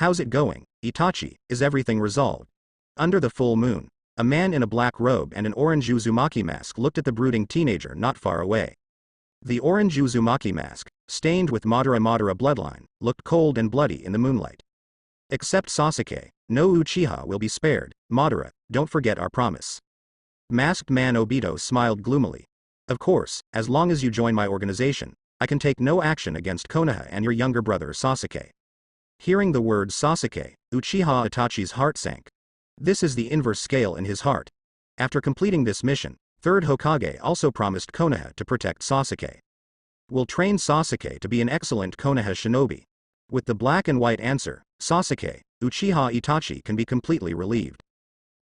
How's it going, Itachi? Is everything resolved? Under the full moon, a man in a black robe and an orange Uzumaki mask looked at the brooding teenager not far away. The orange Uzumaki mask, stained with Madara bloodline, looked cold and bloody in the moonlight. Except Sasuke, no Uchiha will be spared. Madara, don't forget our promise. Masked man Obito smiled gloomily. Of course, as long as you join my organization, I can take no action against Konoha and your younger brother Sasuke. Hearing the word Sasuke, Uchiha Itachi's heart sank. This is the inverse scale in his heart. After completing this mission, Third Hokage also promised Konoha to protect Sasuke. Will train Sasuke to be an excellent Konoha shinobi. With the black and white answer, Sasuke, Uchiha Itachi can be completely relieved.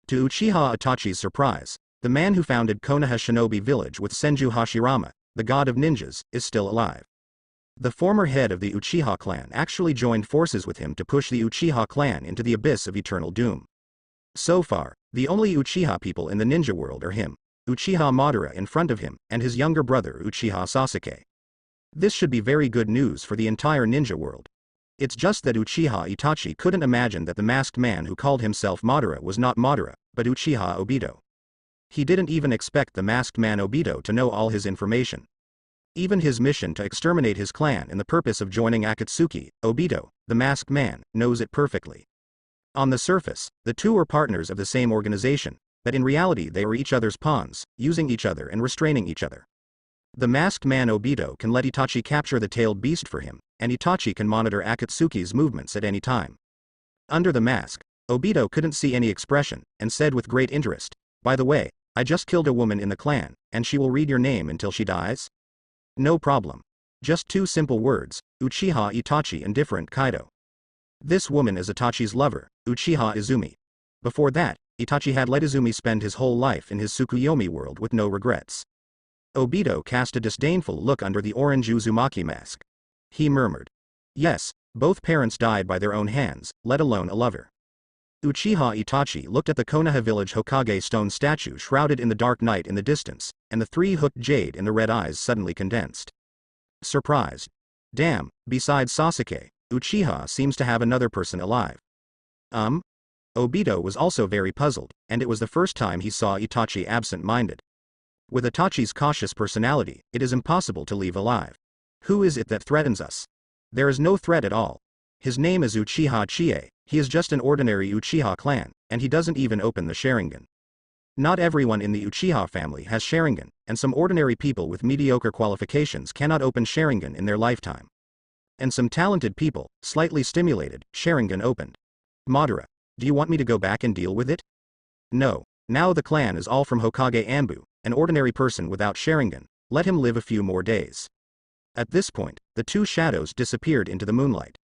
To Uchiha Itachi's surprise, the man who founded Konoha Shinobi Village with Senju Hashirama, the god of ninjas, is still alive. The former head of the Uchiha clan actually joined forces with him to push the Uchiha clan into the abyss of eternal doom. So far, the only Uchiha people in the ninja world are him, Uchiha Madara in front of him, and his younger brother Uchiha Sasuke. This should be very good news for the entire ninja world. It's just that Uchiha Itachi couldn't imagine that the masked man who called himself Madara was not Madara, but Uchiha Obito. He didn't even expect the masked man Obito to know all his information. Even his mission to exterminate his clan and the purpose of joining Akatsuki, Obito, the masked man, knows it perfectly. On the surface, the two are partners of the same organization, but in reality they are each other's pawns, using each other and restraining each other. The masked man Obito can let Itachi capture the tailed beast for him, and Itachi can monitor Akatsuki's movements at any time. Under the mask, Obito couldn't see any expression, and said with great interest, "By the way, I just killed a woman in the clan, and she will read your name until she dies?" No problem. Just two simple words, Uchiha Itachi and different Kaido. This woman is Itachi's lover, Uchiha Izumi. Before that, Itachi had let Izumi spend his whole life in his Tsukuyomi world with no regrets. Obito cast a disdainful look under the orange Uzumaki mask. He murmured. Yes, both parents died by their own hands, let alone a lover. Uchiha Itachi looked at the Konoha village Hokage stone statue shrouded in the dark night in the distance, and the three-hooked jade in the red eyes suddenly condensed. Surprised. Damn, besides Sasuke, Uchiha seems to have another person alive. Obito was also very puzzled, and it was the first time he saw Itachi absent-minded. With Itachi's cautious personality, it is impossible to leave alive. Who is it that threatens us? There is no threat at all. His name is Uchiha Chie, he is just an ordinary Uchiha clan, and he doesn't even open the Sharingan. Not everyone in the Uchiha family has Sharingan, and some ordinary people with mediocre qualifications cannot open Sharingan in their lifetime. And some talented people, slightly stimulated, Sharingan opened. Madara, do you want me to go back and deal with it? No, now the clan is all from Hokage Anbu, an ordinary person without Sharingan, let him live a few more days. At this point, the two shadows disappeared into the moonlight.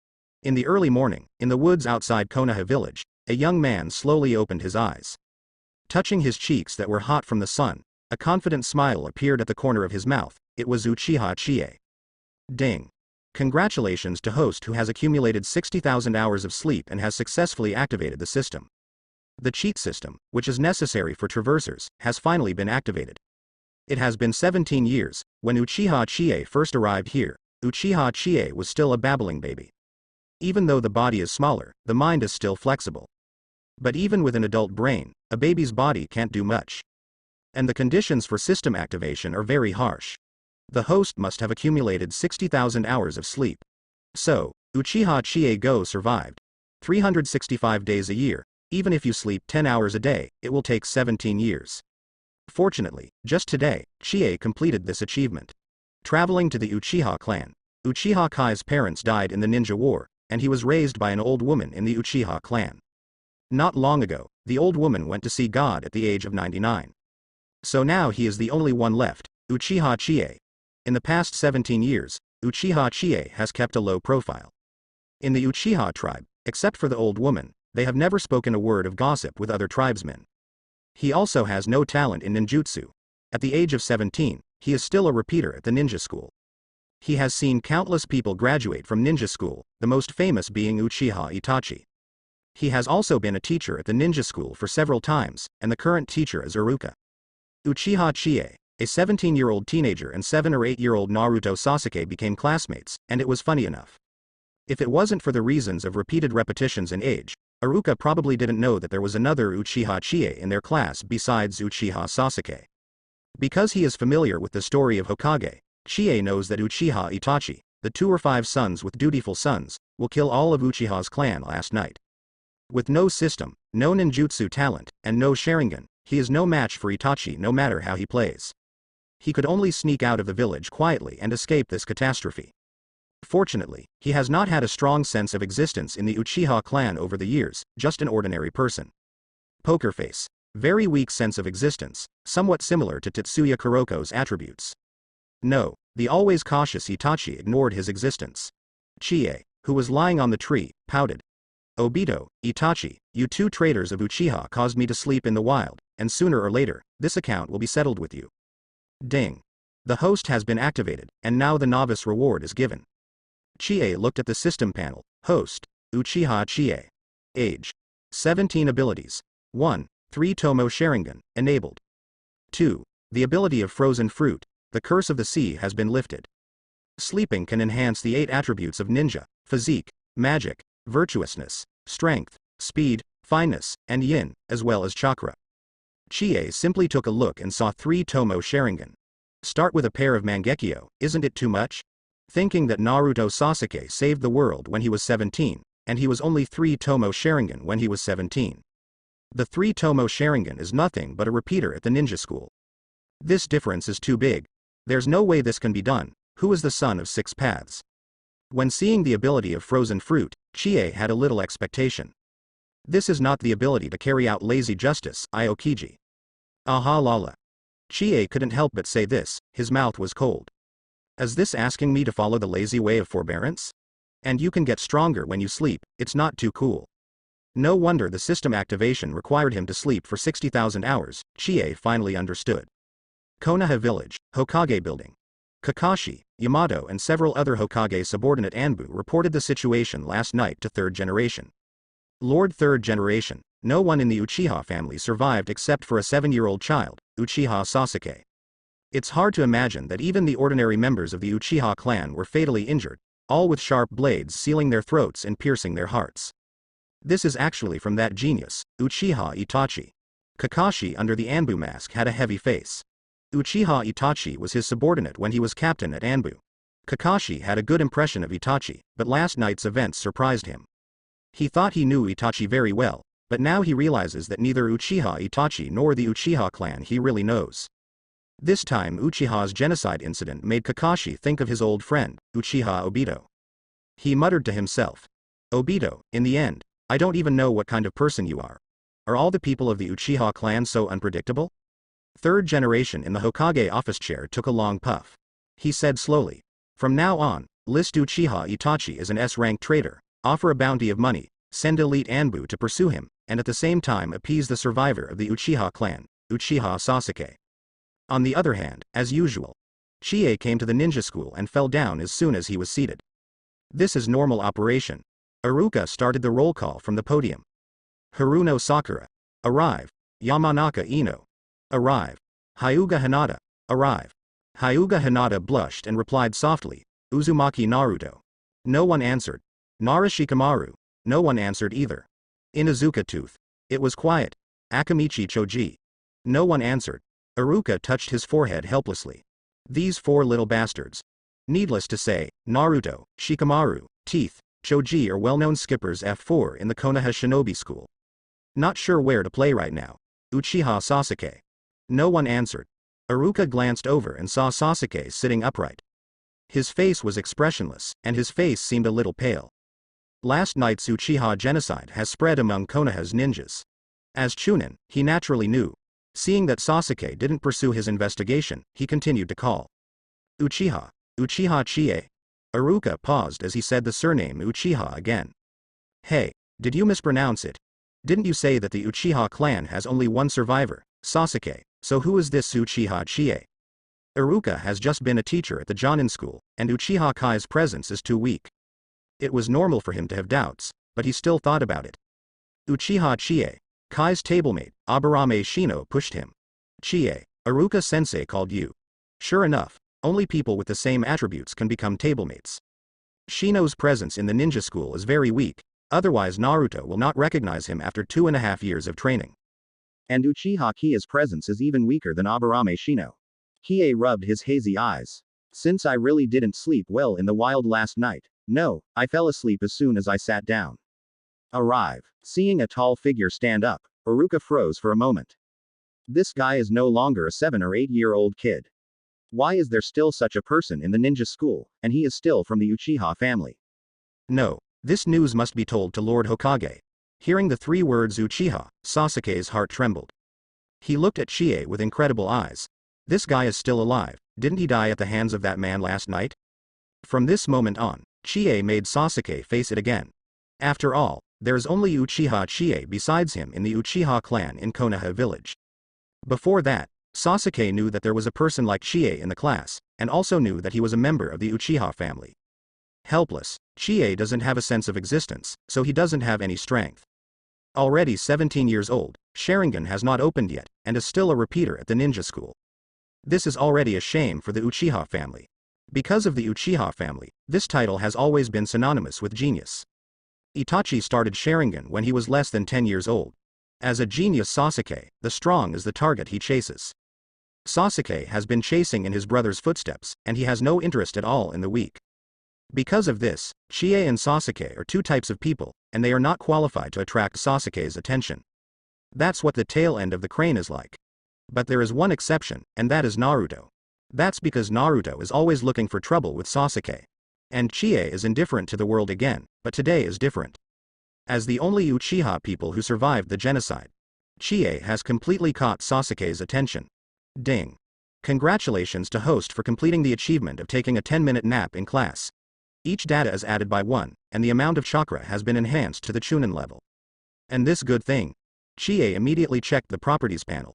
In the early morning, in the woods outside Konoha village, a young man slowly opened his eyes. Touching his cheeks that were hot from the sun, a confident smile appeared at the corner of his mouth. It was Uchiha Chie. Ding. Congratulations to host who has accumulated 60,000 hours of sleep and has successfully activated the system. The cheat system, which is necessary for traversers, has finally been activated. It has been 17 years. When Uchiha Chie first arrived here, Uchiha Chie was still a babbling baby. Even though the body is smaller, the mind is still flexible. But even with an adult brain, a baby's body can't do much. And the conditions for system activation are very harsh. The host must have accumulated 60,000 hours of sleep. So, Uchiha Chie Go survived. 365 days a year, even if you sleep 10 hours a day, it will take 17 years. Fortunately, just today, Chie completed this achievement. Traveling to the Uchiha clan, Uchiha Kai's parents died in the ninja war, and he was raised by an old woman in the Uchiha clan. Not long ago, the old woman went to see God at the age of 99. So now he is the only one left, Uchiha Chie. In the past 17 years, Uchiha Chie has kept a low profile. In the Uchiha tribe, except for the old woman, they have never spoken a word of gossip with other tribesmen. He also has no talent in ninjutsu. At the age of 17, he is still a repeater at the ninja school. He has seen countless people graduate from ninja school, the most famous being Uchiha Itachi. He has also been a teacher at the ninja school for several times, and the current teacher is Iruka. Uchiha Chie, a 17-year-old teenager and 7 or 8-year-old Naruto Sasuke became classmates, and it was funny enough. If it wasn't for the reasons of repeated repetitions and age, Iruka probably didn't know that there was another Uchiha Chie in their class besides Uchiha Sasuke. Because he is familiar with the story of Hokage, Chie knows that Uchiha Itachi, the 2 or 5 sons with dutiful sons, will kill all of Uchiha's clan last night. With no system, no ninjutsu talent, and no Sharingan, he is no match for Itachi no matter how he plays. He could only sneak out of the village quietly and escape this catastrophe. Fortunately, he has not had a strong sense of existence in the Uchiha clan over the years, just an ordinary person. Poker face. Very weak sense of existence, somewhat similar to Tetsuya Kuroko's attributes. No, the always cautious Itachi ignored his existence. Chie, who was lying on the tree, pouted. Obito, Itachi, you 2 traitors of Uchiha caused me to sleep in the wild, and sooner or later, this account will be settled with you. Ding. The host has been activated, and now the novice reward is given. Chie looked at the system panel. Host, Uchiha Chie. Age. 17 abilities. 1. 3 Tomo Sharingan, enabled. 2. The ability of Frozen Fruit, the curse of the sea has been lifted. Sleeping can enhance the 8 attributes of ninja, physique, magic, virtuousness, strength, speed, fineness, and yin, as well as chakra. Chie simply took a look and saw 3 Tomo Sharingan. Start with a pair of Mangekyo, isn't it too much? Thinking that Naruto Sasuke saved the world when he was 17, and he was only 3 Tomo Sharingan when he was 17. The 3 Tomo Sharingan is nothing but a repeater at the ninja school. This difference is too big. There's no way this can be done. Who is the son of 6 paths? When seeing the ability of Frozen Fruit, Chie had a little expectation. This is not the ability to carry out lazy justice, Aokiji. Aha lala. Chie couldn't help but say this, his mouth was cold. Is this asking me to follow the lazy way of forbearance? And you can get stronger when you sleep, it's not too cool. No wonder the system activation required him to sleep for 60,000 hours, Chie finally understood. Konoha Village, Hokage Building. Kakashi, Yamato and several other Hokage subordinate Anbu reported the situation last night to 3rd generation. Lord 3rd generation, no one in the Uchiha family survived except for a 7-year-old child, Uchiha Sasuke. It's hard to imagine that even the ordinary members of the Uchiha clan were fatally injured, all with sharp blades sealing their throats and piercing their hearts. This is actually from that genius, Uchiha Itachi. Kakashi under the Anbu mask had a heavy face. Uchiha Itachi was his subordinate when he was captain at Anbu. Kakashi had a good impression of Itachi, but last night's events surprised him. He thought he knew Itachi very well, but now he realizes that neither Uchiha Itachi nor the Uchiha clan he really knows. This time Uchiha's genocide incident made Kakashi think of his old friend, Uchiha Obito. He muttered to himself. Obito, in the end, I don't even know what kind of person you are. Are all the people of the Uchiha clan so unpredictable? 3rd generation in the Hokage office chair took a long puff. He said slowly. From now on, list Uchiha Itachi as an S-rank traitor, offer a bounty of money, send elite Anbu to pursue him, and at the same time appease the survivor of the Uchiha clan, Uchiha Sasuke. On the other hand, as usual, Chie came to the ninja school and fell down as soon as he was seated. This is normal operation. Iruka started the roll call from the podium. Haruno Sakura. Arrive. Yamanaka Ino. Arrive. Hyuga Hinata. Arrive. Hyuga Hinata blushed and replied softly, Uzumaki Naruto. No one answered. Narashikamaru. No one answered either. Inuzuka Tooth. It was quiet. Akamichi Choji. No one answered. Iruka touched his forehead helplessly. These 4 little bastards. Needless to say, Naruto, Shikamaru, Teeth, Choji are well-known skippers F4 in the Konoha Shinobi School. Not sure where to play right now. Uchiha Sasuke. No one answered. Iruka glanced over and saw Sasuke sitting upright. His face was expressionless, and his face seemed a little pale. Last night's Uchiha genocide has spread among Konoha's ninjas. As Chunin, he naturally knew. Seeing that Sasuke didn't pursue his investigation, he continued to call. Uchiha. Uchiha Chie. Iruka paused as he said the surname Uchiha again. Hey, did you mispronounce it? Didn't you say that the Uchiha clan has only one survivor, Sasuke, so who is this Uchiha Chie? Iruka has just been a teacher at the Genin school, and Uchiha Kai's presence is too weak. It was normal for him to have doubts, but he still thought about it. Uchiha Chie. Kai's tablemate, Aburame Shino pushed him. Chie, Iruka-sensei called you. Sure enough, only people with the same attributes can become tablemates. Shino's presence in the ninja school is very weak, otherwise Naruto will not recognize him after 2.5 years of training. And Uchiha Kia's presence is even weaker than Aburame Shino. Kie rubbed his hazy eyes. Since I really didn't sleep well in the wild last night. No, I fell asleep as soon as I sat down. Arrive. Seeing a tall figure stand up, Iruka froze for a moment. This guy is no longer a 7 or 8-year-old kid. Why is there still such a person in the ninja school, and he is still from the Uchiha family? No, this news must be told to Lord Hokage. Hearing the 3 words Uchiha, Sasuke's heart trembled. He looked at Chie with incredible eyes. This guy is still alive, didn't he die at the hands of that man last night? From this moment on, Chie made Sasuke face it again. After all, there is only Uchiha Chie besides him in the Uchiha clan in Konoha village. Before that, Sasuke knew that there was a person like Chie in the class, and also knew that he was a member of the Uchiha family. Helpless, Chie doesn't have a sense of existence, so he doesn't have any strength. Already 17 years old, Sharingan has not opened yet, and is still a repeater at the ninja school. This is already a shame for the Uchiha family. Because of the Uchiha family, this title has always been synonymous with genius. Itachi started Sharingan when he was less than 10 years old. As a genius Sasuke, the strong is the target he chases. Sasuke has been chasing in his brother's footsteps, and he has no interest at all in the weak. Because of this, Chie and Sasuke are 2 types of people, and they are not qualified to attract Sasuke's attention. That's what the tail end of the crane is like. But there is one exception, and that is Naruto. That's because Naruto is always looking for trouble with Sasuke. And Chie is indifferent to the world again, but today is different. As the only Uchiha people who survived the genocide, Chie has completely caught Sasuke's attention. Ding. Congratulations to host for completing the achievement of taking a 10-minute nap in class. Each data is added by 1, and the amount of chakra has been enhanced to the Chunin level. And this good thing. Chie immediately checked the properties panel.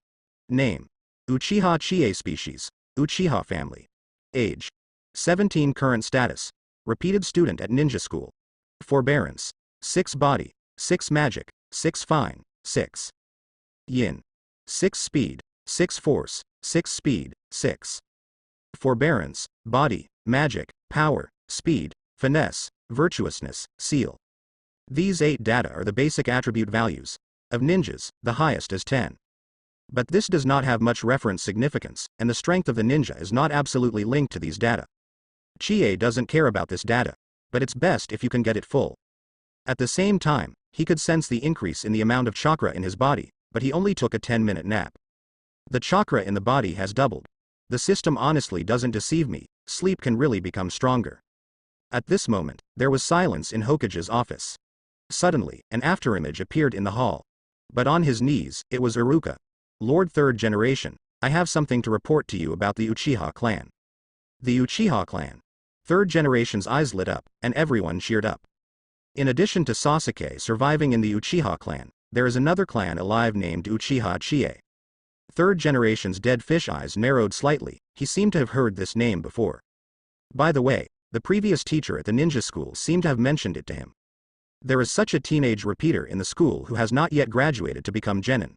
Name. Uchiha Chie species. Uchiha family. Age. 17 current status. Repeated student at ninja school. Forbearance. 6 body, 6 magic, 6 fine, 6 yin. 6 speed, 6 force, 6 speed, 6 forbearance, body, magic, power, speed, finesse, virtuousness, seal. These 8 data are the basic attribute values. Of ninjas, the highest is 10. But this does not have much reference significance, and the strength of the ninja is not absolutely linked to these data. Chie doesn't care about this data, but it's best if you can get it full. At the same time, he could sense the increase in the amount of chakra in his body, but he only took a 10-minute nap. The chakra in the body has doubled. The system honestly doesn't deceive me, sleep can really become stronger. At this moment, there was silence in Hokage's office. Suddenly, an afterimage appeared in the hall. But on his knees, it was Iruka. Lord 3rd Generation, I have something to report to you about the Uchiha clan. The Uchiha clan. 3rd Generation's eyes lit up, and everyone cheered up. In addition to Sasuke surviving in the Uchiha clan, there is another clan alive named Uchiha Chie. 3rd Generation's dead fish eyes narrowed slightly, he seemed to have heard this name before. By the way, the previous teacher at the ninja school seemed to have mentioned it to him. There is such a teenage repeater in the school who has not yet graduated to become genin.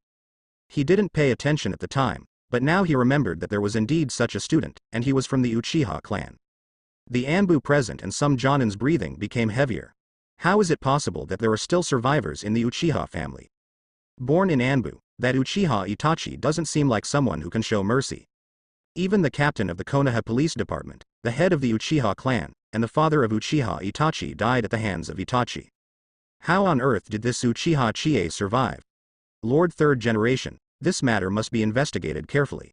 He didn't pay attention at the time, but now he remembered that there was indeed such a student, and he was from the Uchiha clan. The Anbu present and some Jonin's breathing became heavier. How is it possible that there are still survivors in the Uchiha family? Born in Anbu, that Uchiha Itachi doesn't seem like someone who can show mercy. Even the captain of the Konoha police department, the head of the Uchiha clan, and the father of Uchiha Itachi died at the hands of Itachi. How on earth did this Uchiha Chie survive? Lord 3rd Generation, this matter must be investigated carefully.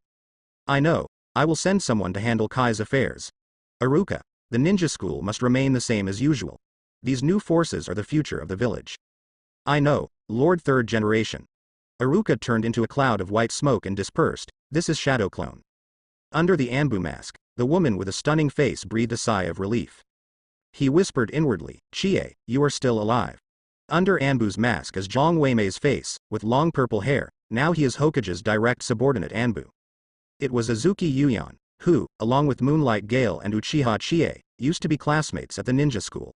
I know, I will send someone to handle Kai's affairs. Iruka, the ninja school must remain the same as usual. These new forces are the future of the village. I know, Lord 3rd Generation. Iruka turned into a cloud of white smoke and dispersed. This is Shadow Clone. Under the Anbu mask, the woman with a stunning face breathed a sigh of relief. He whispered inwardly, Chie, you are still alive. Under Anbu's mask is Zhang Weimei's face, with long purple hair, now he is Hokage's direct subordinate Anbu. It was Azuki Yuyan, who, along with Moonlight Gale and Uchiha Chie, used to be classmates at the ninja school.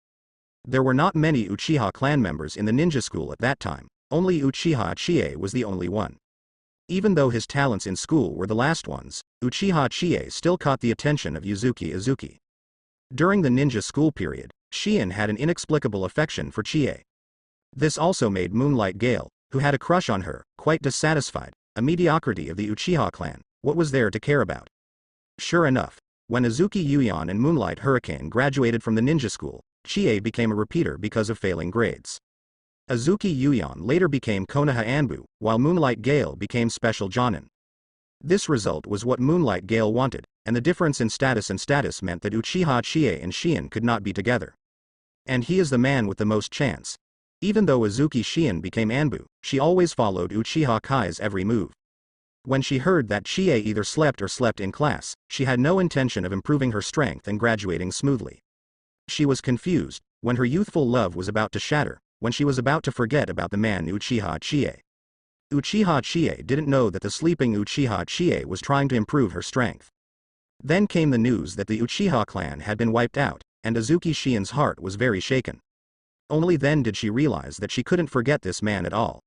There were not many Uchiha clan members in the ninja school at that time, only Uchiha Chie was the only one. Even though his talents in school were the last ones, Uchiha Chie still caught the attention of Yuzuki Azuki. During the ninja school period, Shien had an inexplicable affection for Chie. This also made Moonlight Gale, who had a crush on her, quite dissatisfied. A mediocrity of the Uchiha clan, what was there to care about? Sure enough, when Azuki Yuyan and Moonlight Hurricane graduated from the ninja school, Chie became a repeater because of failing grades. Azuki Yuyan later became Konoha Anbu, while Moonlight Gale became Special Jonin. This result was what Moonlight Gale wanted, and the difference in status meant that Uchiha Chie and Shien could not be together. And he is the man with the most chance. Even though Azuki Shien became Anbu, she always followed Uchiha Kai's every move. When she heard that Chie either slept or slept in class, she had no intention of improving her strength and graduating smoothly. She was confused, when her youthful love was about to shatter, when she was about to forget about the man Uchiha Chie. Uchiha Chie didn't know that the sleeping Uchiha Chie was trying to improve her strength. Then came the news that the Uchiha clan had been wiped out, and Azuki Shien's heart was very shaken. Only then did she realize that she couldn't forget this man at all.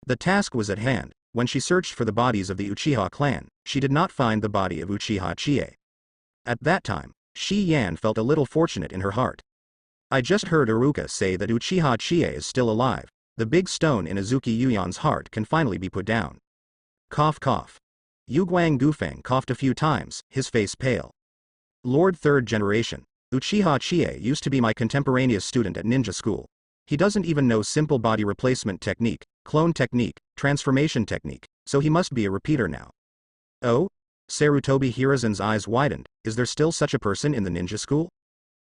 The task was at hand. When she searched for the bodies of the Uchiha clan, she did not find the body of Uchiha Chie. At that time, Shi Yan felt a little fortunate in her heart. I just heard Iruka say that Uchiha Chie is still alive. The big stone in Azuki Yuyan's heart can finally be put down. Cough cough. Yu Guang Gufeng coughed a few times, his face pale. Lord Third Generation. Uchiha Chie used to be my contemporaneous student at ninja school. He doesn't even know simple body replacement technique, clone technique, transformation technique, so he must be a repeater now. Oh? Sarutobi Hiruzen's eyes widened. Is there still such a person in the ninja school?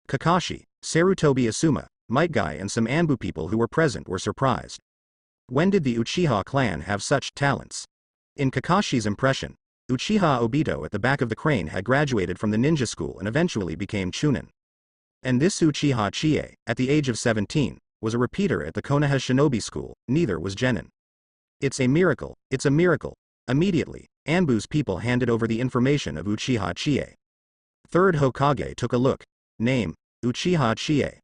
Kakashi, Sarutobi Asuma, Might Guy and some Anbu people who were present were surprised. When did the Uchiha clan have such talents? In Kakashi's impression, Uchiha Obito at the back of the crane had graduated from the ninja school and eventually became Chunin. And this Uchiha Chie, at the age of 17, was a repeater at the Konoha Shinobi school, neither was genin. It's a miracle, it's a miracle. Immediately, Anbu's people handed over the information of Uchiha Chie. Third Hokage took a look. Name, Uchiha Chie.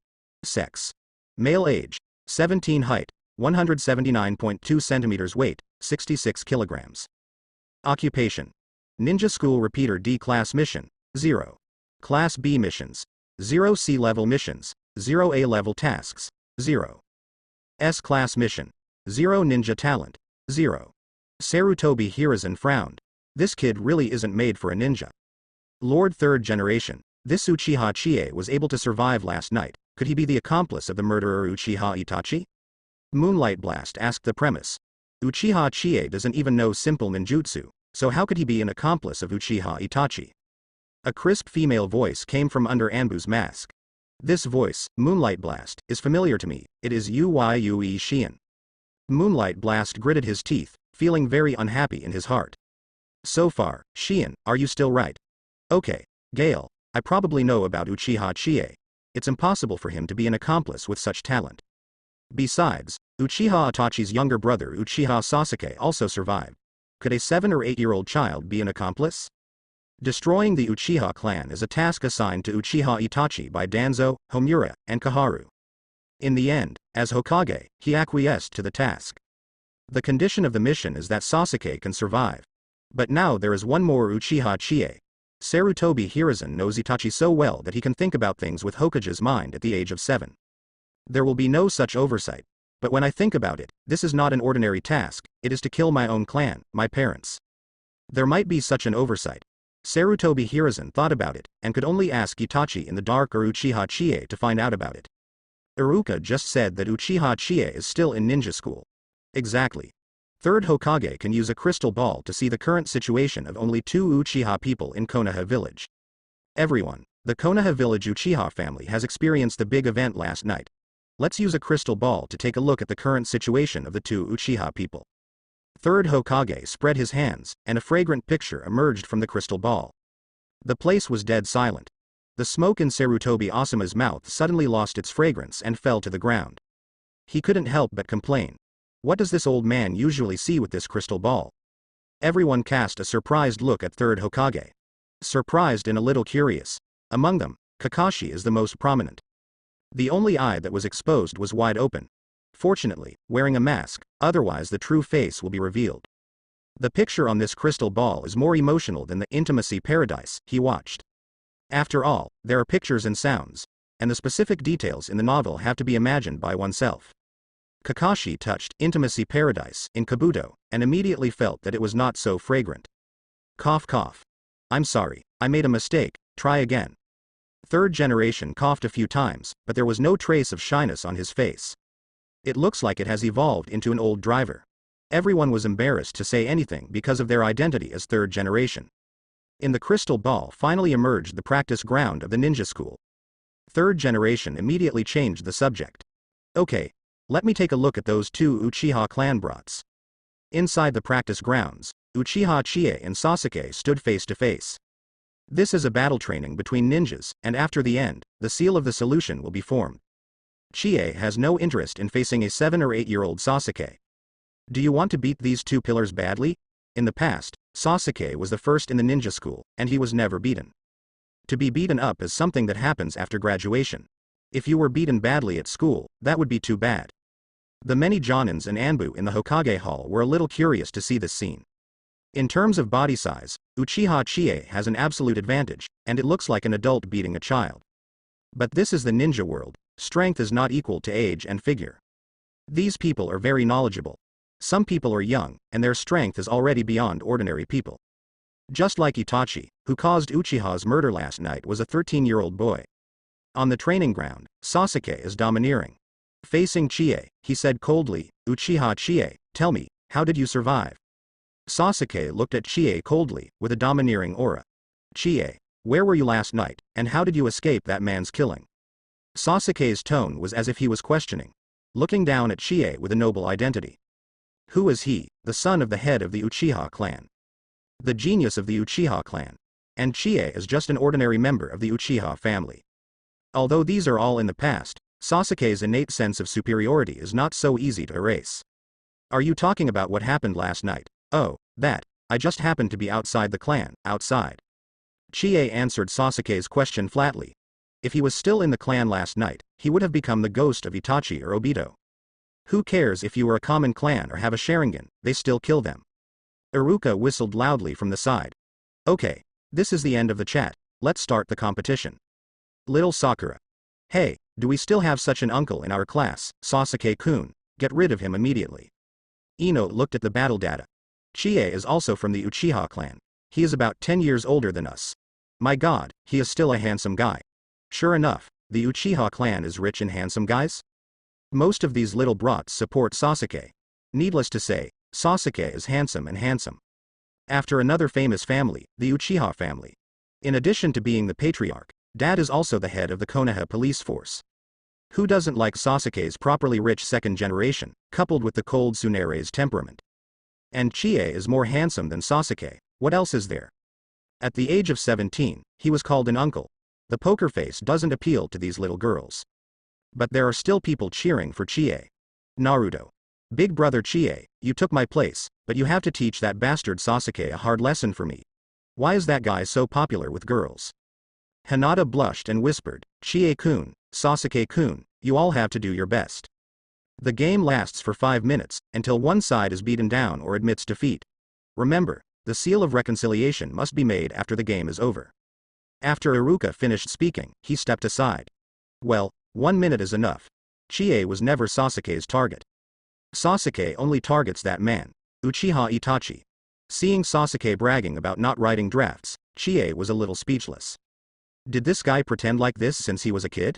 Sex. Male age, 17 height, 179.2 centimeters weight, 66 kilograms. Occupation. Ninja School Repeater D Class Mission, 0. Class B Missions, 0 C Level Missions, 0 A Level Tasks, 0. S Class Mission, 0 Ninja Talent, 0. Sarutobi Hiruzen frowned. This kid really isn't made for a ninja. Lord Third Generation, this Uchiha Chie was able to survive last night. Could he be the accomplice of the murderer Uchiha Itachi? Moonlight Blast asked the premise. Uchiha Chie doesn't even know simple ninjutsu, so how could he be an accomplice of Uchiha Itachi? A crisp female voice came from under Anbu's mask. This voice, Moonlight Blast, is familiar to me. It is Yue Shien. Moonlight Blast gritted his teeth, feeling very unhappy in his heart. So far, Shien, are you still right? Okay, Gale, I probably know about Uchiha Chie. It's impossible for him to be an accomplice with such talent. Besides, Uchiha Itachi's younger brother Uchiha Sasuke also survived. Could a 7 or 8-year-old child be an accomplice? Destroying the Uchiha clan is a task assigned to Uchiha Itachi by Danzo, Homura, and Kaharu. In the end, as Hokage, he acquiesced to the task. The condition of the mission is that Sasuke can survive. But now there is one more Uchiha Chie. Sarutobi Hiruzen knows Itachi so well that he can think about things with Hokage's mind at the age of 7. There will be no such oversight. But when I think about it, this is not an ordinary task, it is to kill my own clan, my parents. There might be such an oversight. Sarutobi Hiruzen thought about it, and could only ask Itachi in the dark or Uchiha Chie to find out about it. Iruka just said that Uchiha Chie is still in ninja school. Exactly. Third Hokage can use a crystal ball to see the current situation of only 2 Uchiha people in Konoha village. Everyone, the Konoha village Uchiha family has experienced the big event last night. Let's use a crystal ball to take a look at the current situation of the 2 Uchiha people. Third Hokage spread his hands, and a fragrant picture emerged from the crystal ball. The place was dead silent. The smoke in Sarutobi Asuma's mouth suddenly lost its fragrance and fell to the ground. He couldn't help but complain. What does this old man usually see with this crystal ball? Everyone cast a surprised look at Third Hokage. Surprised and a little curious. Among them, Kakashi is the most prominent. The only eye that was exposed was wide open. Fortunately, wearing a mask, otherwise the true face will be revealed. The picture on this crystal ball is more emotional than the intimacy paradise he watched. After all, there are pictures and sounds, and the specific details in the novel have to be imagined by oneself. Kakashi touched Intimacy Paradise in Kabuto, and immediately felt that it was not so fragrant. Cough cough. I'm sorry, I made a mistake, try again. Third generation coughed a few times, but there was no trace of shyness on his face. It looks like it has evolved into an old driver. Everyone was embarrassed to say anything because of their identity as third generation. In the crystal ball finally emerged the practice ground of the ninja school. Third generation immediately changed the subject. Okay, let me take a look at those two Uchiha clan brats. Inside the practice grounds, Uchiha Chie and Sasuke stood face to face. This is a battle training between ninjas, and after the end, the seal of the solution will be formed. Chie has no interest in facing a 7 or 8-year-old Sasuke. Do you want to beat these two pillars badly? In the past, Sasuke was the first in the ninja school, and he was never beaten. To be beaten up is something that happens after graduation. If you were beaten badly at school, that would be too bad. The many Jonins and Anbu in the Hokage Hall were a little curious to see this scene. In terms of body size, Uchiha Chie has an absolute advantage, and it looks like an adult beating a child. But this is the ninja world, strength is not equal to age and figure. These people are very knowledgeable. Some people are young, and their strength is already beyond ordinary people. Just like Itachi, who caused Uchiha's murder last night, was a 13-year-old boy. On the training ground, Sasuke is domineering. Facing Chie, he said coldly, Uchiha Chie, tell me, how did you survive? Sasuke looked at Chie coldly, with a domineering aura. Chie, where were you last night, and how did you escape that man's killing? Sasuke's tone was as if he was questioning, looking down at Chie with a noble identity. Who is he, the son of the head of the Uchiha clan? The genius of the Uchiha clan. And Chie is just an ordinary member of the Uchiha family. Although these are all in the past, Sasuke's innate sense of superiority is not so easy to erase. Are you talking about what happened last night? Oh, that. I just happened to be outside the clan, outside. Chie answered Sasuke's question flatly. If he was still in the clan last night, he would have become the ghost of Itachi or Obito. Who cares if you are a common clan or have a Sharingan, they still kill them. Iruka whistled loudly from the side. Okay, this is the end of the chat, let's start the competition. Little Sakura. Hey, do we still have such an uncle in our class, Sasuke-kun? Get rid of him immediately. Ino looked at the battle data. Chie is also from the Uchiha clan. He is about 10 years older than us. My god, he is still a handsome guy. Sure enough, the Uchiha clan is rich in handsome guys? Most of these little brats support Sasuke. Needless to say, Sasuke is handsome and handsome. After another famous family, the Uchiha family. In addition to being the patriarch, Dad is also the head of the Konoha police force. Who doesn't like Sasuke's properly rich second generation, coupled with the cold Tsunere's temperament? And Chie is more handsome than Sasuke, what else is there? At the age of 17, he was called an uncle. The poker face doesn't appeal to these little girls. But there are still people cheering for Chie. Naruto. Big brother Chie, you took my place, but you have to teach that bastard Sasuke a hard lesson for me. Why is that guy so popular with girls? Hinata blushed and whispered, Chie-kun, Sasuke-kun, you all have to do your best. The game lasts for 5 minutes, until one side is beaten down or admits defeat. Remember, the seal of reconciliation must be made after the game is over. After Iruka finished speaking, he stepped aside. Well, 1 minute is enough. Chie was never Sasuke's target. Sasuke only targets that man, Uchiha Itachi. Seeing Sasuke bragging about not writing drafts, Chie was a little speechless. Did this guy pretend like this since he was a kid?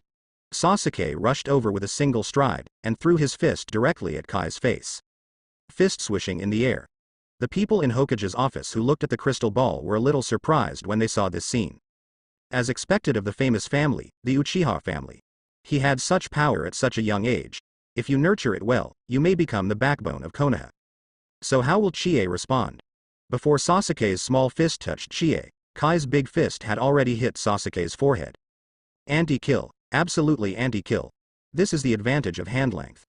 Sasuke rushed over with a single stride, and threw his fist directly at Kai's face. Fist swishing in the air. The people in Hokage's office who looked at the crystal ball were a little surprised when they saw this scene. As expected of the famous family, the Uchiha family. He had such power at such a young age. If you nurture it well, you may become the backbone of Konoha. So how will Chie respond? Before Sasuke's small fist touched Chie, Kai's big fist had already hit Sasuke's forehead. Anti-kill, absolutely anti-kill. This is the advantage of hand length.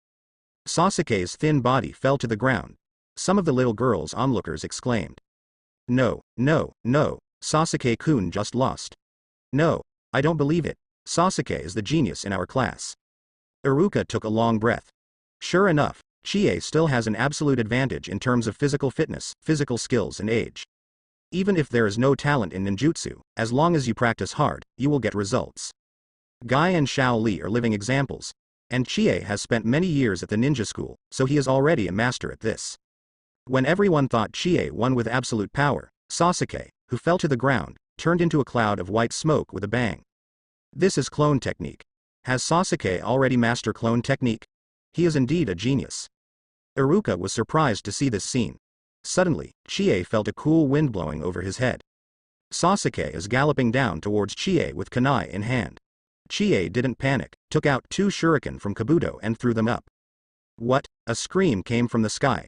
Sasuke's thin body fell to the ground. Some of the little girls onlookers exclaimed. No, no, no, Sasuke-kun just lost. No, I don't believe it. Sasuke is the genius in our class. Iruka took a long breath. Sure enough, Chie still has an absolute advantage in terms of physical fitness, physical skills and age. Even if there is no talent in ninjutsu, as long as you practice hard, you will get results. Guy and Xiao Li are living examples, and Chie has spent many years at the ninja school, so he is already a master at this. When everyone thought Chie won with absolute power, Sasuke, who fell to the ground, turned into a cloud of white smoke with a bang. This is clone technique. Has Sasuke already mastered clone technique? He is indeed a genius. Iruka was surprised to see this scene. Suddenly, Chie felt a cool wind blowing over his head. Sasuke is galloping down towards Chie with kunai in hand. Chie didn't panic, took out 2 shuriken from Kabuto and threw them up. What? A scream came from the sky.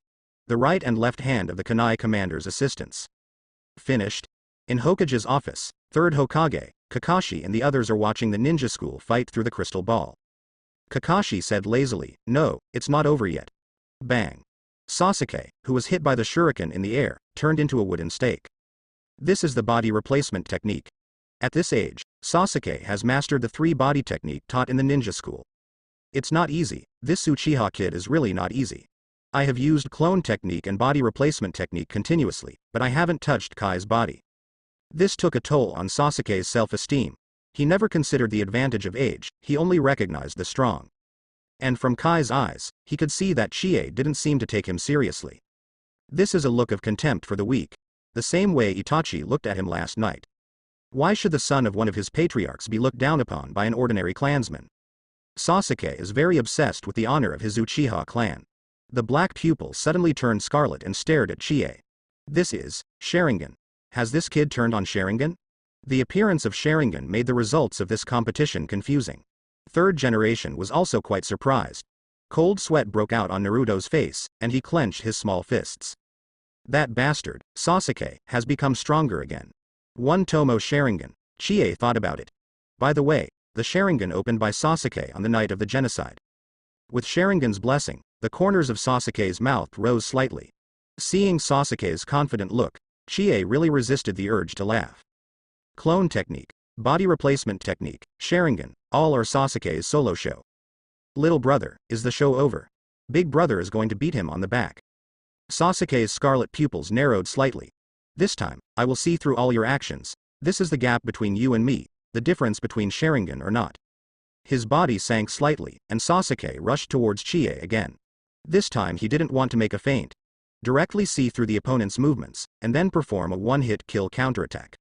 The right and left hand of the kunai commander's assistants. Finished? In Hokage's office, 3rd Hokage, Kakashi and the others are watching the ninja school fight through the crystal ball. Kakashi said lazily, "No, it's not over yet." Bang. Sasuke, who was hit by the shuriken in the air, turned into a wooden stake. This is the body replacement technique. At this age, Sasuke has mastered the 3 body technique taught in the ninja school. It's not easy, this Uchiha kid is really not easy. I have used clone technique and body replacement technique continuously, but I haven't touched Kai's body. This took a toll on Sasuke's self-esteem. He never considered the advantage of age, he only recognized the strong. And from Kai's eyes, he could see that Chie didn't seem to take him seriously. This is a look of contempt for the weak. The same way Itachi looked at him last night. Why should the son of one of his patriarchs be looked down upon by an ordinary clansman? Sasuke is very obsessed with the honor of his Uchiha clan. The black pupil suddenly turned scarlet and stared at Chie. This is Sharingan. Has this kid turned on Sharingan? The appearance of Sharingan made the results of this competition confusing. 3rd generation was also quite surprised. Cold sweat broke out on Naruto's face, and he clenched his small fists. That bastard, Sasuke, has become stronger again. 1 Tomo Sharingan. Chie thought about it. By the way, the Sharingan opened by Sasuke on the night of the genocide. With Sharingan's blessing, the corners of Sasuke's mouth rose slightly. Seeing Sasuke's confident look, Chie really resisted the urge to laugh. Clone technique, body replacement technique, Sharingan, all are Sasuke's solo show. Little brother, is the show over? Big brother is going to beat him on the back. Sasuke's scarlet pupils narrowed slightly. This time, I will see through all your actions. This is the gap between you and me, the difference between Sharingan or not. His body sank slightly, and Sasuke rushed towards Chie again. This time he didn't want to make a feint. Directly see through the opponent's movements, and then perform a one-hit kill counterattack.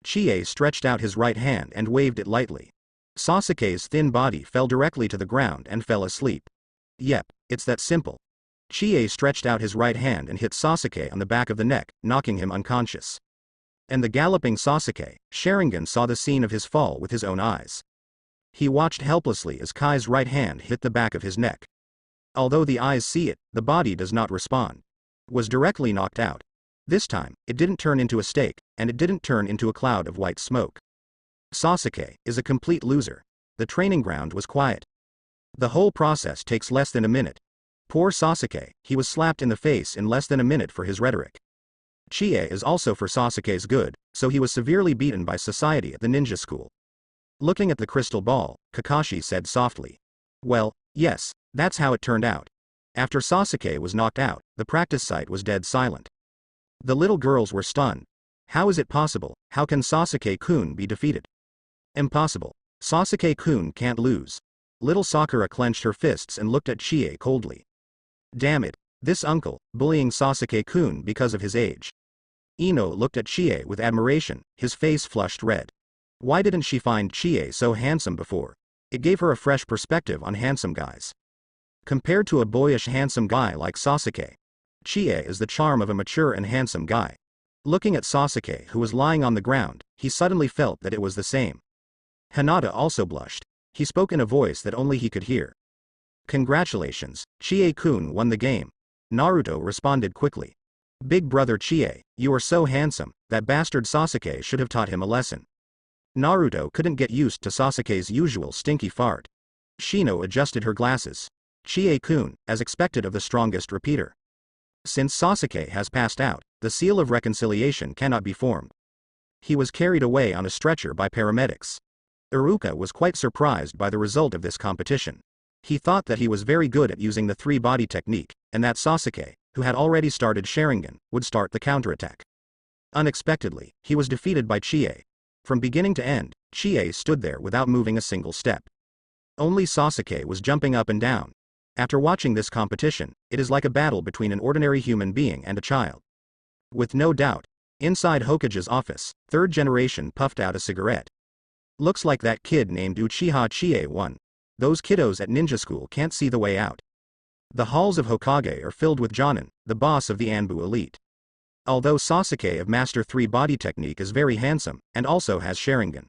Chie stretched out his right hand and waved it lightly. Sasuke's thin body fell directly to the ground and fell asleep. Yep, it's that simple. Chie stretched out his right hand and hit Sasuke on the back of the neck, knocking him unconscious. And the galloping Sasuke, Sharingan saw the scene of his fall with his own eyes. He watched helplessly as Kai's right hand hit the back of his neck. Although the eyes see it, the body does not respond. Was directly knocked out. This time, it didn't turn into a stake, and it didn't turn into a cloud of white smoke. Sasuke is a complete loser. The training ground was quiet. The whole process takes less than a minute. Poor Sasuke, he was slapped in the face in less than a minute for his rhetoric. Chie is also for Sasuke's good, so he was severely beaten by society at the ninja school. Looking at the crystal ball, Kakashi said softly. Well, yes, that's how it turned out. After Sasuke was knocked out, the practice site was dead silent. The little girls were stunned. How is it possible? How can Sasuke-kun be defeated? Impossible. Sasuke-kun can't lose. Little Sakura clenched her fists and looked at Chie coldly. Damn it, this uncle, bullying Sasuke-kun because of his age. Ino looked at Chie with admiration, his face flushed red. Why didn't she find Chie so handsome before? It gave her a fresh perspective on handsome guys. Compared to a boyish handsome guy like Sasuke, Chie is the charm of a mature and handsome guy. Looking at Sasuke who was lying on the ground, he suddenly felt that it was the same. Hinata also blushed. He spoke in a voice that only he could hear. Congratulations, Chie-kun won the game. Naruto responded quickly. Big brother Chie, you are so handsome, that bastard Sasuke should have taught him a lesson. Naruto couldn't get used to Sasuke's usual stinky fart. Shino adjusted her glasses. Chie-kun, as expected of the strongest repeater. Since Sasuke has passed out, the seal of reconciliation cannot be formed. He was carried away on a stretcher by paramedics. Iruka was quite surprised by the result of this competition. He thought that he was very good at using the 3-body technique, and that Sasuke, who had already started Sharingan, would start the counterattack. Unexpectedly, he was defeated by Chie. From beginning to end, Chie stood there without moving a single step. Only Sasuke was jumping up and down. After watching this competition, it is like a battle between an ordinary human being and a child. With no doubt. Inside Hokage's office, third generation puffed out a cigarette. Looks like that kid named Uchiha Chie won. Those kiddos at ninja school can't see the way out. The halls of Hokage are filled with Jonin, the boss of the Anbu elite. Although Sasuke of Master 3 body technique is very handsome, and also has Sharingan.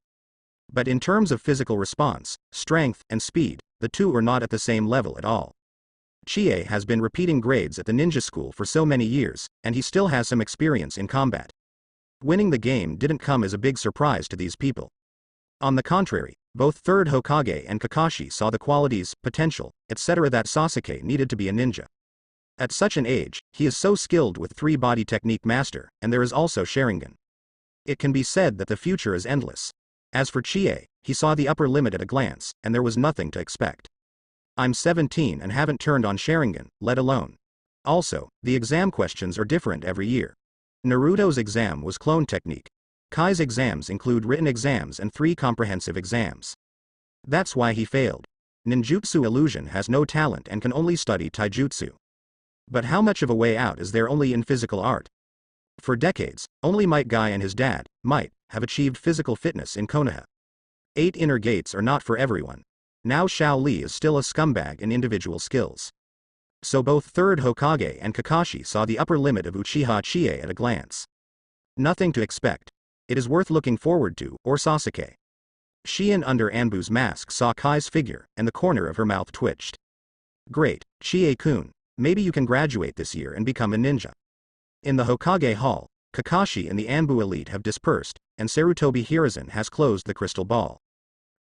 But in terms of physical response, strength, and speed, the two are not at the same level at all. Chie has been repeating grades at the ninja school for so many years, and he still has some experience in combat. Winning the game didn't come as a big surprise to these people. On the contrary, both third Hokage and Kakashi saw the qualities, potential, etc. that Sasuke needed to be a ninja. At such an age, he is so skilled with 3 body technique master, and there is also Sharingan. It can be said that the future is endless. As for Chie, he saw the upper limit at a glance, and there was nothing to expect. I'm 17 and haven't turned on Sharingan, let alone. Also, the exam questions are different every year. Naruto's exam was clone technique. Kai's exams include written exams and 3 comprehensive exams. That's why he failed. Ninjutsu illusion has no talent and can only study taijutsu. But how much of a way out is there only in physical art? For decades, only Might Guy and his dad, Might, have achieved physical fitness in Konoha. 8 inner gates are not for everyone. Now Xiao Li is still a scumbag in individual skills. So both third Hokage and Kakashi saw the upper limit of Uchiha Chie at a glance. Nothing to expect. It is worth looking forward to, or Sasuke. Shien under Anbu's mask saw Kai's figure, and the corner of her mouth twitched. Great, Chie-kun, maybe you can graduate this year and become a ninja. In the Hokage Hall, Kakashi and the Anbu elite have dispersed, and Sarutobi Hiruzen has closed the crystal ball.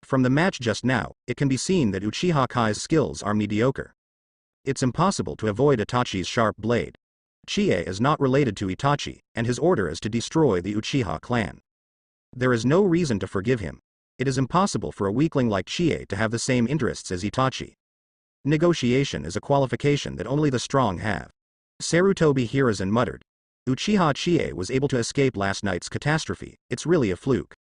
From the match just now, it can be seen that Uchiha Kai's skills are mediocre. It's impossible to avoid Itachi's sharp blade. Chie is not related to Itachi, and his order is to destroy the Uchiha clan. There is no reason to forgive him. It is impossible for a weakling like Chie to have the same interests as Itachi. Negotiation is a qualification that only the strong have. Sarutobi Hiruzen muttered. Uchiha Chie was able to escape last night's catastrophe, it's really a fluke.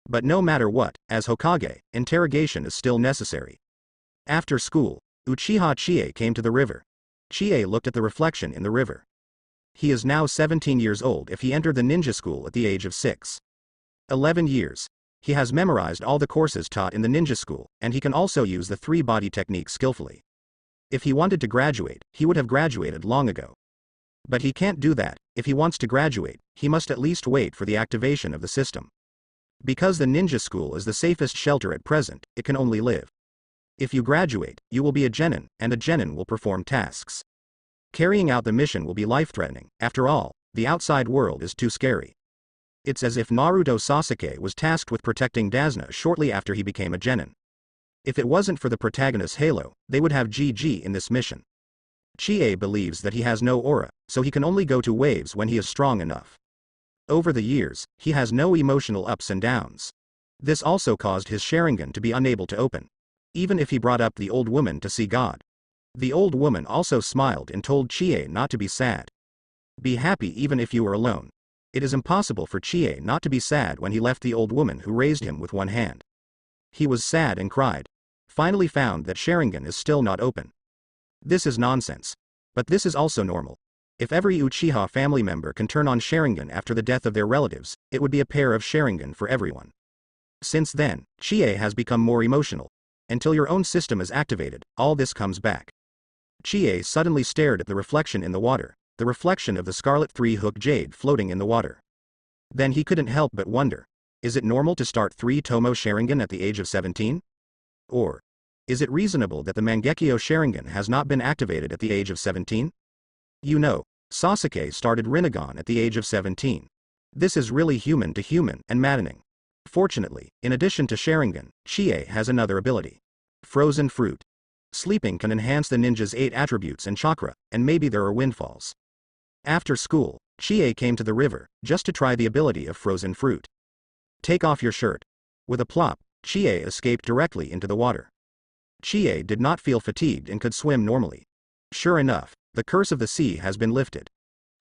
But no matter what, as Hokage, interrogation is still necessary. After school, Uchiha Chie came to the river. Chie looked at the reflection in the river. He is now 17 years old if he entered the ninja school at the age of 6. 11 years. He has memorized all the courses taught in the ninja school, and he can also use the 3 body techniques skillfully. If he wanted to graduate, he would have graduated long ago. But he can't do that. If he wants to graduate, he must at least wait for the activation of the system. Because the ninja school is the safest shelter at present, it can only live. If you graduate, you will be a genin, and a genin will perform tasks. Carrying out the mission will be life-threatening. After all, the outside world is too scary. It's as if Naruto Sasuke was tasked with protecting Dasna shortly after he became a genin. If it wasn't for the protagonist's halo, they would have GG in this mission. Chie believes that he has no aura, so he can only go to waves when he is strong enough. Over the years, he has no emotional ups and downs. This also caused his Sharingan to be unable to open. Even if he brought up the old woman to see God. The old woman also smiled and told Chie not to be sad. Be happy even if you are alone. It is impossible for Chie not to be sad when he left the old woman who raised him with one hand. He was sad and cried. Finally found that Sharingan is still not open. This is nonsense. But this is also normal. If every Uchiha family member can turn on Sharingan after the death of their relatives, it would be a pair of Sharingan for everyone. Since then, Chie has become more emotional. Until your own system is activated, all this comes back. Chie suddenly stared at the reflection in the water, the reflection of the scarlet 3-hook jade floating in the water. Then he couldn't help but wonder, is it normal to start 3 Tomo Sharingan at the age of 17? Or, is it reasonable that the Mangekyo Sharingan has not been activated at the age of 17? You know, Sasuke started Rinnegan at the age of 17. This is really human to human and maddening. Fortunately, in addition to Sharingan, Chie has another ability. Frozen fruit. Sleeping can enhance the ninja's 8 attributes and chakra, and maybe there are windfalls. After school, Chie came to the river, just to try the ability of frozen fruit. Take off your shirt. With a plop, Chie escaped directly into the water. Chie did not feel fatigued and could swim normally. Sure enough, the curse of the sea has been lifted.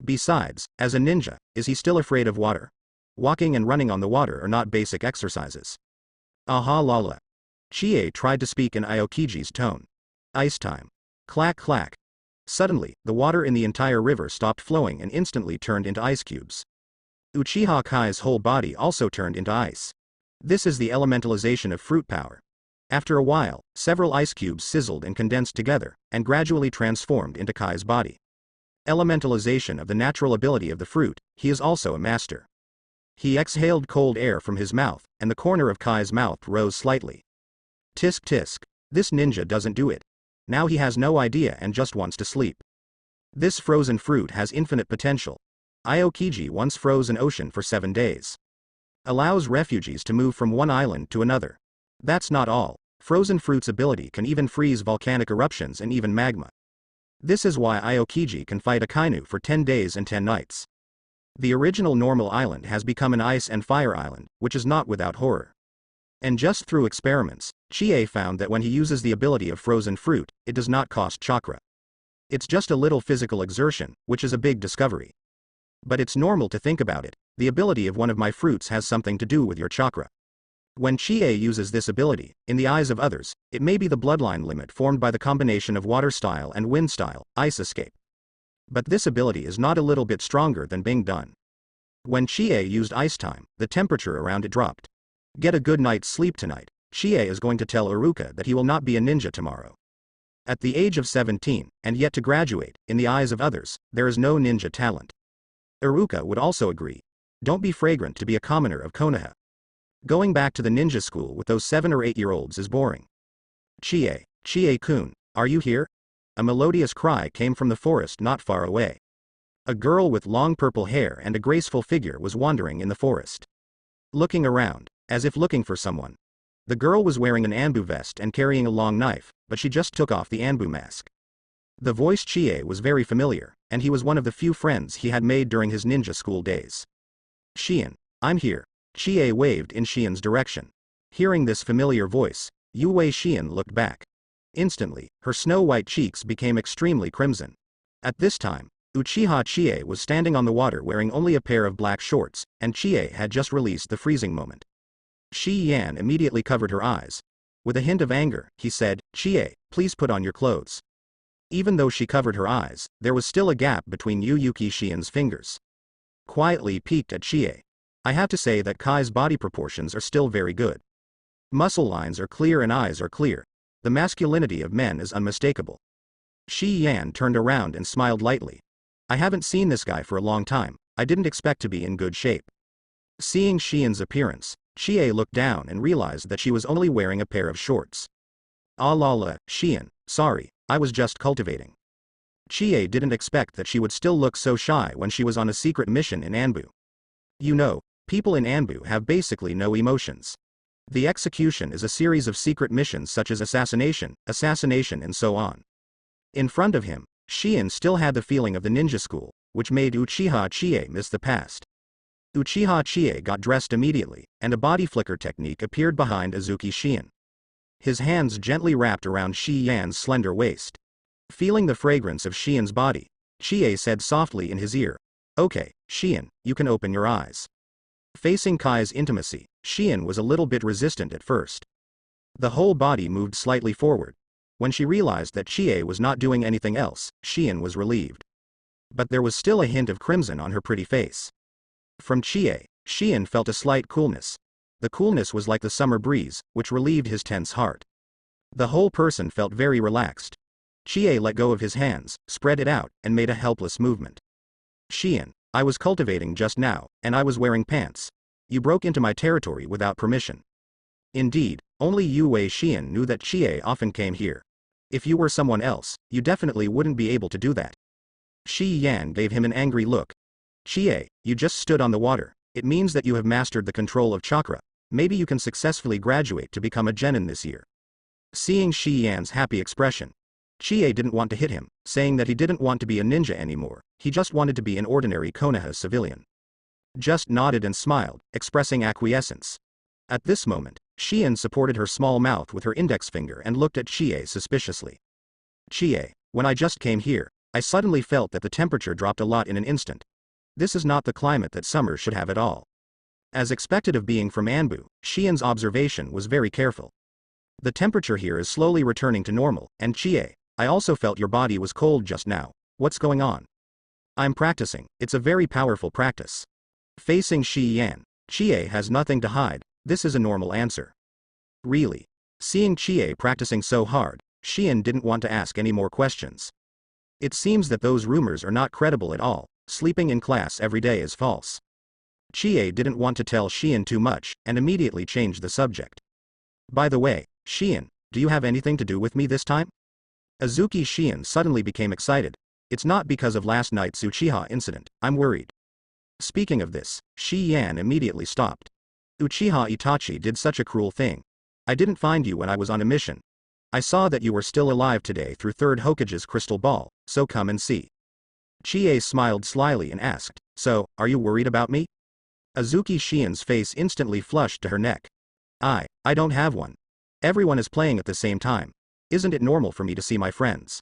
Besides, as a ninja, is he still afraid of water? Walking and running on the water are not basic exercises. Aha lala. Chie tried to speak in Aokiji's tone. Ice time. Clack clack. Suddenly, the water in the entire river stopped flowing and instantly turned into ice cubes. Uchiha Kai's whole body also turned into ice. This is the elementalization of fruit power. After a while, several ice cubes sizzled and condensed together, and gradually transformed into Kai's body. Elementalization of the natural ability of the fruit, he is also a master. He exhaled cold air from his mouth, and the corner of Kai's mouth rose slightly. Tisk tisk. This ninja doesn't do it. Now he has no idea and just wants to sleep. This frozen fruit has infinite potential. Aokiji once froze an ocean for 7 days. Allows refugees to move from one island to another. That's not all. Frozen fruit's ability can even freeze volcanic eruptions and even magma. This is why Aokiji can fight a kainu for 10 days and 10 nights. The original normal island has become an ice and fire island, which is not without horror. And just through experiments, Chie found that when he uses the ability of frozen fruit, it does not cost chakra. It's just a little physical exertion, which is a big discovery. But it's normal to think about it. The ability of one of my fruits has something to do with your chakra. When Chie uses this ability, in the eyes of others, it may be the bloodline limit formed by the combination of water style and wind style, ice escape. But this ability is not a little bit stronger than being done. When Chie used ice time, the temperature around it dropped. Get a good night's sleep tonight. Chie is going to tell Iruka that he will not be a ninja tomorrow. At the age of 17, and yet to graduate, in the eyes of others, there is no ninja talent. Iruka would also agree. Don't be fragrant to be a commoner of Konoha. Going back to the ninja school with those 7 or 8-year-olds is boring. Chie-kun, are you here? A melodious cry came from the forest not far away. A girl with long purple hair and a graceful figure was wandering in the forest. Looking around, as if looking for someone. The girl was wearing an Anbu vest and carrying a long knife, but she just took off the Anbu mask. The voice Chie was very familiar, and he was one of the few friends he had made during his ninja school days. Shien, I'm here. Chie waved in Shien's direction. Hearing this familiar voice, Yue Shien looked back. Instantly, her snow-white cheeks became extremely crimson. At this time, Uchiha Chie was standing on the water wearing only a pair of black shorts, and Chie had just released the freezing moment. Shi Yan immediately covered her eyes. With a hint of anger, he said, Chie, please put on your clothes. Even though she covered her eyes, there was still a gap between Yuki Shien's fingers. Quietly peeked at Chie. I have to say that Kai's body proportions are still very good. Muscle lines are clear and eyes are clear. The masculinity of men is unmistakable. Shi Yan turned around and smiled lightly. I haven't seen this guy for a long time. I didn't expect to be in good shape. Seeing Shien's appearance, Chie looked down and realized that she was only wearing a pair of shorts. Ah la la, Shien, sorry, I was just cultivating. Chie didn't expect that she would still look so shy when she was on a secret mission in Anbu. You know, people in Anbu have basically no emotions. The execution is a series of secret missions such as assassination, and so on. In front of him, Shien still had the feeling of the ninja school, which made Uchiha Chie miss the past. Uchiha Chie got dressed immediately, and a body flicker technique appeared behind Azuki Shien. His hands gently wrapped around Shi Yan's slender waist. Feeling the fragrance of Shien's body, Chie said softly in his ear, Okay, Shien, you can open your eyes. Facing Kai's intimacy, Shien was a little bit resistant at first. The whole body moved slightly forward. When she realized that Chie was not doing anything else, Shien was relieved. But there was still a hint of crimson on her pretty face. From Chie, Shien felt a slight coolness. The coolness was like the summer breeze, which relieved his tense heart. The whole person felt very relaxed. Chie let go of his hands, spread it out, and made a helpless movement. Shien, I was cultivating just now, and I was wearing pants. You broke into my territory without permission. Indeed, only Yue Shien knew that Chie often came here. If you were someone else, you definitely wouldn't be able to do that. Shi Yan gave him an angry look. Chie, you just stood on the water. It means that you have mastered the control of chakra. Maybe you can successfully graduate to become a genin this year. Seeing Shi Yan's happy expression, Chie didn't want to hit him, saying that he didn't want to be a ninja anymore, he just wanted to be an ordinary Konoha civilian. Just nodded and smiled, expressing acquiescence. At this moment, Shien supported her small mouth with her index finger and looked at Chie suspiciously. Chie, when I just came here, I suddenly felt that the temperature dropped a lot in an instant. This is not the climate that summer should have at all. As expected of being from Anbu, Shien's observation was very careful. The temperature here is slowly returning to normal, and Chie, I also felt your body was cold just now. What's going on? I'm practicing, it's a very powerful practice. Facing Shien, Chie has nothing to hide, this is a normal answer. Really? Seeing Chie practicing so hard, Shien didn't want to ask any more questions. It seems that those rumors are not credible at all, sleeping in class every day is false. Chie didn't want to tell Shien too much, and immediately changed the subject. By the way, Shien, do you have anything to do with me this time? Azuki Shien suddenly became excited. It's not because of last night's Uchiha incident, I'm worried. Speaking of this, Shien immediately stopped. Uchiha Itachi did such a cruel thing. I didn't find you when I was on a mission. I saw that you were still alive today through Third Hokage's crystal ball, so come and see. Chie smiled slyly and asked, so, are you worried about me? Azuki Shien's face instantly flushed to her neck. I don't have one. Everyone is playing at the same time. Isn't it normal for me to see my friends?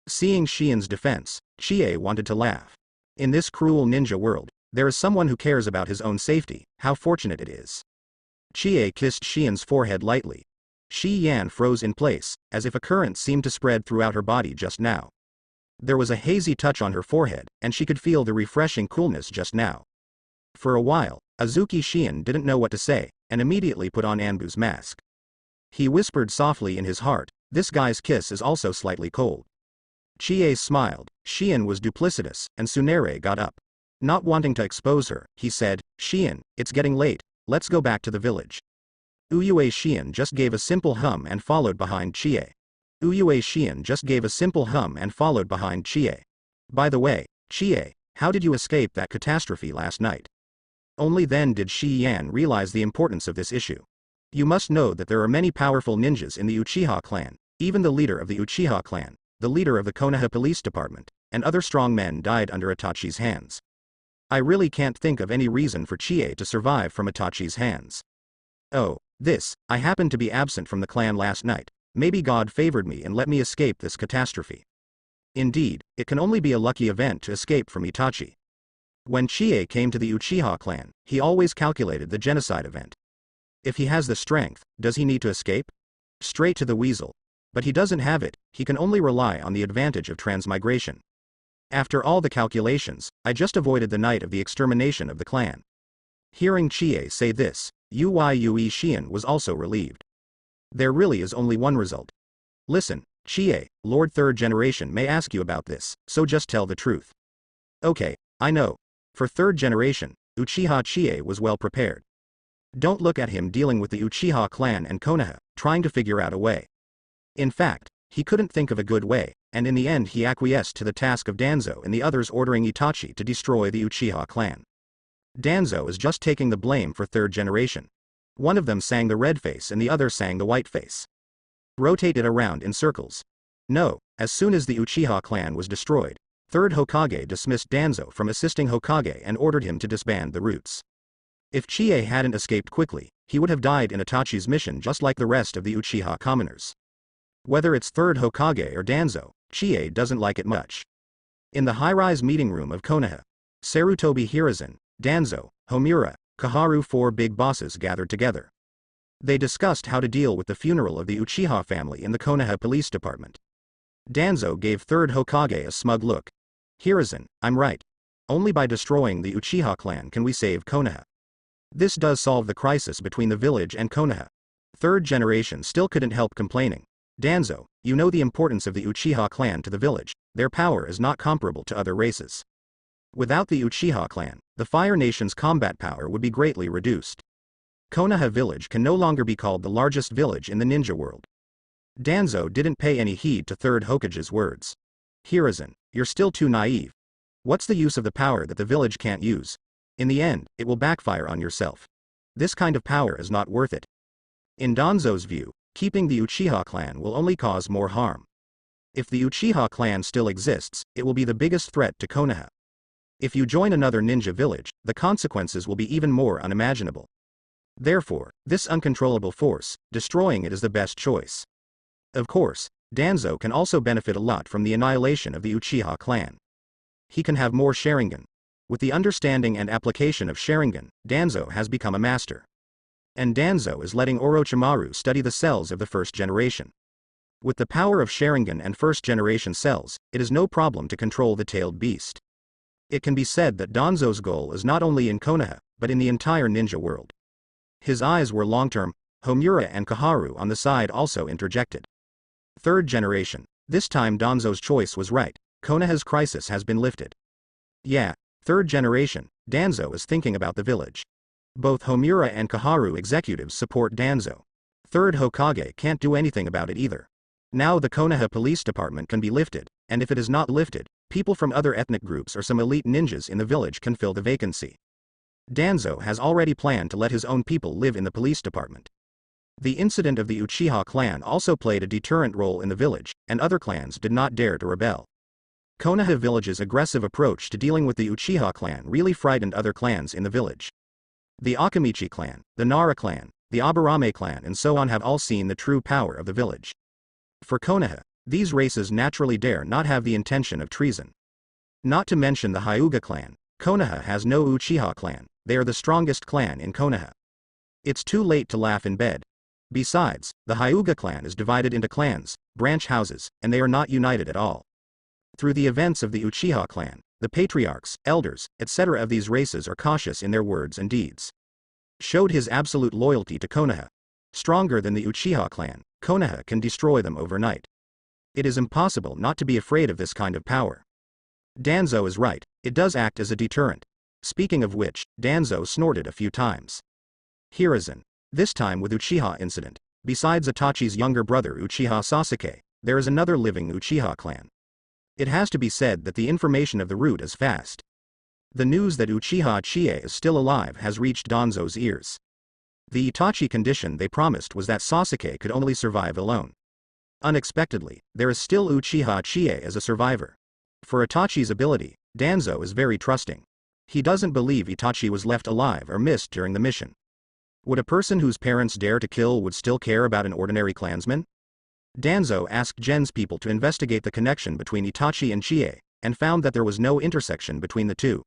Seeing Shien's defense, Chie wanted to laugh. In this cruel ninja world, there is someone who cares about his own safety, how fortunate it is. Chie kissed Shien's forehead lightly. Shien froze in place, as if a current seemed to spread throughout her body just now. There was a hazy touch on her forehead, and she could feel the refreshing coolness just now. For a while, Azuki Shien didn't know what to say, and immediately put on Anbu's mask. He whispered softly in his heart, this guy's kiss is also slightly cold. Chie smiled, Shien was duplicitous, and Tsunere got up. Not wanting to expose her, he said, Shien, it's getting late, let's go back to the village. Uyue Shien just gave a simple hum and followed behind Chie. Uyue Shien just gave a simple hum and followed behind Chie. By the way, Chie, how did you escape that catastrophe last night? Only then did Shien realize the importance of this issue. You must know that there are many powerful ninjas in the Uchiha clan, even the leader of the Uchiha clan, the leader of the Konoha police department, and other strong men died under Itachi's hands. I really can't think of any reason for Chie to survive from Itachi's hands. Oh, I happened to be absent from the clan last night, maybe God favored me and let me escape this catastrophe. Indeed, it can only be a lucky event to escape from Itachi. When Chie came to the Uchiha clan, he always calculated the genocide event. If he has the strength, does he need to escape? Straight to the weasel. But he doesn't have it, he can only rely on the advantage of transmigration. After all the calculations, I just avoided the night of the extermination of the clan. Hearing Chie say this, Uyue Shien was also relieved. There really is only one result. Listen, Chie, Lord Third Generation may ask you about this, so just tell the truth. Okay, I know. For Third Generation, Uchiha Chie was well prepared. Don't look at him dealing with the Uchiha clan and Konoha, trying to figure out a way. In fact, he couldn't think of a good way, and in the end he acquiesced to the task of Danzo and the others ordering Itachi to destroy the Uchiha clan. Danzo is just taking the blame for Third Generation. One of them sang the red face and the other sang the white face. Rotate it around in circles. No, as soon as the Uchiha clan was destroyed, Third Hokage dismissed Danzo from assisting Hokage and ordered him to disband the roots. If Chie hadn't escaped quickly, he would have died in Itachi's mission just like the rest of the Uchiha commoners. Whether it's Third Hokage or Danzo, Chie doesn't like it much. In the high-rise meeting room of Konoha, Sarutobi Hiruzen, Danzo, Homura, Kaharu, four big bosses gathered together. They discussed how to deal with the funeral of the Uchiha family in the Konoha police department. Danzo gave Third Hokage a smug look. Hiruzen, I'm right. Only by destroying the Uchiha clan can we save Konoha. This does solve the crisis between the village and Konoha. Third Generation still couldn't help complaining. Danzo, you know the importance of the Uchiha clan to the village, their power is not comparable to other races. Without the Uchiha clan, the Fire Nation's combat power would be greatly reduced. Konoha village can no longer be called the largest village in the ninja world. Danzo didn't pay any heed to Third Hokage's words. Hiruzen, you're still too naive. What's the use of the power that the village can't use? In the end, it will backfire on yourself. This kind of power is not worth it. In Danzo's view, keeping the Uchiha clan will only cause more harm. If the Uchiha clan still exists, it will be the biggest threat to Konoha. If you join another ninja village, the consequences will be even more unimaginable. Therefore, this uncontrollable force, destroying it is the best choice. Of course, Danzo can also benefit a lot from the annihilation of the Uchiha clan. He can have more Sharingan. With the understanding and application of Sharingan, Danzo has become a master. And Danzo is letting Orochimaru study the cells of the first generation. With the power of Sharingan and first generation cells, it is no problem to control the tailed beast. It can be said that Danzo's goal is not only in Konoha, but in the entire ninja world. His eyes were long-term. Homura and Kaharu on the side also interjected. Third generation. This time Danzo's choice was right. Konoha's crisis has been lifted. Yeah, third generation. Danzo is thinking about the village. Both Homura and Kaharu executives support Danzo. Third Hokage can't do anything about it either. Now the Konoha police department can be lifted, and if it is not lifted, people from other ethnic groups or some elite ninjas in the village can fill the vacancy. Danzo has already planned to let his own people live in the police department. The incident of the Uchiha clan also played a deterrent role in the village, and other clans did not dare to rebel. Konoha village's aggressive approach to dealing with the Uchiha clan really frightened other clans in the village. The Akamichi clan, the Nara clan, the Aburame clan and so on have all seen the true power of the village. For Konoha, these races naturally dare not have the intention of treason. Not to mention the Hyuga clan. Konoha has no Uchiha clan, they are the strongest clan in Konoha. It's too late to laugh in bed. Besides, the Hyuga clan is divided into clans, branch houses, and they are not united at all. Through the events of the Uchiha clan, the patriarchs, elders, etc. of these races are cautious in their words and deeds. Showed his absolute loyalty to Konoha. Stronger than the Uchiha clan, Konoha can destroy them overnight. It is impossible not to be afraid of this kind of power. Danzo is right, it does act as a deterrent. Speaking of which, Danzo snorted a few times. Hiruzen. This time with Uchiha incident. Besides Itachi's younger brother Uchiha Sasuke, there is another living Uchiha clan. It has to be said that the information of the root is fast. The news that Uchiha Chie is still alive has reached Danzo's ears. The Itachi condition they promised was that Sasuke could only survive alone. Unexpectedly, there is still Uchiha Chie as a survivor. For Itachi's ability, Danzo is very trusting. He doesn't believe Itachi was left alive or missed during the mission. Would a person whose parents dare to kill would still care about an ordinary clansman? Danzo asked Gen's people to investigate the connection between Itachi and Chie, and found that there was no intersection between the two.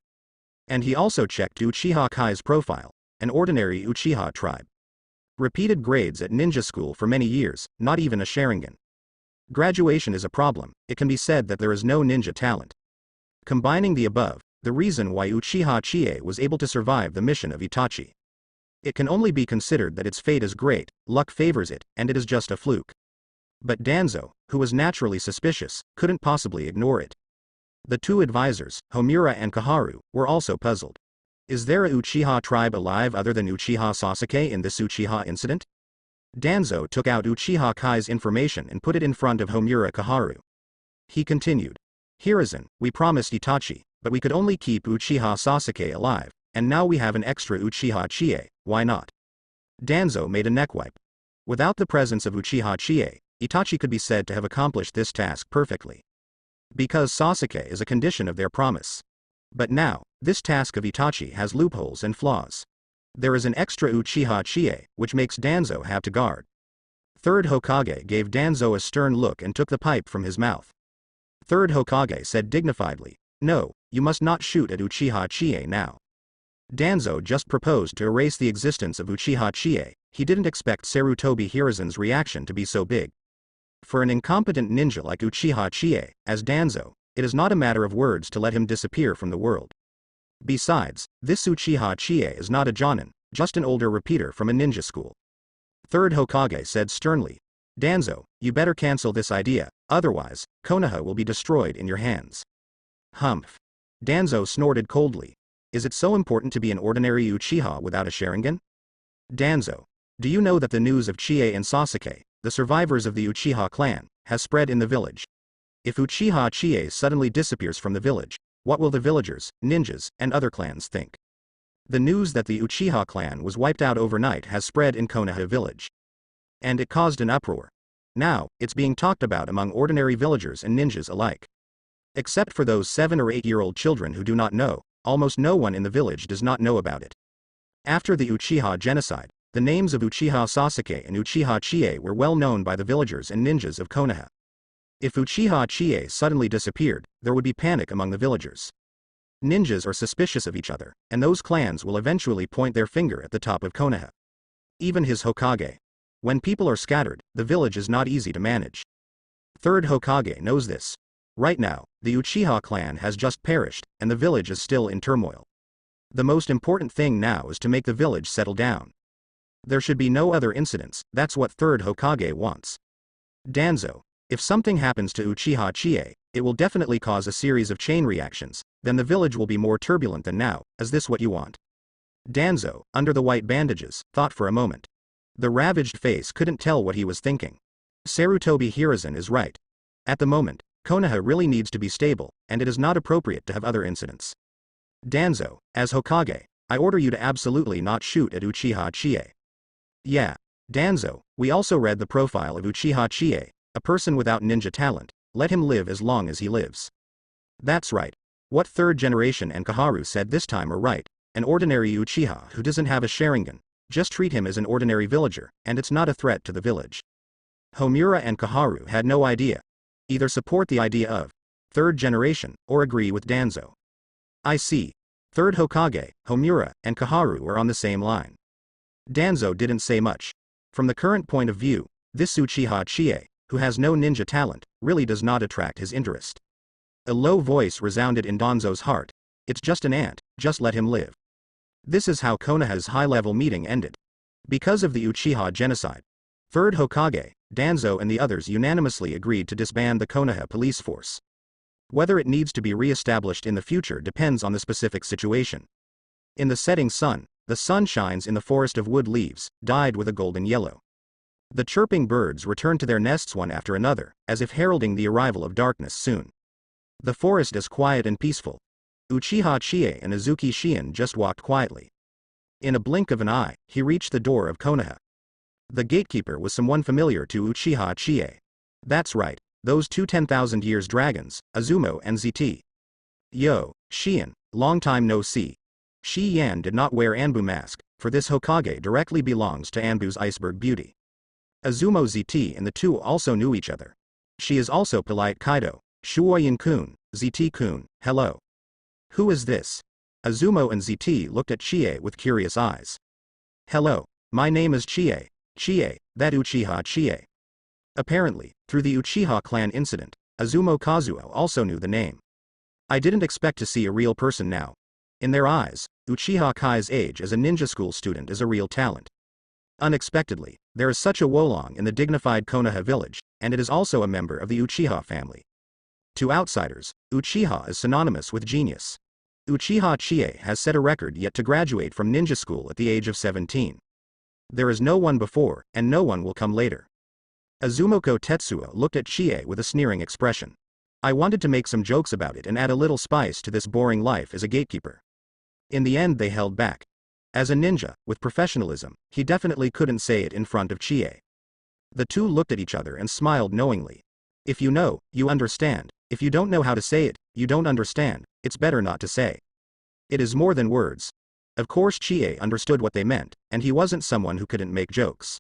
And he also checked Uchiha Kai's profile, an ordinary Uchiha tribe. Repeated grades at ninja school for many years, not even a Sharingan. Graduation is a problem, it can be said that there is no ninja talent. Combining the above, the reason why Uchiha Chie was able to survive the mission of Itachi. It can only be considered that its fate is great, luck favors it, and it is just a fluke. But Danzo, who was naturally suspicious, couldn't possibly ignore it. The two advisors, Homura and Kaharu, were also puzzled. Is there a Uchiha tribe alive other than Uchiha Sasuke in this Uchiha incident? Danzo took out Uchiha Kai's information and put it in front of Homura Kaharu. He continued. Hiruzen, we promised Itachi, but we could only keep Uchiha Sasuke alive, and now we have an extra Uchiha Chie, why not? Danzo made a neck wipe. Without the presence of Uchiha Chie, Itachi could be said to have accomplished this task perfectly. Because Sasuke is a condition of their promise. But now, this task of Itachi has loopholes and flaws. There is an extra Uchiha Chie, which makes Danzo have to guard. Third Hokage gave Danzo a stern look and took the pipe from his mouth. Third Hokage said dignifiedly, no, you must not shoot at Uchiha Chie now. Danzo just proposed to erase the existence of Uchiha Chie, he didn't expect Sarutobi Hiruzen's reaction to be so big. For an incompetent ninja like Uchiha Chie, as Danzo, it is not a matter of words to let him disappear from the world. Besides, this Uchiha Chie is not a jonin, just an older repeater from a ninja school. Third Hokage said sternly, Danzo, you better cancel this idea, otherwise, Konoha will be destroyed in your hands. Humph. Danzo snorted coldly. Is it so important to be an ordinary Uchiha without a Sharingan? Danzo. Do you know that the news of Chie and Sasuke, the survivors of the Uchiha clan, has spread in the village? If Uchiha Chie suddenly disappears from the village, what will the villagers, ninjas, and other clans think? The news that the Uchiha clan was wiped out overnight has spread in Konoha village. And it caused an uproar. Now, it's being talked about among ordinary villagers and ninjas alike. Except for those 7 or 8-year-old children who do not know, almost no one in the village does not know about it. After the Uchiha genocide, the names of Uchiha Sasuke and Uchiha Chie were well known by the villagers and ninjas of Konoha. If Uchiha Chie suddenly disappeared, there would be panic among the villagers. Ninjas are suspicious of each other, and those clans will eventually point their finger at the top of Konoha. Even his Hokage. When people are scattered, the village is not easy to manage. Third Hokage knows this. Right now, the Uchiha clan has just perished, and the village is still in turmoil. The most important thing now is to make the village settle down. There should be no other incidents, that's what Third Hokage wants. Danzo. If something happens to Uchiha Chie, it will definitely cause a series of chain reactions, then the village will be more turbulent than now. Is this what you want? Danzo, under the white bandages, thought for a moment. The ravaged face couldn't tell what he was thinking. Sarutobi Hiruzen is right. At the moment, Konoha really needs to be stable, and it is not appropriate to have other incidents. Danzo, as Hokage, I order you to absolutely not shoot at Uchiha Chie. Yeah. Danzo, we also read the profile of Uchiha Chie, a person without ninja talent. Let him live as long as he lives. That's right. What third generation and Kaharu said this time are right. An ordinary Uchiha who doesn't have a Sharingan. Just treat him as an ordinary villager, and it's not a threat to the village. Homura and Kaharu had no idea. Either support the idea of third generation, or agree with Danzo. I see. Third Hokage, Homura, and Kaharu are on the same line. Danzo didn't say much. From the current point of view, this Uchiha Chie, who has no ninja talent, really does not attract his interest. A low voice resounded in Danzo's heart. It's just an ant, just let him live. This is how Konoha's high-level meeting ended. Because of the Uchiha genocide, Third Hokage, Danzo and the others unanimously agreed to disband the Konoha police force. Whether it needs to be re-established in the future depends on the specific situation. In the setting sun, the sun shines in the forest of wood leaves, dyed with a golden yellow. The chirping birds return to their nests one after another, as if heralding the arrival of darkness soon. The forest is quiet and peaceful. Uchiha Chie and Azuki Shien just walked quietly. In a blink of an eye, he reached the door of Konoha. The gatekeeper was someone familiar to Uchiha Chie. That's right, those two 10,000 years dragons, Azumo and ZT. Yo, Shien, long time no see. Shi Yan did not wear Anbu mask, for this Hokage directly belongs to Anbu's iceberg beauty. Azumo ZT and the two also knew each other. She is also polite Kaido. Shuoyin-kun, ZT-kun, hello. Who is this? Azumo and ZT looked at Chie with curious eyes. Hello, my name is Chie, that Uchiha Chie. Apparently, through the Uchiha clan incident, Azumo Kazuo also knew the name. I didn't expect to see a real person now. In their eyes, Uchiha Kai's age as a ninja school student is a real talent. Unexpectedly, there is such a Wolong in the dignified Konoha village, and it is also a member of the Uchiha family. To outsiders, Uchiha is synonymous with genius. Uchiha Chie has set a record yet to graduate from ninja school at the age of 17. There is no one before, and no one will come later. Azumoko Tetsuo looked at Chie with a sneering expression. I wanted to make some jokes about it and add a little spice to this boring life as a gatekeeper. In the end they held back. As a ninja, with professionalism, he definitely couldn't say it in front of Chie. The two looked at each other and smiled knowingly. If you know, you understand. If you don't know how to say it, you don't understand. It's better not to say. It is more than words. Of course Chie understood what they meant, and he wasn't someone who couldn't make jokes.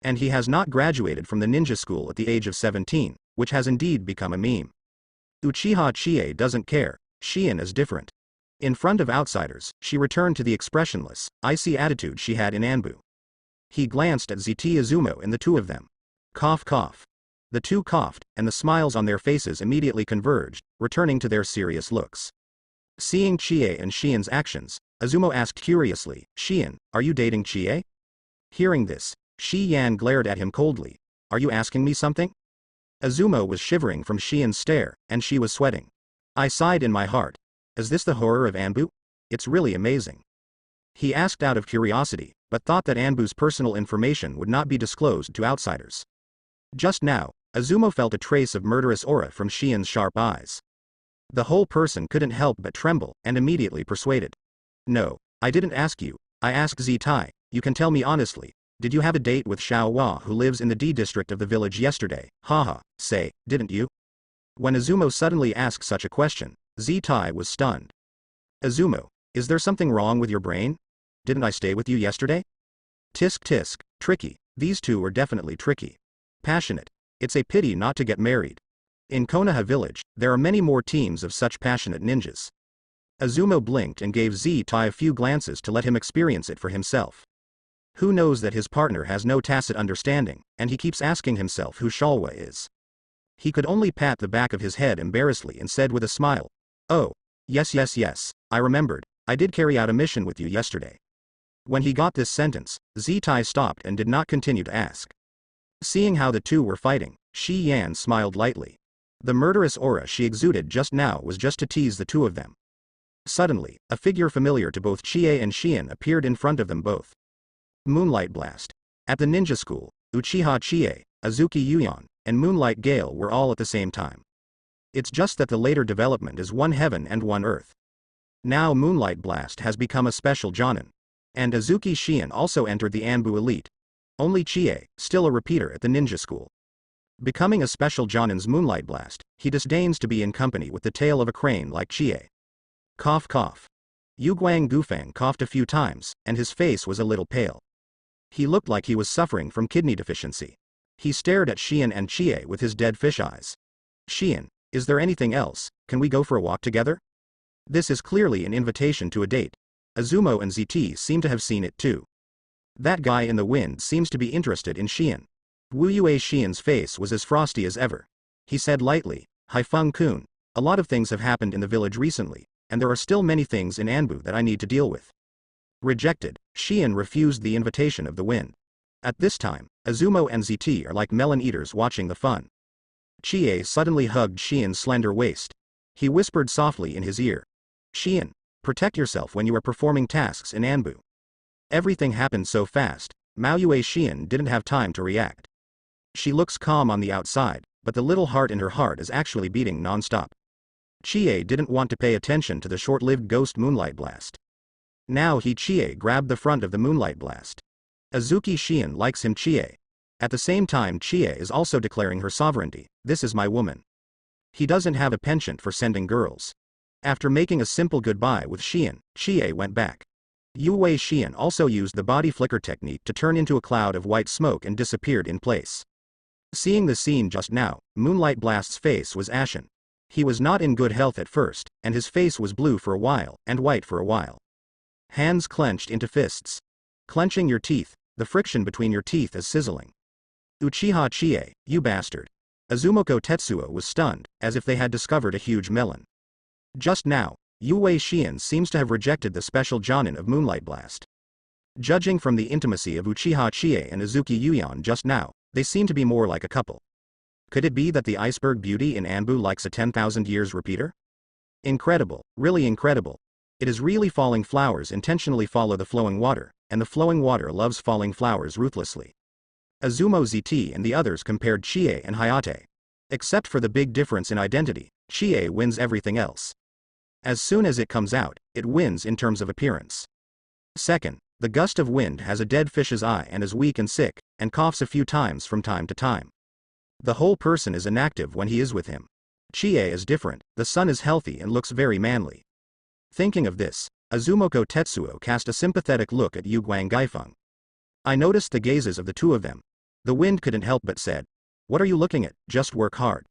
And he has not graduated from the ninja school at the age of 17, which has indeed become a meme. Uchiha Chie doesn't care. Shien is different. In front of outsiders, she returned to the expressionless, icy attitude she had in Anbu. He glanced at ZT Azumo and the two of them. Cough cough. The two coughed, and the smiles on their faces immediately converged, returning to their serious looks. Seeing Chie and Shien's actions, Azumo asked curiously, Shien, are you dating Chie? Hearing this, Shi Yan glared at him coldly. Are you asking me something? Azumo was shivering from Shien's stare, and she was sweating. I sighed in my heart. Is this the horror of Anbu? It's really amazing. He asked out of curiosity, but thought that Anbu's personal information would not be disclosed to outsiders. Just now, Azumo felt a trace of murderous aura from Shien's sharp eyes. The whole person couldn't help but tremble, and immediately persuaded. No, I didn't ask you, I asked Z-Tai, you can tell me honestly, did you have a date with Xiao Hua who lives in the D district of the village yesterday? Haha, say, didn't you? When Azumo suddenly asked such a question, Z-Tai was stunned. Azumo, is there something wrong with your brain? Didn't I stay with you yesterday? Tisk tisk, tricky, these two were definitely tricky. Passionate. It's a pity not to get married. In Konoha village, there are many more teams of such passionate ninjas. Azumo blinked and gave Z-Tai a few glances to let him experience it for himself. Who knows that his partner has no tacit understanding, and he keeps asking himself who Shalwa is. He could only pat the back of his head embarrassedly and said with a smile, "Oh, yes, I remembered, I did carry out a mission with you yesterday." When he got this sentence, Z-Tai stopped and did not continue to ask. Seeing how the two were fighting, Shien smiled lightly. The murderous aura she exuded just now was just to tease the two of them. Suddenly, a figure familiar to both Chie and Shien appeared in front of them both. Moonlight Blast. At the ninja school, Uchiha Chie, Azuki Yuyan, and Moonlight Gale were all at the same time. It's just that the later development is one heaven and one earth. Now Moonlight Blast has become a special jonin. And Azuki Shien also entered the Anbu elite. Only Chie, still a repeater at the ninja school. Becoming a special jonin's Moonlight Blast, he disdains to be in company with the tail of a crane like Chie. Cough cough. Yuguang Gufang coughed a few times, and his face was a little pale. He looked like he was suffering from kidney deficiency. He stared at Shien and Chie with his dead fish eyes. "Shien, is there anything else? Can we go for a walk together?" This is clearly an invitation to a date. Azumo and ZT seem to have seen it too. That guy in the wind seems to be interested in Shien. Wu Yue Shien's face was as frosty as ever. He said lightly, "Haifeng-kun, a lot of things have happened in the village recently, and there are still many things in Anbu that I need to deal with." Rejected, Shien refused the invitation of the wind. At this time, Azumo and ZT are like melon eaters watching the fun. Chie suddenly hugged Shien's slender waist. He whispered softly in his ear, "Shien, protect yourself when you are performing tasks in Anbu." Everything happened so fast, Maoyue Shien didn't have time to react. She looks calm on the outside, but the little heart in her heart is actually beating non-stop. Chie didn't want to pay attention to the short-lived ghost Moonlight Blast. Now Chie grabbed the front of the Moonlight Blast. Azuki Shien likes him Chie. At the same time Chie is also declaring her sovereignty, "This is my woman." He doesn't have a penchant for sending girls. After making a simple goodbye with Shien, Chie went back. Yue Shien also used the body flicker technique to turn into a cloud of white smoke and disappeared in place. Seeing the scene just now, Moonlight Blast's face was ashen. He was not in good health at first, and his face was blue for a while, and white for a while. Hands clenched into fists. Clenching your teeth, the friction between your teeth is sizzling. "Uchiha Chie, you bastard." Azumoko Tetsuo was stunned, as if they had discovered a huge melon. Just now, Yue Shien seems to have rejected the special jonin of Moonlight Blast. Judging from the intimacy of Uchiha Chie and Azuki Yuyan just now, they seem to be more like a couple. Could it be that the iceberg beauty in Anbu likes a 10,000 years repeater? Incredible, really incredible. It is really falling flowers intentionally follow the flowing water, and the flowing water loves falling flowers ruthlessly. Azumo ZT and the others compared Chie and Hayate. Except for the big difference in identity, Chie wins everything else. As soon as it comes out, it wins in terms of appearance. Second, the gust of wind has a dead fish's eye and is weak and sick, and coughs a few times from time to time. The whole person is inactive when he is with him. Chie is different, the sun is healthy and looks very manly. Thinking of this, Azumoko Tetsuo cast a sympathetic look at Yuguang Gaifeng. I noticed the gazes of the two of them. The wind couldn't help but said, "What are you looking at, just work hard."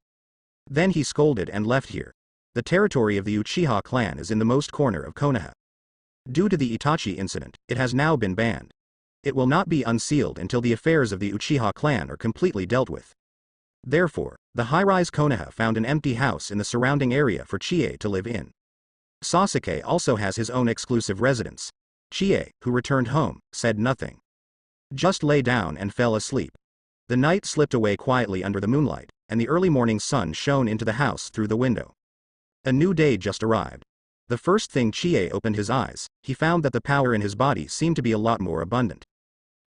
Then he scolded and left here. The territory of the Uchiha clan is in the most corner of Konoha. Due to the Itachi incident, it has now been banned. It will not be unsealed until the affairs of the Uchiha clan are completely dealt with. Therefore, the high-rise Konoha found an empty house in the surrounding area for Chie to live in. Sasuke also has his own exclusive residence. Chie, who returned home, said nothing. Just lay down and fell asleep. The night slipped away quietly under the moonlight, and the early morning sun shone into the house through the window. A new day just arrived. The first thing Chie opened his eyes, he found that the power in his body seemed to be a lot more abundant.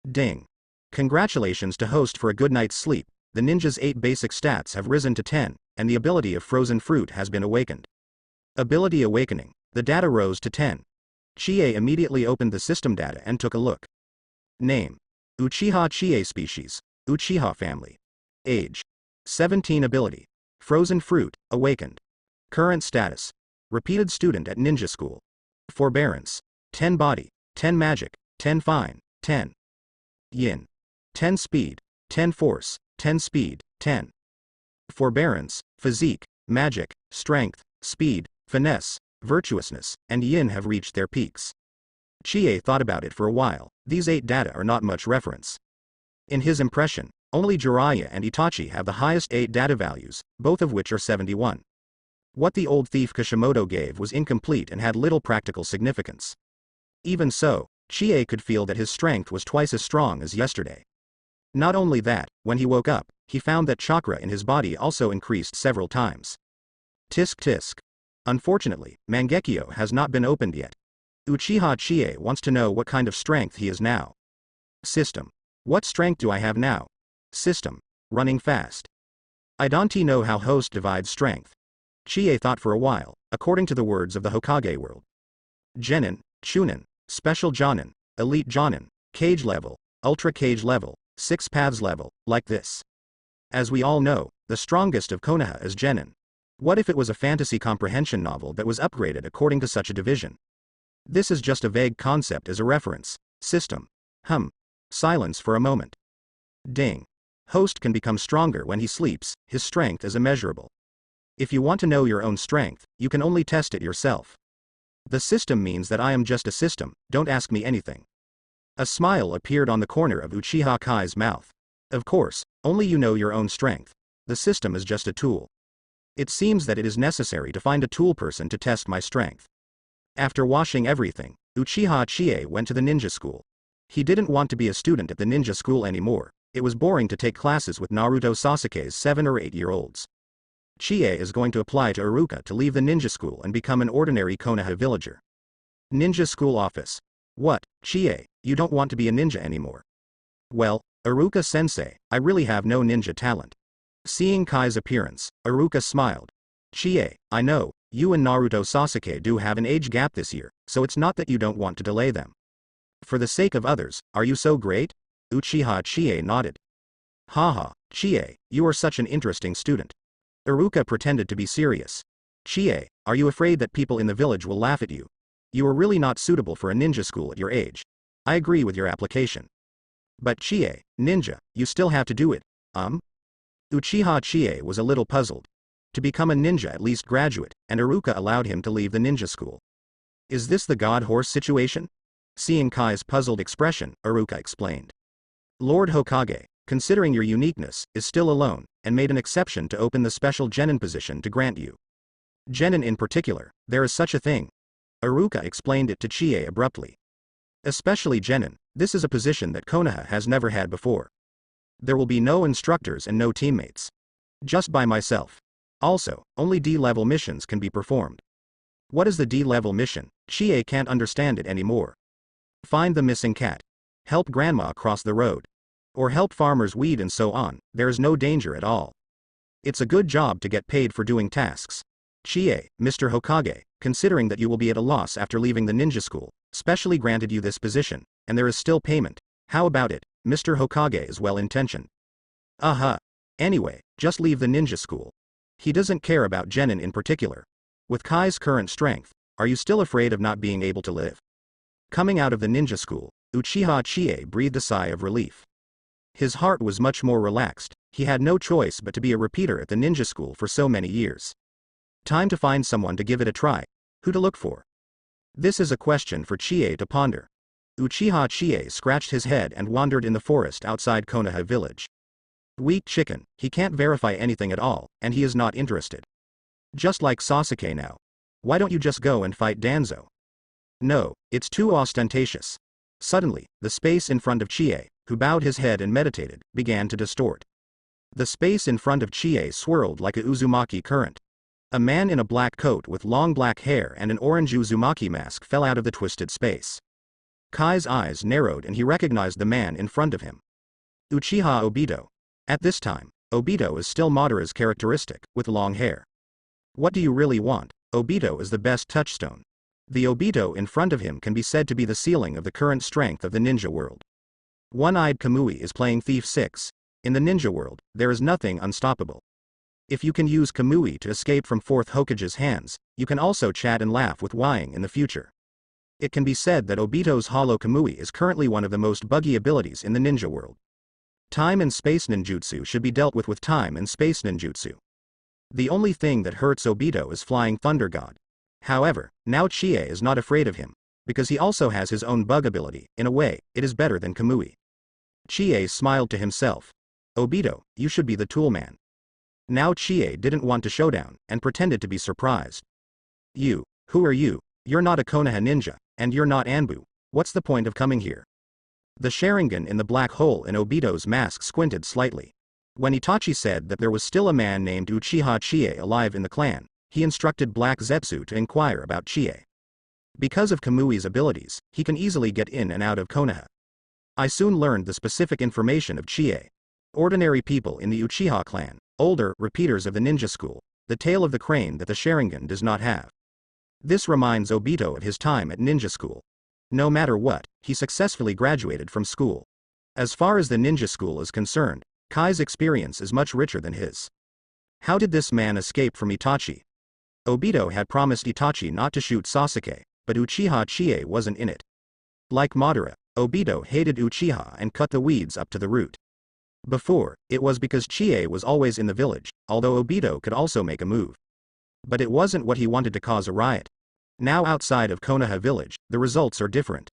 Ding. Congratulations to host for a good night's sleep. The ninja's 8 basic stats have risen to 10, and the ability of frozen fruit has been awakened. Ability awakening. The data rose to 10. Chie immediately opened the system data and took a look. Name. Uchiha Chie species. Uchiha family. Age. 17 ability. Frozen fruit, awakened. Current status. Repeated student at ninja school. Forbearance. 10 body, 10 magic, 10 fine, 10. Yin. 10 speed, 10 force, 10 speed, 10. Forbearance, Physique, magic, strength, speed, finesse, virtuousness, and yin have reached their peaks. Chie thought about it for a while. These 8 data are not much reference. In his impression, only Jiraiya and Itachi have the highest 8 data values, both of which are 71. What the old thief Kishimoto gave was incomplete and had little practical significance. Even so, Chie could feel that his strength was twice as strong as yesterday. Not only that, when he woke up, he found that chakra in his body also increased several times. Tisk tisk. Unfortunately, Mangekyo has not been opened yet. Uchiha Chie wants to know what kind of strength he is now. System. What strength do I have now? System. Running fast. I don't know how host divides strength. Chie thought for a while, according to the words of the Hokage world. Genin, Chunin, Special Jonin, Elite Jonin, Cage level, Ultra Cage level, 6 paths level, like this. As we all know, the strongest of Konoha is Genin. What if it was a fantasy comprehension novel that was upgraded according to such a division? This is just a vague concept as a reference. System. Silence for a moment. Ding. Host can become stronger when he sleeps, his strength is immeasurable. If you want to know your own strength, you can only test it yourself. The system means that I am just a system, don't ask me anything. A smile appeared on the corner of Uchiha Kai's mouth. Of course, only you know your own strength. The system is just a tool. It seems that it is necessary to find a tool person to test my strength. After washing everything, Uchiha Chie went to the ninja school. He didn't want to be a student at the ninja school anymore. It was boring to take classes with Naruto Sasuke's 7 or 8-year-olds. Chie is going to apply to Iruka to leave the ninja school and become an ordinary Konoha villager. Ninja school office. What, Chie, you don't want to be a ninja anymore? Well, Iruka-sensei, I really have no ninja talent. Seeing Kai's appearance, Iruka smiled. Chie, I know, you and Naruto Sasuke do have an age gap this year, so it's not that you don't want to delay them. For the sake of others, are you so great? Uchiha Chie nodded. Haha, Chie, you are such an interesting student. Iruka pretended to be serious. Chie, are you afraid that people in the village will laugh at you? You are really not suitable for a ninja school at your age. I agree with your application. But Chie, ninja, you still have to do it, Uchiha Chie was a little puzzled. To become a ninja at least graduate, and Iruka allowed him to leave the ninja school. Is this the god-horse situation? Seeing Kai's puzzled expression, Iruka explained. Lord Hokage, considering your uniqueness, is still alone, and made an exception to open the special genin position to grant you. Genin in particular, there is such a thing. Iruka explained it to Chie abruptly. Especially genin, this is a position that Konoha has never had before. There will be no instructors and no teammates. Just by myself. Also, only D-level missions can be performed. What is the D-level mission? Chie can't understand it anymore. Find the missing cat. Help grandma cross the road. Or help farmers weed and so on, there is no danger at all. It's a good job to get paid for doing tasks. Chie, Mr. Hokage, considering that you will be at a loss after leaving the ninja school, specially granted you this position, and there is still payment. How about it? Mr. Hokage is well-intentioned. Anyway, just leave the ninja school. He doesn't care about genin in particular. With Kai's current strength, are you still afraid of not being able to live? Coming out of the ninja school, Uchiha Chie breathed a sigh of relief. His heart was much more relaxed. He had no choice but to be a repeater at the ninja school for so many years. Time to find someone to give it a try. Who to look for? This is a question for Chie to ponder. Uchiha Chie scratched his head and wandered in the forest outside Konoha village. Weak chicken, he can't verify anything at all, and he is not interested. Just like Sasuke now. Why don't you just go and fight Danzo? No, it's too ostentatious. Suddenly, the space in front of Chie, who bowed his head and meditated, began to distort. The space in front of Chie swirled like a Uzumaki current. A man in a black coat with long black hair and an orange Uzumaki mask fell out of the twisted space. Kai's eyes narrowed and he recognized the man in front of him. Uchiha Obito. At this time, Obito is still Madara's characteristic, with long hair. What do you really want? Obito is the best touchstone. The Obito in front of him can be said to be the ceiling of the current strength of the ninja world. One-eyed Kamui is playing Thief 6. In the ninja world, there is nothing unstoppable. If you can use Kamui to escape from 4th Hokage's hands, you can also chat and laugh with Wying in the future. It can be said that Obito's Hollow Kamui is currently one of the most buggy abilities in the ninja world. Time and space ninjutsu should be dealt with time and space ninjutsu. The only thing that hurts Obito is Flying Thunder God. However, now Chie is not afraid of him, because he also has his own bug ability. In a way, it is better than Kamui. Chie smiled to himself. Obito, you should be the tool man. Now Chie didn't want to showdown, and pretended to be surprised. Who are you? You're not a Konoha ninja, and you're not Anbu. What's the point of coming here? The Sharingan in the black hole in Obito's mask squinted slightly. When Itachi said that there was still a man named Uchiha Chie alive in the clan, he instructed Black Zetsu to inquire about Chie. Because of Kamui's abilities, he can easily get in and out of Konoha. I soon learned the specific information of Chie. Ordinary people in the Uchiha clan, older repeaters of the ninja school, the tail of the crane that the Sharingan does not have. This reminds Obito of his time at ninja school. No matter what, he successfully graduated from school. As far as the ninja school is concerned, Kai's experience is much richer than his. How did this man escape from Itachi? Obito had promised Itachi not to shoot Sasuke, but Uchiha Chie wasn't in it. Like Madara, Obito hated Uchiha and cut the weeds up to the root. Before, it was because Chie was always in the village, although Obito could also make a move. But it wasn't what he wanted to cause a riot. Now outside of Konoha village, the results are different.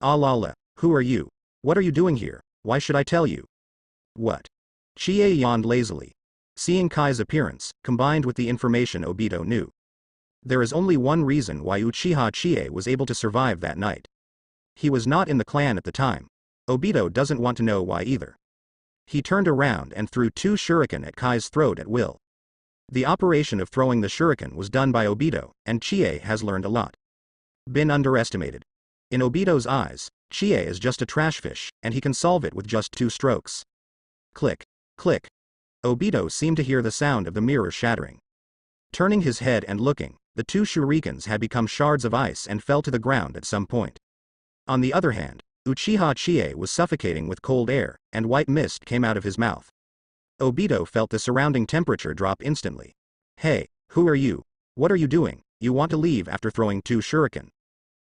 Ah la la, who are you? What are you doing here? Why should I tell you? What? Chie yawned lazily. Seeing Kai's appearance, combined with the information Obito knew. There is only one reason why Uchiha Chie was able to survive that night. He was not in the clan at the time. Obito doesn't want to know why either. He turned around and threw 2 shuriken at Kai's throat at will. The operation of throwing the shuriken was done by Obito, and Chie has learned a lot. Been underestimated. In Obito's eyes, Chie is just a trash fish, and he can solve it with just 2 strokes. Click, click. Obito seemed to hear the sound of the mirror shattering. Turning his head and looking, the 2 shurikens had become shards of ice and fell to the ground at some point. On the other hand, Uchiha Chie was suffocating with cold air, and white mist came out of his mouth. Obito felt the surrounding temperature drop instantly. Hey, who are you? What are you doing? You want to leave after throwing 2 shuriken?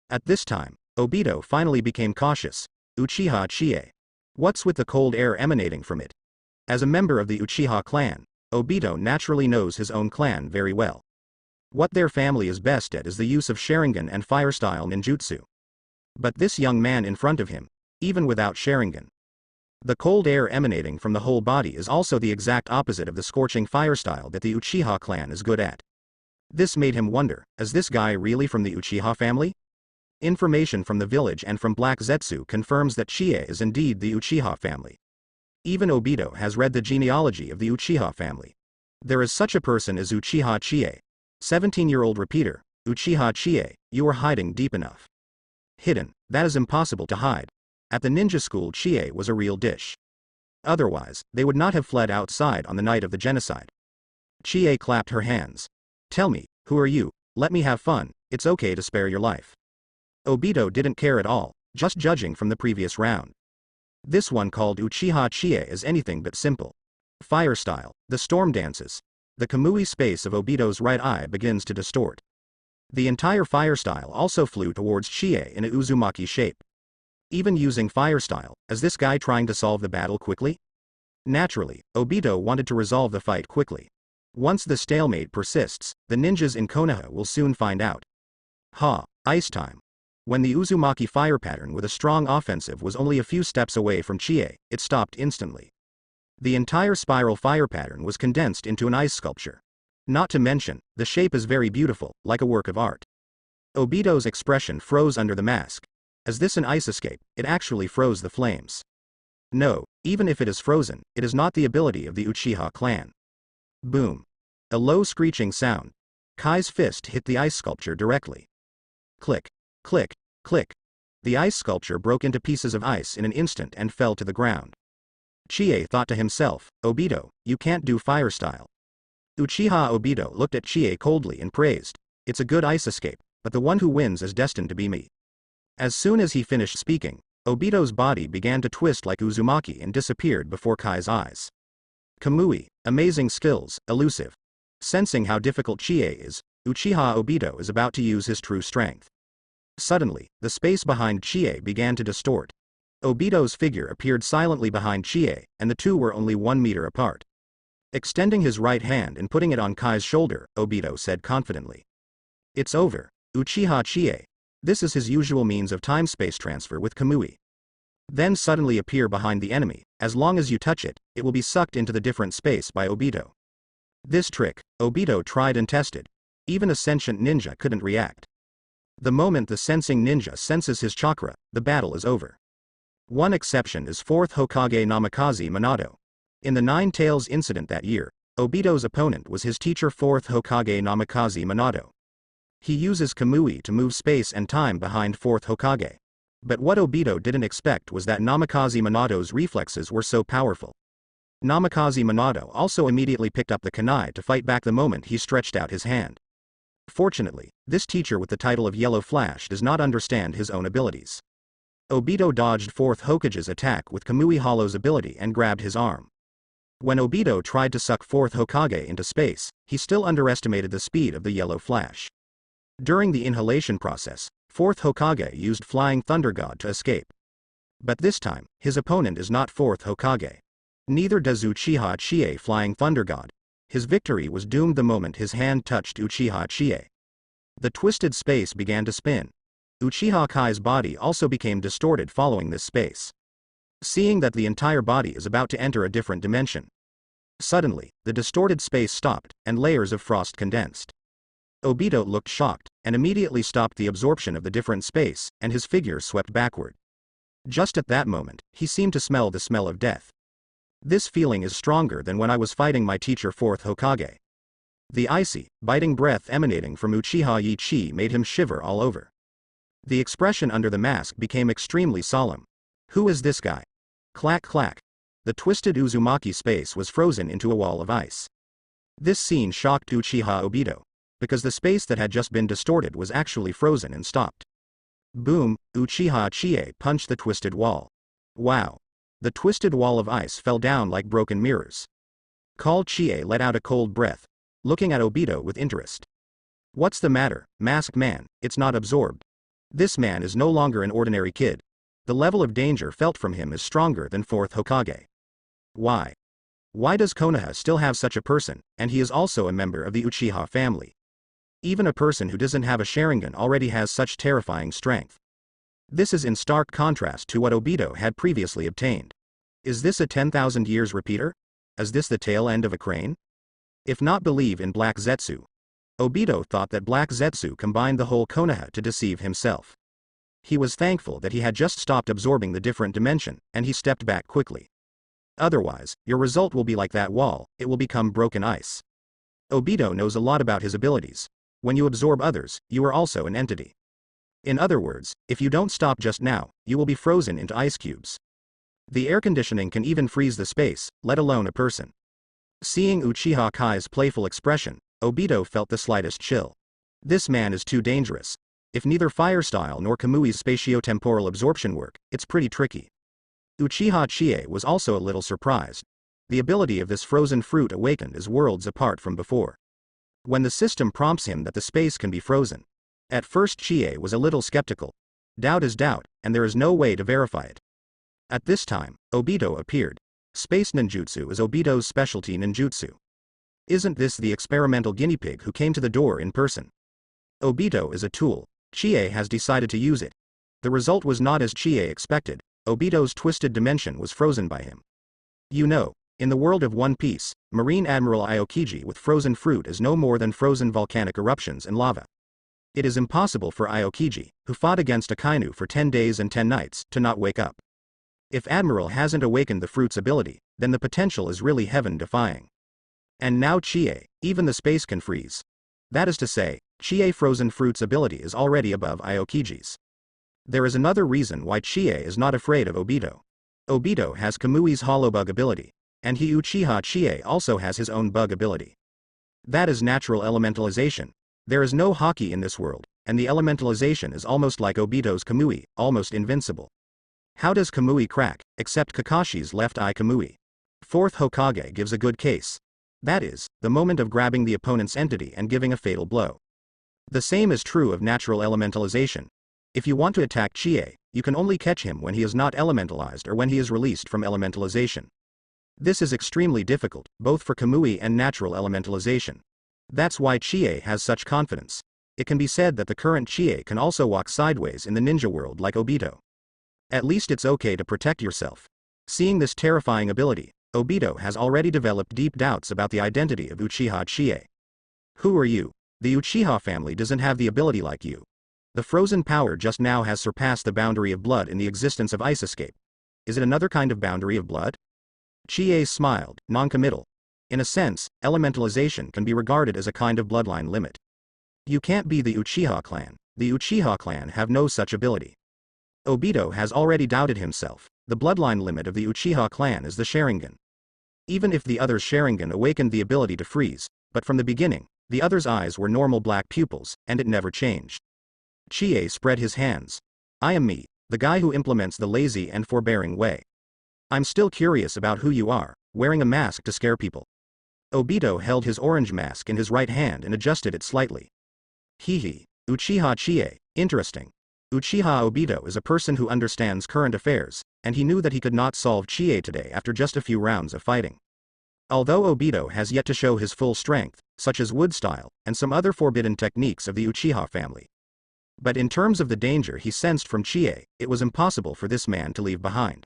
At this time, Obito finally became cautious. Uchiha Chie. What's with the cold air emanating from it? As a member of the Uchiha clan, Obito naturally knows his own clan very well. What their family is best at is the use of Sharingan and fire-style ninjutsu. But this young man in front of him, even without Sharingan. The cold air emanating from the whole body is also the exact opposite of the scorching fire style that the Uchiha clan is good at. This made him wonder, is this guy really from the Uchiha family? Information from the village and from Black Zetsu confirms that Chie is indeed the Uchiha family. Even Obito has read the genealogy of the Uchiha family. There is such a person as Uchiha Chie. 17-year-old repeater, Uchiha Chie, you are hiding deep enough. Hidden, that is impossible to hide. At the ninja school Chie was a real dish. Otherwise, they would not have fled outside on the night of the genocide. Chie clapped her hands. Tell me, who are you? Let me have fun, it's okay to spare your life. Obito didn't care at all, just judging from the previous round. This one called Uchiha Chie is anything but simple. Fire style, the storm dances. The Kamui space of Obito's right eye begins to distort. The entire fire style also flew towards Chie in a Uzumaki shape. Even using fire style, is this guy trying to solve the battle quickly? Naturally, Obito wanted to resolve the fight quickly. Once the stalemate persists, the ninjas in Konoha will soon find out. Ice time. When the Uzumaki fire pattern with a strong offensive was only a few steps away from Chie, it stopped instantly. The entire spiral fire pattern was condensed into an ice sculpture. Not to mention, the shape is very beautiful, like a work of art. Obito's expression froze under the mask. Is this an ice escape? It actually froze the flames. No, even if it is frozen, it is not the ability of the Uchiha clan. Boom. A low screeching sound. Kai's fist hit the ice sculpture directly. Click, click, click. The ice sculpture broke into pieces of ice in an instant and fell to the ground. Chie thought to himself, Obito, you can't do fire style. Uchiha Obito looked at Chie coldly and praised. It's a good ice escape, but the one who wins is destined to be me. As soon as he finished speaking, Obito's body began to twist like Uzumaki and disappeared before Kai's eyes. Kamui, amazing skills, elusive. Sensing how difficult Chie is, Uchiha Obito is about to use his true strength. Suddenly, the space behind Chie began to distort. Obito's figure appeared silently behind Chie, and the two were only 1 meter apart. Extending his right hand and putting it on Kai's shoulder, Obito said confidently. It's over, Uchiha Chie. This is his usual means of time-space transfer with Kamui. Then suddenly appear behind the enemy. As long as you touch it, it will be sucked into the different space by Obito. This trick, Obito tried and tested. Even a sentient ninja couldn't react. The moment the sensing ninja senses his chakra, the battle is over. One exception is 4th Hokage Namikaze Minato. In the Nine Tails incident that year, Obito's opponent was his teacher 4th Hokage Namikaze Minato. He uses Kamui to move space and time behind 4th Hokage. But what Obito didn't expect was that Namikaze Minato's reflexes were so powerful. Namikaze Minato also immediately picked up the kunai to fight back the moment he stretched out his hand. Fortunately, this teacher with the title of Yellow Flash does not understand his own abilities. Obito dodged 4th Hokage's attack with Kamui Hollow's ability and grabbed his arm. When Obito tried to suck 4th Hokage into space, he still underestimated the speed of the Yellow Flash. During the inhalation process, 4th Hokage used Flying Thunder God to escape. But this time, his opponent is not 4th Hokage. Neither does Uchiha Chie Flying Thunder God. His victory was doomed the moment his hand touched Uchiha Chie. The twisted space began to spin. Uchiha Kai's body also became distorted following this space. Seeing that the entire body is about to enter a different dimension. Suddenly, the distorted space stopped, and layers of frost condensed. Obito looked shocked, and immediately stopped the absorption of the different space, and his figure swept backward. Just at that moment, he seemed to smell the smell of death. This feeling is stronger than when I was fighting my teacher 4th Hokage. The icy, biting breath emanating from Uchiha Yi-Chi made him shiver all over. The expression under the mask became extremely solemn. Who is this guy? Clack clack. The twisted Uzumaki space was frozen into a wall of ice. This scene shocked Uchiha Obito, because the space that had just been distorted was actually frozen and stopped. Boom, Uchiha Chie punched the twisted wall. Wow. The twisted wall of ice fell down like broken mirrors. Chie let out a cold breath, looking at Obito with interest. What's the matter, masked man? It's not absorbed. This man is no longer an ordinary kid. The level of danger felt from him is stronger than 4th Hokage. Why? Why does Konoha still have such a person, and he is also a member of the Uchiha family? Even a person who doesn't have a Sharingan already has such terrifying strength. This is in stark contrast to what Obito had previously obtained. Is this a 10,000 years repeater? Is this the tail end of a crane? If not believe in Black Zetsu. Obito thought that Black Zetsu combined the whole Konoha to deceive himself. He was thankful that he had just stopped absorbing the different dimension, and he stepped back quickly. Otherwise, your result will be like that wall, it will become broken ice. Obito knows a lot about his abilities. When you absorb others, you are also an entity. In other words, if you don't stop just now, you will be frozen into ice cubes. The air conditioning can even freeze the space, let alone a person. Seeing Uchiha Kai's playful expression, Obito felt the slightest chill. This man is too dangerous. If neither fire style nor Kamui's spatiotemporal absorption work, it's pretty tricky. Uchiha Chie was also a little surprised. The ability of this frozen fruit awakened is worlds apart from before. When the system prompts him that the space can be frozen. At first Chie was a little skeptical. Doubt is doubt, and there is no way to verify it. At this time, Obito appeared. Space ninjutsu is Obito's specialty ninjutsu. Isn't this the experimental guinea pig who came to the door in person? Obito is a tool. Chie has decided to use it. The result was not as Chie expected. Obito's twisted dimension was frozen by him. You know, in the world of One Piece, Marine Admiral Aokiji with frozen fruit is no more than frozen volcanic eruptions and lava. It is impossible for Aokiji, who fought against Akainu for 10 days and 10 nights, to not wake up. If Admiral hasn't awakened the fruit's ability, then the potential is really heaven-defying. And now Chie, even the space can freeze. That is to say, Chie frozen fruit's ability is already above Aokiji's. There is another reason why Chie is not afraid of Obito. Obito has Kamui's hollow bug ability, and he Uchiha Chie also has his own bug ability. That is natural elementalization. There is no haki in this world, and the elementalization is almost like Obito's Kamui, almost invincible. How does Kamui crack, except Kakashi's left eye Kamui? 4th Hokage gives a good case. That is, the moment of grabbing the opponent's entity and giving a fatal blow. The same is true of natural elementalization. If you want to attack Chie, you can only catch him when he is not elementalized or when he is released from elementalization. This is extremely difficult, both for Kamui and natural elementalization. That's why Chie has such confidence. It can be said that the current Chie can also walk sideways in the ninja world like Obito. At least it's okay to protect yourself. Seeing this terrifying ability, Obito has already developed deep doubts about the identity of Uchiha Chie. Who are you? The Uchiha family doesn't have the ability like you. The frozen power just now has surpassed the boundary of blood in the existence of ice escape. Is it another kind of boundary of blood? Chie smiled, non-committal. In a sense, elementalization can be regarded as a kind of bloodline limit. You can't be the Uchiha clan. The Uchiha clan have no such ability. Obito has already doubted himself. The bloodline limit of the Uchiha clan is the Sharingan. Even if the other's Sharingan awakened the ability to freeze, but from the beginning, the other's eyes were normal black pupils, and it never changed. Chie spread his hands. I am me, the guy who implements the lazy and forbearing way. I'm still curious about who you are, wearing a mask to scare people. Obito held his orange mask in his right hand and adjusted it slightly. Hehe, Uchiha Chie, interesting. Uchiha Obito is a person who understands current affairs, and he knew that he could not solve Chie today after just a few rounds of fighting. Although Obito has yet to show his full strength, such as wood style, and some other forbidden techniques of the Uchiha family. But in terms of the danger he sensed from Chie, it was impossible for this man to leave behind.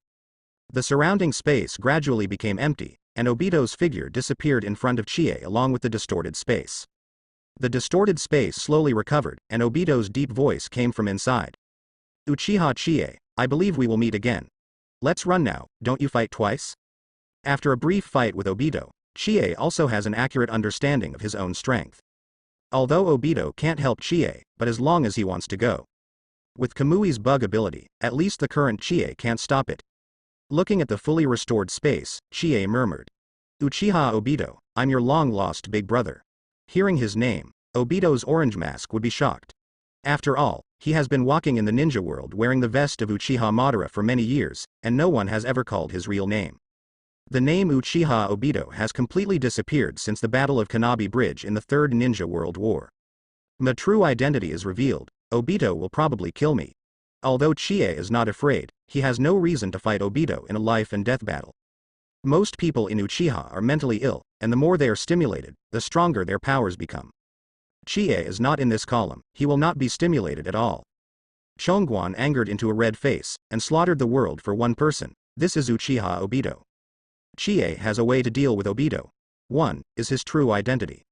The surrounding space gradually became empty, and Obito's figure disappeared in front of Chie along with the distorted space. The distorted space slowly recovered, and Obito's deep voice came from inside. Uchiha Chie, I believe we will meet again. Let's run now, don't you fight twice? After a brief fight with Obito, Chie also has an accurate understanding of his own strength. Although Obito can't help Chie, but as long as he wants to go. With Kamui's bug ability, at least the current Chie can't stop it. Looking at the fully restored space, Chie murmured. Uchiha Obito, I'm your long-lost big brother. Hearing his name, Obito's orange mask would be shocked. After all, he has been walking in the ninja world wearing the vest of Uchiha Madara for many years, and no one has ever called his real name. The name Uchiha Obito has completely disappeared since the Battle of Kanabi Bridge in the Third Ninja World War. My true identity is revealed, Obito will probably kill me. Although Chie is not afraid, he has no reason to fight Obito in a life and death battle. Most people in Uchiha are mentally ill, and the more they are stimulated, the stronger their powers become. Chie is not in this column, he will not be stimulated at all. Chongguan angered into a red face, and slaughtered the world for one person. This is Uchiha Obito. Chie has a way to deal with Obito. 1. Is his true identity.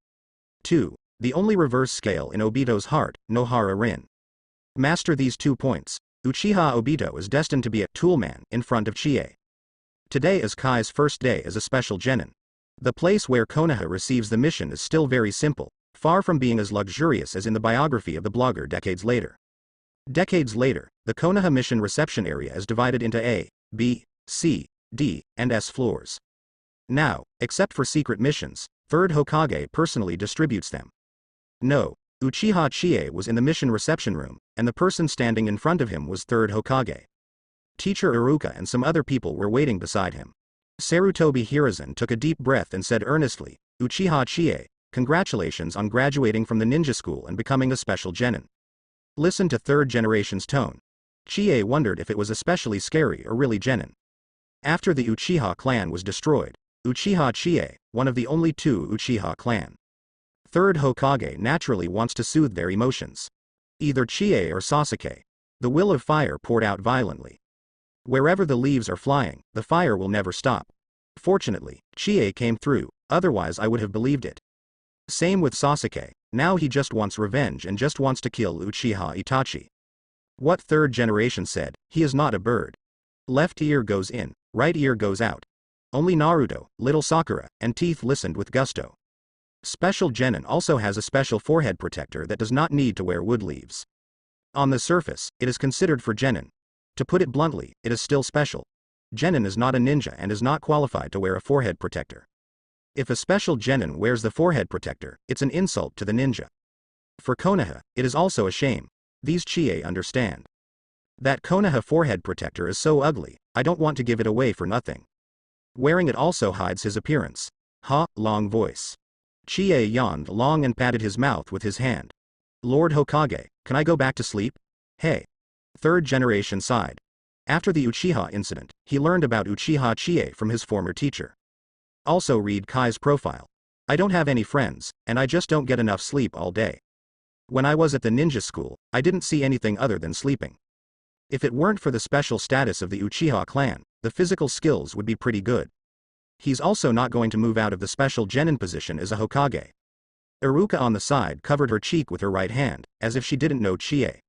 2. The only reverse scale in Obito's heart, Nohara Rin. Master these 2 points. Uchiha Obito is destined to be a toolman in front of Chie. Today is Kai's first day as a special genin. The place where Konoha receives the mission is still very simple, far from being as luxurious as in the biography of the blogger decades later. Decades later, the Konoha mission reception area is divided into A, B, C, D, and S floors. Now, except for secret missions, Third Hokage personally distributes them. No, Uchiha Chie was in the mission reception room, and the person standing in front of him was Third Hokage. Teacher Iruka and some other people were waiting beside him. Sarutobi Hiruzen took a deep breath and said earnestly, Uchiha Chie, congratulations on graduating from the ninja school and becoming a special genin. Listen to third generation's tone. Chie wondered if it was especially scary or really genin. After the Uchiha clan was destroyed, Uchiha Chie, one of the only 2 Uchiha clan. Third Hokage naturally wants to soothe their emotions. Either Chie or Sasuke. The will of fire poured out violently. Wherever the leaves are flying, the fire will never stop. Fortunately, Chie came through, otherwise I would have believed it. Same with Sasuke, now he just wants revenge and just wants to kill Uchiha Itachi. What third generation said, he is not a bird. Left ear goes in, right ear goes out. Only Naruto, little Sakura, and Teeth listened with gusto. Special genin also has a special forehead protector that does not need to wear wood leaves. On the surface, it is considered for genin. To put it bluntly, it is still special. Genin is not a ninja and is not qualified to wear a forehead protector. If a special genin wears the forehead protector, it's an insult to the ninja. For Konoha, it is also a shame. These Chie understand. That Konoha forehead protector is so ugly, I don't want to give it away for nothing. Wearing it also hides his appearance. Ha, long voice. Chie yawned long and patted his mouth with his hand. Lord Hokage, can I go back to sleep? Hey. Third generation sighed. After the Uchiha incident, he learned about Uchiha Chie from his former teacher. Also read Kai's profile. I don't have any friends, and I just don't get enough sleep all day. When I was at the ninja school, I didn't see anything other than sleeping. If it weren't for the special status of the Uchiha clan, the physical skills would be pretty good. He's also not going to move out of the special genin position as a Hokage. Iruka on the side covered her cheek with her right hand, as if she didn't know Chie.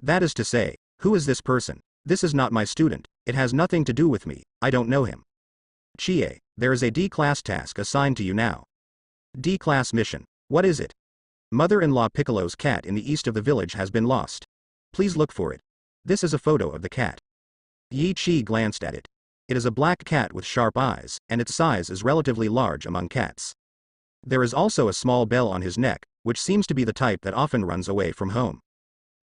That is to say, who is this person? This is not my student, it has nothing to do with me, I don't know him. Chie, there is a D-class task assigned to you now. D-class mission. What is it? Mother-in-law Piccolo's cat in the east of the village has been lost. Please look for it. This is a photo of the cat. Yi Chi glanced at it. It is a black cat with sharp eyes, and its size is relatively large among cats. There is also a small bell on his neck, which seems to be the type that often runs away from home.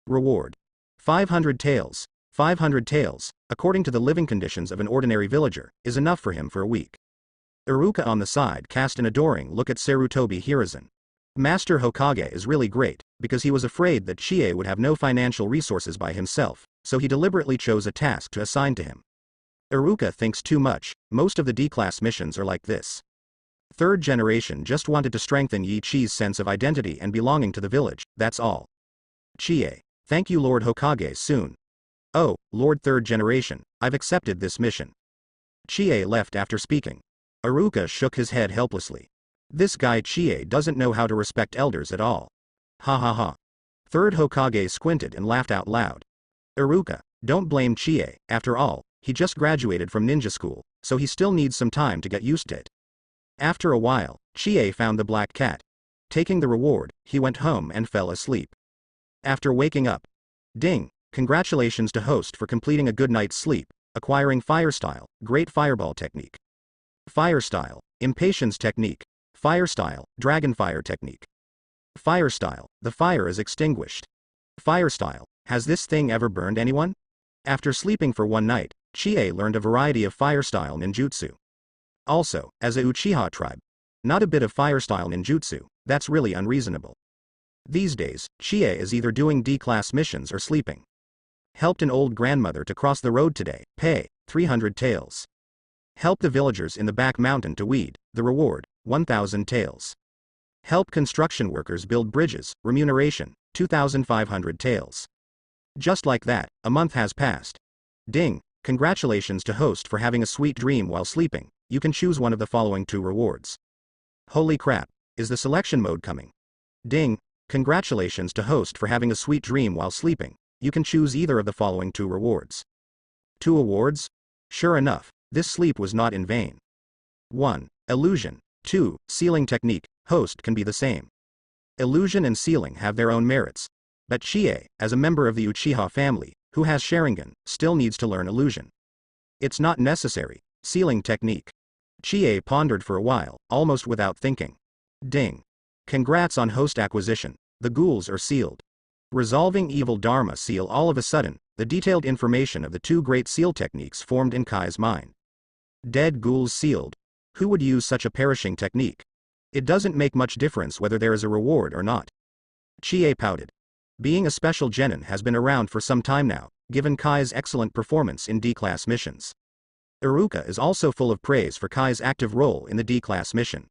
Reward. 500 taels. 500 taels, according to the living conditions of an ordinary villager, is enough for him for a week. Iruka on the side cast an adoring look at Sarutobi Hiruzen. Master Hokage is really great, because he was afraid that Chie would have no financial resources by himself, so he deliberately chose a task to assign to him. Iruka thinks too much, most of the D-class missions are like this. Third generation just wanted to strengthen Yi Chi's sense of identity and belonging to the village, that's all. Chie. Thank you Lord Hokage soon. Oh, Lord Third Generation, I've accepted this mission. Chie left after speaking. Iruka shook his head helplessly. This guy Chie doesn't know how to respect elders at all. Ha ha ha. Third Hokage squinted and laughed out loud. Iruka, don't blame Chie, after all, he just graduated from ninja school, so he still needs some time to get used to it. After a while, Chie found the black cat. Taking the reward, he went home and fell asleep. After waking up. Ding, congratulations to host for completing a good night's sleep, acquiring Fire Style, Great Fireball Technique. Fire Style, Impatience Technique. Fire Style, Dragonfire Technique. Fire Style, the fire is extinguished. Fire Style, has this thing ever burned anyone? After sleeping for one night, Chie learned a variety of Fire Style ninjutsu. Also, as a Uchiha tribe, not a bit of Fire Style ninjutsu, that's really unreasonable. These days, Chie is either doing D-class missions or sleeping. Helped an old grandmother to cross the road today, pay, 300 taels. Help the villagers in the back mountain to weed, the reward, 1,000 taels. Help construction workers build bridges, remuneration, 2,500 taels. Just like that, a month has passed. Ding, congratulations to host for having a sweet dream while sleeping, you can choose one of the following 2 rewards. Holy crap, is the selection mode coming? Ding, congratulations to host for having a sweet dream while sleeping, you can choose either of the following 2 rewards. 2 awards? Sure enough, this sleep was not in vain. 1. Illusion. 2. Sealing technique, host can be the same. Illusion and sealing have their own merits. But Chie, as a member of the Uchiha family, who has Sharingan, still needs to learn illusion. It's not necessary. Sealing technique. Chie pondered for a while, almost without thinking. Ding. Congrats on host acquisition, the ghouls are sealed. Resolving evil Dharma seal. All of a sudden, the detailed information of the 2 great seal techniques formed in Kai's mind. Dead ghouls sealed. Who would use such a perishing technique? It doesn't make much difference whether there is a reward or not. Chie pouted. Being a special genin has been around for some time now, given Kai's excellent performance in D-class missions. Iruka is also full of praise for Kai's active role in the D-class mission.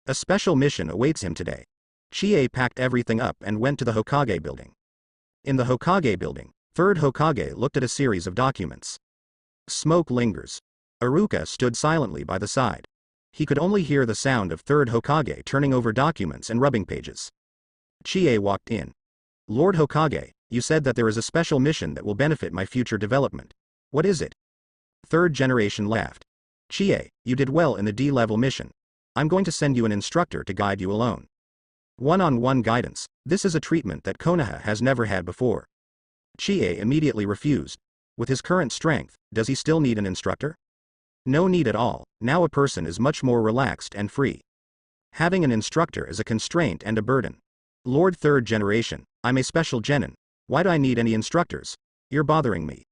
A special mission awaits him today. Chie packed everything up and went to the Hokage building. In the Hokage building, Third Hokage looked at a series of documents. Smoke lingers. Iruka stood silently by the side. He could only hear the sound of Third Hokage turning over documents and rubbing pages. Chie walked in. Lord Hokage, you said that there is a special mission that will benefit my future development. What is it? Third Generation laughed. Chie, you did well in the D-level mission. I'm going to send you an instructor to guide you alone. One-on-one guidance, this is a treatment that Konoha has never had before. Chie immediately refused. With his current strength, does he still need an instructor? No need at all, now a person is much more relaxed and free. Having an instructor is a constraint and a burden. Lord Third Generation, I'm a special genin. Why do I need any instructors? You're bothering me.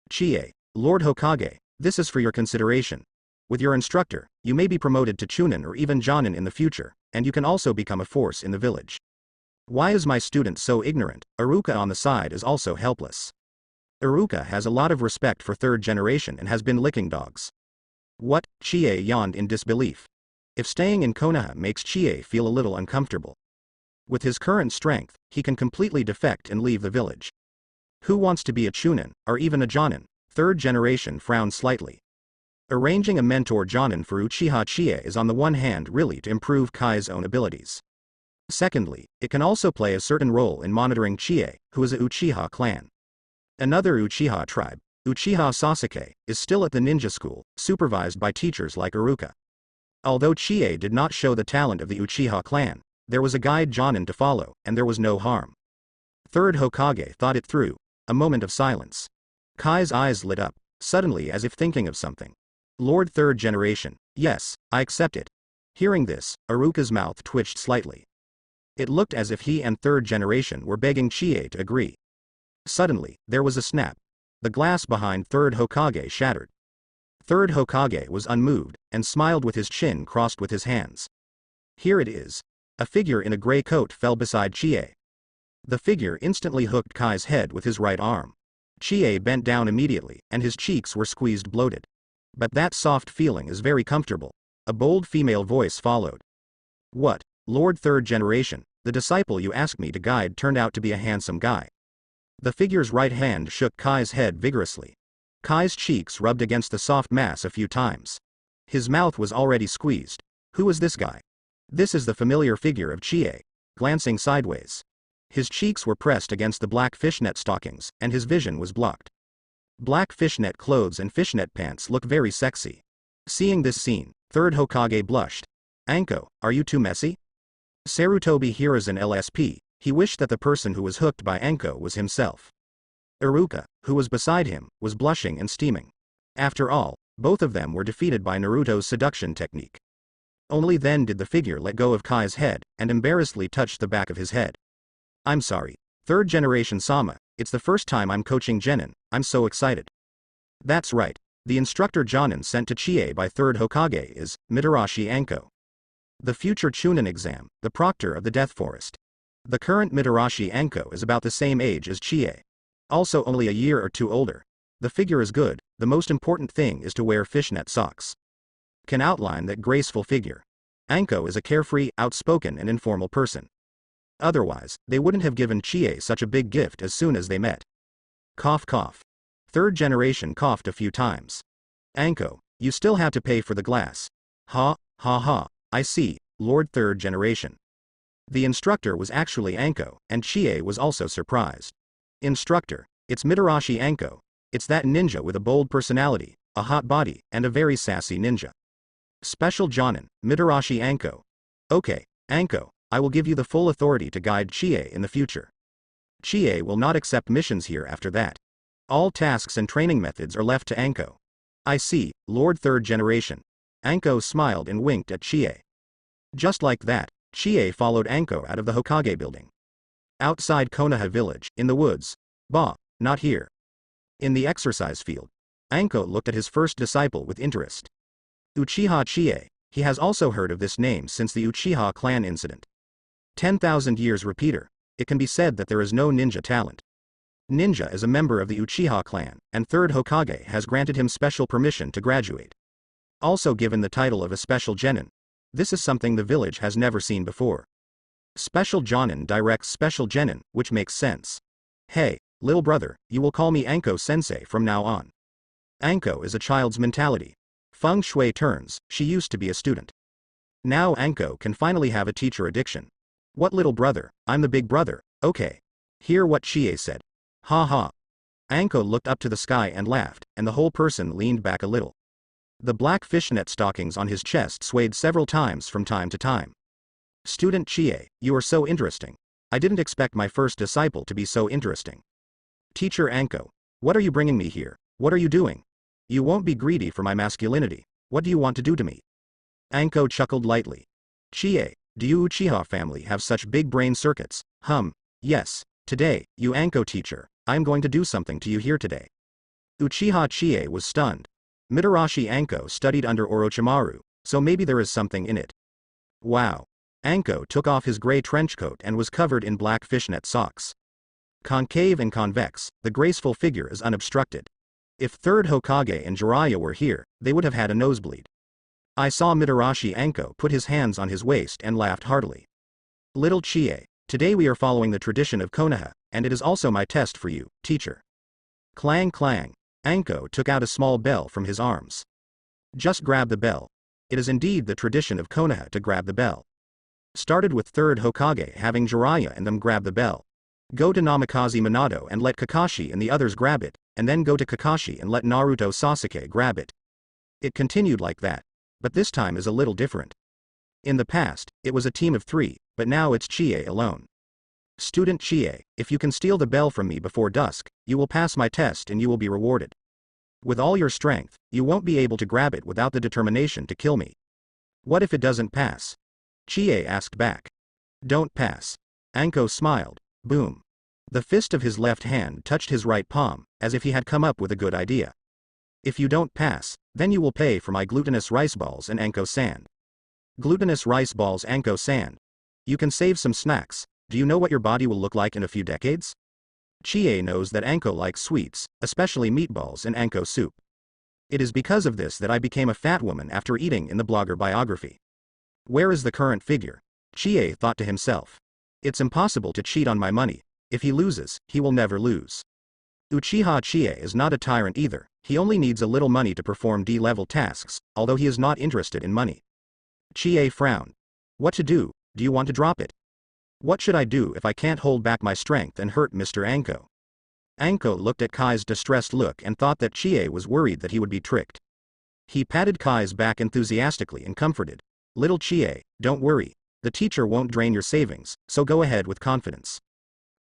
Chie, Lord Hokage, this is for your consideration. With your instructor, you may be promoted to Chunin or even Jonin in the future, and you can also become a force in the village. Why is my student so ignorant? Iruka on the side is also helpless. Iruka has a lot of respect for Third Generation and has been licking dogs. What? Chie yawned in disbelief. If staying in Konoha makes Chie feel a little uncomfortable. With his current strength, he can completely defect and leave the village. Who wants to be a Chunin, or even a Jonin? Third generation frowned slightly. Arranging a mentor Jonin for Uchiha Chie is on the one hand really to improve Kai's own abilities. Secondly, it can also play a certain role in monitoring Chie, who is a Uchiha clan. Another Uchiha tribe, Uchiha Sasuke, is still at the ninja school, supervised by teachers like Iruka. Although Chie did not show the talent of the Uchiha clan, there was a guide Jonin to follow, and there was no harm. Third Hokage thought it through. A moment of silence. Kai's eyes lit up, suddenly as if thinking of something. Lord Third Generation, yes, I accept it. Hearing this, Iruka's mouth twitched slightly. It looked as if he and Third Generation were begging Chie to agree. Suddenly, there was a snap. The glass behind Third Hokage shattered. Third Hokage was unmoved, and smiled with his chin crossed with his hands. Here it is. A figure in a gray coat fell beside Chie. The figure instantly hooked Kai's head with his right arm. Chie bent down immediately, and his cheeks were squeezed bloated. But that soft feeling is very comfortable. A bold female voice followed. What? Lord Third Generation, the disciple you asked me to guide turned out to be a handsome guy. The figure's right hand shook Kai's head vigorously. Kai's cheeks rubbed against the soft mass a few times. His mouth was already squeezed. Who is this guy? This is the familiar figure of Chie. Glancing sideways. His cheeks were pressed against the black fishnet stockings, and his vision was blocked. Black fishnet clothes and fishnet pants look very sexy. Seeing this scene, Third Hokage blushed. Anko, are you too messy? Sarutobi Hiruzen LSP, he wished that the person who was hooked by Anko was himself. Iruka, who was beside him, was blushing and steaming. After all, both of them were defeated by Naruto's seduction technique. Only then did the figure let go of Kai's head, and embarrassedly touched the back of his head. I'm sorry, Third Generation Sama, it's the first time I'm coaching genin, I'm so excited. That's right, the instructor Jonin sent to Chie by Third Hokage is Mitarashi Anko. The future Chunin exam, the proctor of the Death Forest. The current Mitarashi Anko is about the same age as Chie. Also only a year or two older. The figure is good, the most important thing is to wear fishnet socks. Can outline that graceful figure. Anko is a carefree, outspoken and informal person. Otherwise, they wouldn't have given Chie such a big gift as soon as they met. Cough cough. Third Generation coughed a few times. Anko, you still have to pay for the glass. Ha, ha ha, I see, Lord Third Generation. The instructor was actually Anko, and Chie was also surprised. Instructor, it's Mitarashi Anko. It's that ninja with a bold personality, a hot body, and a very sassy ninja. Special Jonin, Mitarashi Anko. Okay, Anko, I will give you the full authority to guide Chie in the future. Chie will not accept missions here after that. All tasks and training methods are left to Anko. I see, Lord Third Generation. Anko smiled and winked at Chie. Just like that, Chie followed Anko out of the Hokage building. Outside Konoha village, in the woods. Bah, not here. In the exercise field. Anko looked at his first disciple with interest. Uchiha Chie, he has also heard of this name since the Uchiha clan incident. 10,000 years repeater, it can be said that there is no ninja talent. Ninja is a member of the Uchiha clan, and Third Hokage has granted him special permission to graduate. Also given the title of a special genin. This is something the village has never seen before. Special Jonin directs special genin, which makes sense. Hey, little brother, you will call me Anko-sensei from now on. Anko is a child's mentality. Feng Shui turns, she used to be a student. Now Anko can finally have a teacher addiction. What little brother, I'm the big brother, okay. Hear what Chie said. Ha ha. Anko looked up to the sky and laughed, and the whole person leaned back a little. The black fishnet stockings on his chest swayed several times from time to time. Student Chie, you are so interesting. I didn't expect my first disciple to be so interesting. Teacher Anko, what are you bringing me here? What are you doing? You won't be greedy for my masculinity. What do you want to do to me? Anko chuckled lightly. Chie, do you Uchiha family have such big brain circuits? Yes. Today, you Anko teacher, I'm going to do something to you here today. Uchiha Chie was stunned. Mitarashi Anko studied under Orochimaru, so maybe there is something in it. Wow. Anko took off his gray trench coat and was covered in black fishnet socks. Concave and convex, the graceful figure is unobstructed. If 3rd Hokage and Jiraiya were here, they would have had a nosebleed. I saw Mitarashi Anko put his hands on his waist and laughed heartily. Little Chie, today we are following the tradition of Konoha, and it is also my test for you, teacher. Clang clang. Anko took out a small bell from his arms. Just grab the bell. It is indeed the tradition of Konoha to grab the bell. Started with 3rd Hokage having Jiraiya and them grab the bell. Go to Namikaze Minato and let Kakashi and the others grab it, and then go to Kakashi and let Naruto Sasuke grab it. It continued like that. But this time is a little different. In the past, it was a team of 3, but now it's Chie alone. Student Chie, if you can steal the bell from me before dusk, you will pass my test and you will be rewarded. With all your strength, you won't be able to grab it without the determination to kill me. What if it doesn't pass? Chie asked back. Don't pass. Anko smiled. Boom. The fist of his left hand touched his right palm, as if he had come up with a good idea. If you don't pass, then you will pay for my glutinous rice balls and Anko sand. Glutinous rice balls Anko sand. You can save some snacks. Do you know what your body will look like in a few decades? Chie knows that Anko likes sweets, especially meatballs and Anko soup. It is because of this that I became a fat woman after eating in the blogger biography. Where is the current figure? Chie thought to himself. It's impossible to cheat on my money. If he loses, he will never lose. Uchiha Chie is not a tyrant either, he only needs a little money to perform D-level tasks, although he is not interested in money. Chie frowned. What to do? Do you want to drop it? What should I do if I can't hold back my strength and hurt Mr. Anko? Anko looked at Kai's distressed look and thought that Chie was worried that he would be tricked. He patted Kai's back enthusiastically and comforted. Little Chie, don't worry. The teacher won't drain your savings, so go ahead with confidence.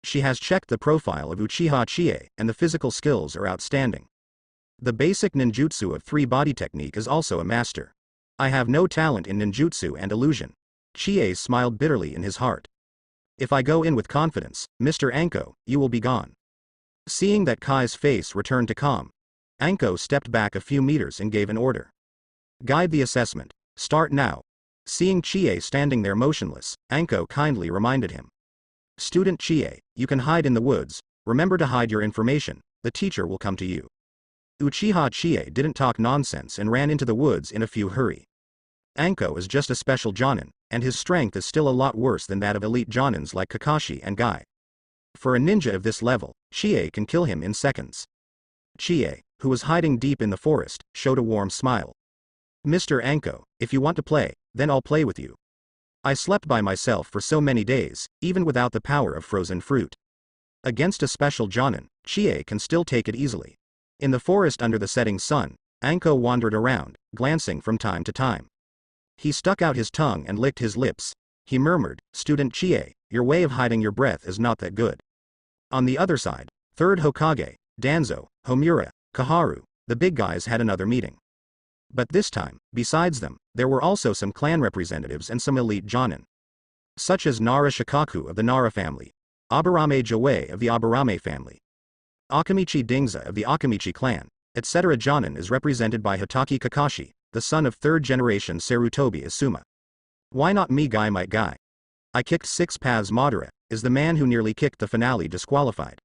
She has checked the profile of Uchiha Chie, and the physical skills are outstanding. The basic ninjutsu of 3 body technique is also a master. I have no talent in ninjutsu and illusion. Chie smiled bitterly in his heart. If I go in with confidence, Mr. Anko, you will be gone. Seeing that Kai's face returned to calm, Anko stepped back a few meters and gave an order. Guide the assessment. Start now. Seeing Chie standing there motionless, Anko kindly reminded him. Student Chie, you can hide in the woods, remember to hide your information, the teacher will come to you. Uchiha Chie didn't talk nonsense and ran into the woods in a few hurry. Anko is just a special jonin, and his strength is still a lot worse than that of elite jonins like Kakashi and Guy. For a ninja of this level, Chie can kill him in seconds. Chie, who was hiding deep in the forest, showed a warm smile. Mr. Anko, if you want to play, then I'll play with you. I slept by myself for so many days, even without the power of frozen fruit. Against a special jonin, Chie can still take it easily. In the forest under the setting sun, Anko wandered around, glancing from time to time. He stuck out his tongue and licked his lips. He murmured, Student Chie, your way of hiding your breath is not that good. On the other side, 3rd Hokage, Danzo, Homura, Kaharu, the big guys had another meeting. But this time, besides them, there were also some clan representatives and some elite jonin. Such as Nara Shikaku of the Nara family, Aburame Joe of the Aburame family, Akamichi Dingza of the Akamichi clan, etc. Jonin is represented by Hitaki Kakashi, the son of 3rd generation Sarutobi Asuma. Why not me Guy might Guy? I kicked 6 paths Madara, is the man who nearly kicked the finale disqualified.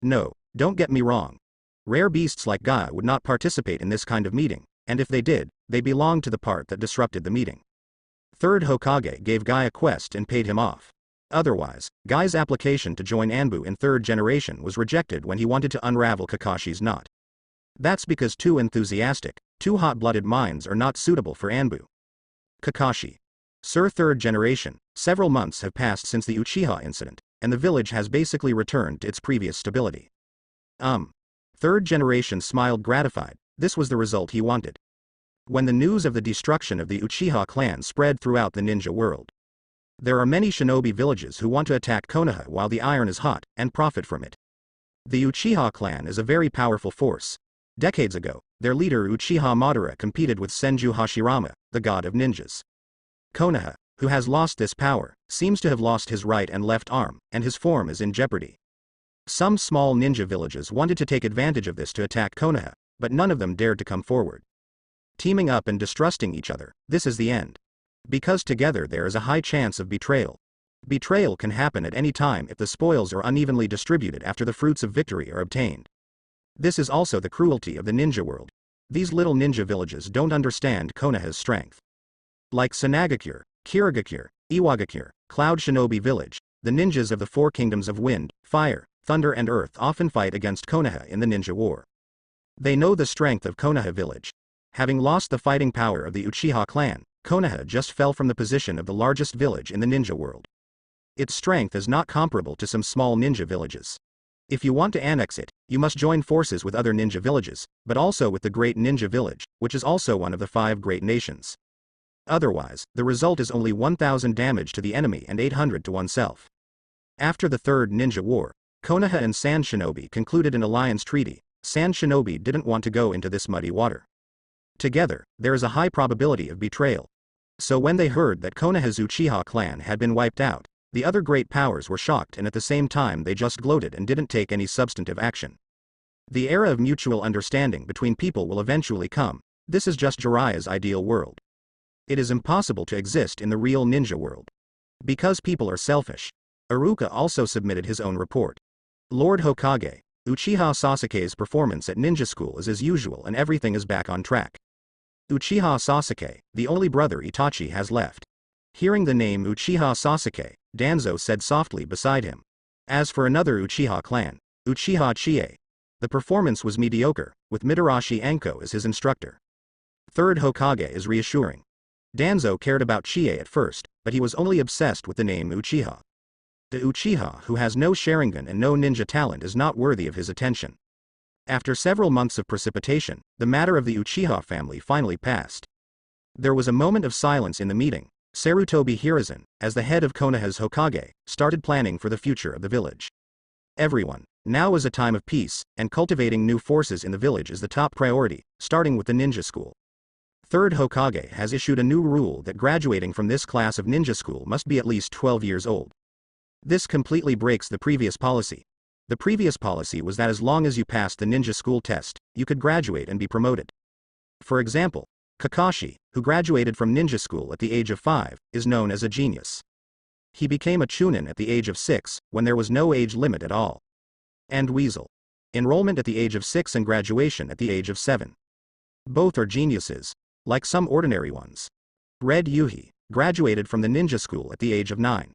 No, don't get me wrong. Rare beasts like Guy would not participate in this kind of meeting, and if they did, they belonged to the part that disrupted the meeting. 3rd Hokage gave Guy a quest and paid him off. Otherwise, Guy's application to join Anbu in 3rd generation was rejected when he wanted to unravel Kakashi's knot. That's because too enthusiastic, too hot-blooded minds are not suitable for Anbu. Kakashi. Sir 3rd generation, several months have passed since the Uchiha incident, and the village has basically returned to its previous stability. 3rd generation smiled gratified, this was the result he wanted. When the news of the destruction of the Uchiha clan spread throughout the ninja world. There are many shinobi villages who want to attack Konoha while the iron is hot, and profit from it. The Uchiha clan is a very powerful force. Decades ago, their leader Uchiha Madara competed with Senju Hashirama, the god of ninjas. Konoha, who has lost this power, seems to have lost his right and left arm, and his form is in jeopardy. Some small ninja villages wanted to take advantage of this to attack Konoha, but none of them dared to come forward. Teaming up and distrusting each other, this is the end. Because together there is a high chance of betrayal. Betrayal can happen at any time if the spoils are unevenly distributed after the fruits of victory are obtained. This is also the cruelty of the ninja world. These little ninja villages don't understand Konoha's strength. Like Sanagakure, Kirigakure, Iwagakure, Cloud Shinobi Village, the ninjas of the four kingdoms of wind, fire, thunder and earth often fight against Konoha in the ninja war. They know the strength of Konoha village. Having lost the fighting power of the Uchiha clan, Konoha just fell from the position of the largest village in the ninja world. Its strength is not comparable to some small ninja villages. If you want to annex it, you must join forces with other ninja villages, but also with the Great Ninja Village, which is also one of the 5 great nations. Otherwise, the result is only 1000 damage to the enemy and 800 to oneself. After the Third Ninja War, Konoha and Sand Shinobi concluded an alliance treaty. Sand Shinobi didn't want to go into this muddy water. Together, there is a high probability of betrayal. So when they heard that Konoha's Uchiha clan had been wiped out, the other great powers were shocked, and at the same time they just gloated and didn't take any substantive action. The era of mutual understanding between people will eventually come. This is just Jiraiya's ideal world. It is impossible to exist in the real ninja world. Because people are selfish. Iruka also submitted his own report. Lord Hokage, Uchiha Sasuke's performance at ninja school is as usual and everything is back on track. Uchiha Sasuke, the only brother Itachi has left. Hearing the name Uchiha Sasuke, Danzo said softly beside him. As for another Uchiha clan, Uchiha Chie, the performance was mediocre, with Mitarashi Anko as his instructor. Third Hokage is reassuring. Danzo cared about Chie at first, but he was only obsessed with the name Uchiha. The Uchiha who has no Sharingan and no ninja talent is not worthy of his attention. After several months of precipitation, the matter of the Uchiha family finally passed. There was a moment of silence in the meeting. Sarutobi Hiruzen, as the head of Konoha's Hokage, started planning for the future of the village. Everyone, now is a time of peace, and cultivating new forces in the village is the top priority, starting with the ninja school. Third Hokage has issued a new rule that graduating from this class of ninja school must be at least 12 years old. This completely breaks the previous policy. The previous policy was that as long as you passed the ninja school test, you could graduate and be promoted. For example, Kakashi, who graduated from ninja school at the age of 5, is known as a genius. He became a chunin at the age of 6, when there was no age limit at all. And Weasel. Enrollment at the age of 6 and graduation at the age of 7. Both are geniuses, like some ordinary ones. Red Yuhi graduated from the ninja school at the age of 9.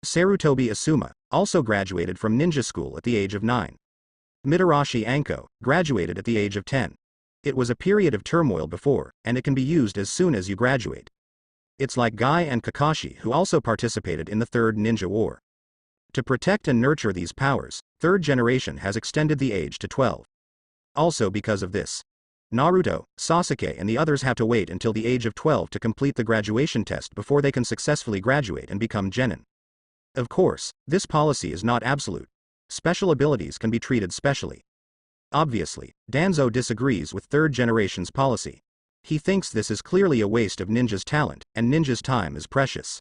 Sarutobi Asuma also graduated from ninja school at the age of 9. Mitarashi Anko graduated at the age of 10. It was a period of turmoil before, and it can be used as soon as you graduate. It's like Guy and Kakashi who also participated in the Third Ninja War. To protect and nurture these powers, third generation has extended the age to 12. Also because of this, Naruto, Sasuke and the others have to wait until the age of 12 to complete the graduation test before they can successfully graduate and become genin. Of course, this policy is not absolute. Special abilities can be treated specially. Obviously, Danzo disagrees with third generation's policy. He thinks this is clearly a waste of ninja's talent, and ninja's time is precious.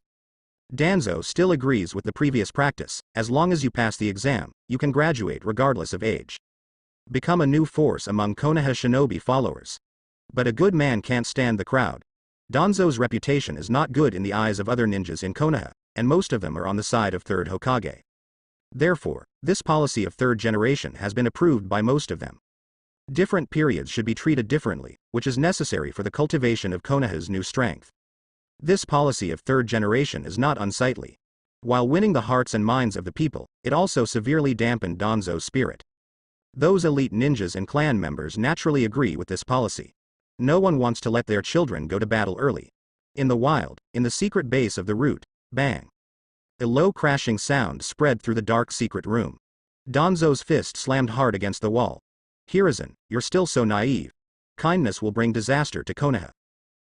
Danzo still agrees with the previous practice. As long as you pass the exam, you can graduate regardless of age. Become a new force among Konoha shinobi followers. But a good man can't stand the crowd. Danzo's reputation is not good in the eyes of other ninjas in Konoha, and most of them are on the side of third Hokage. Therefore, this policy of third generation has been approved by most of them. Different periods should be treated differently, which is necessary for the cultivation of Konoha's new strength. This policy of third generation is not unsightly. While winning the hearts and minds of the people, it also severely dampened Danzo's spirit. Those elite ninjas and clan members naturally agree with this policy. No one wants to let their children go to battle early. In the wild, in the secret base of the root, bang. A low crashing sound spread through the dark secret room. Danzo's fist slammed hard against the wall. Hiruzen, you're still so naive. Kindness will bring disaster to Konoha.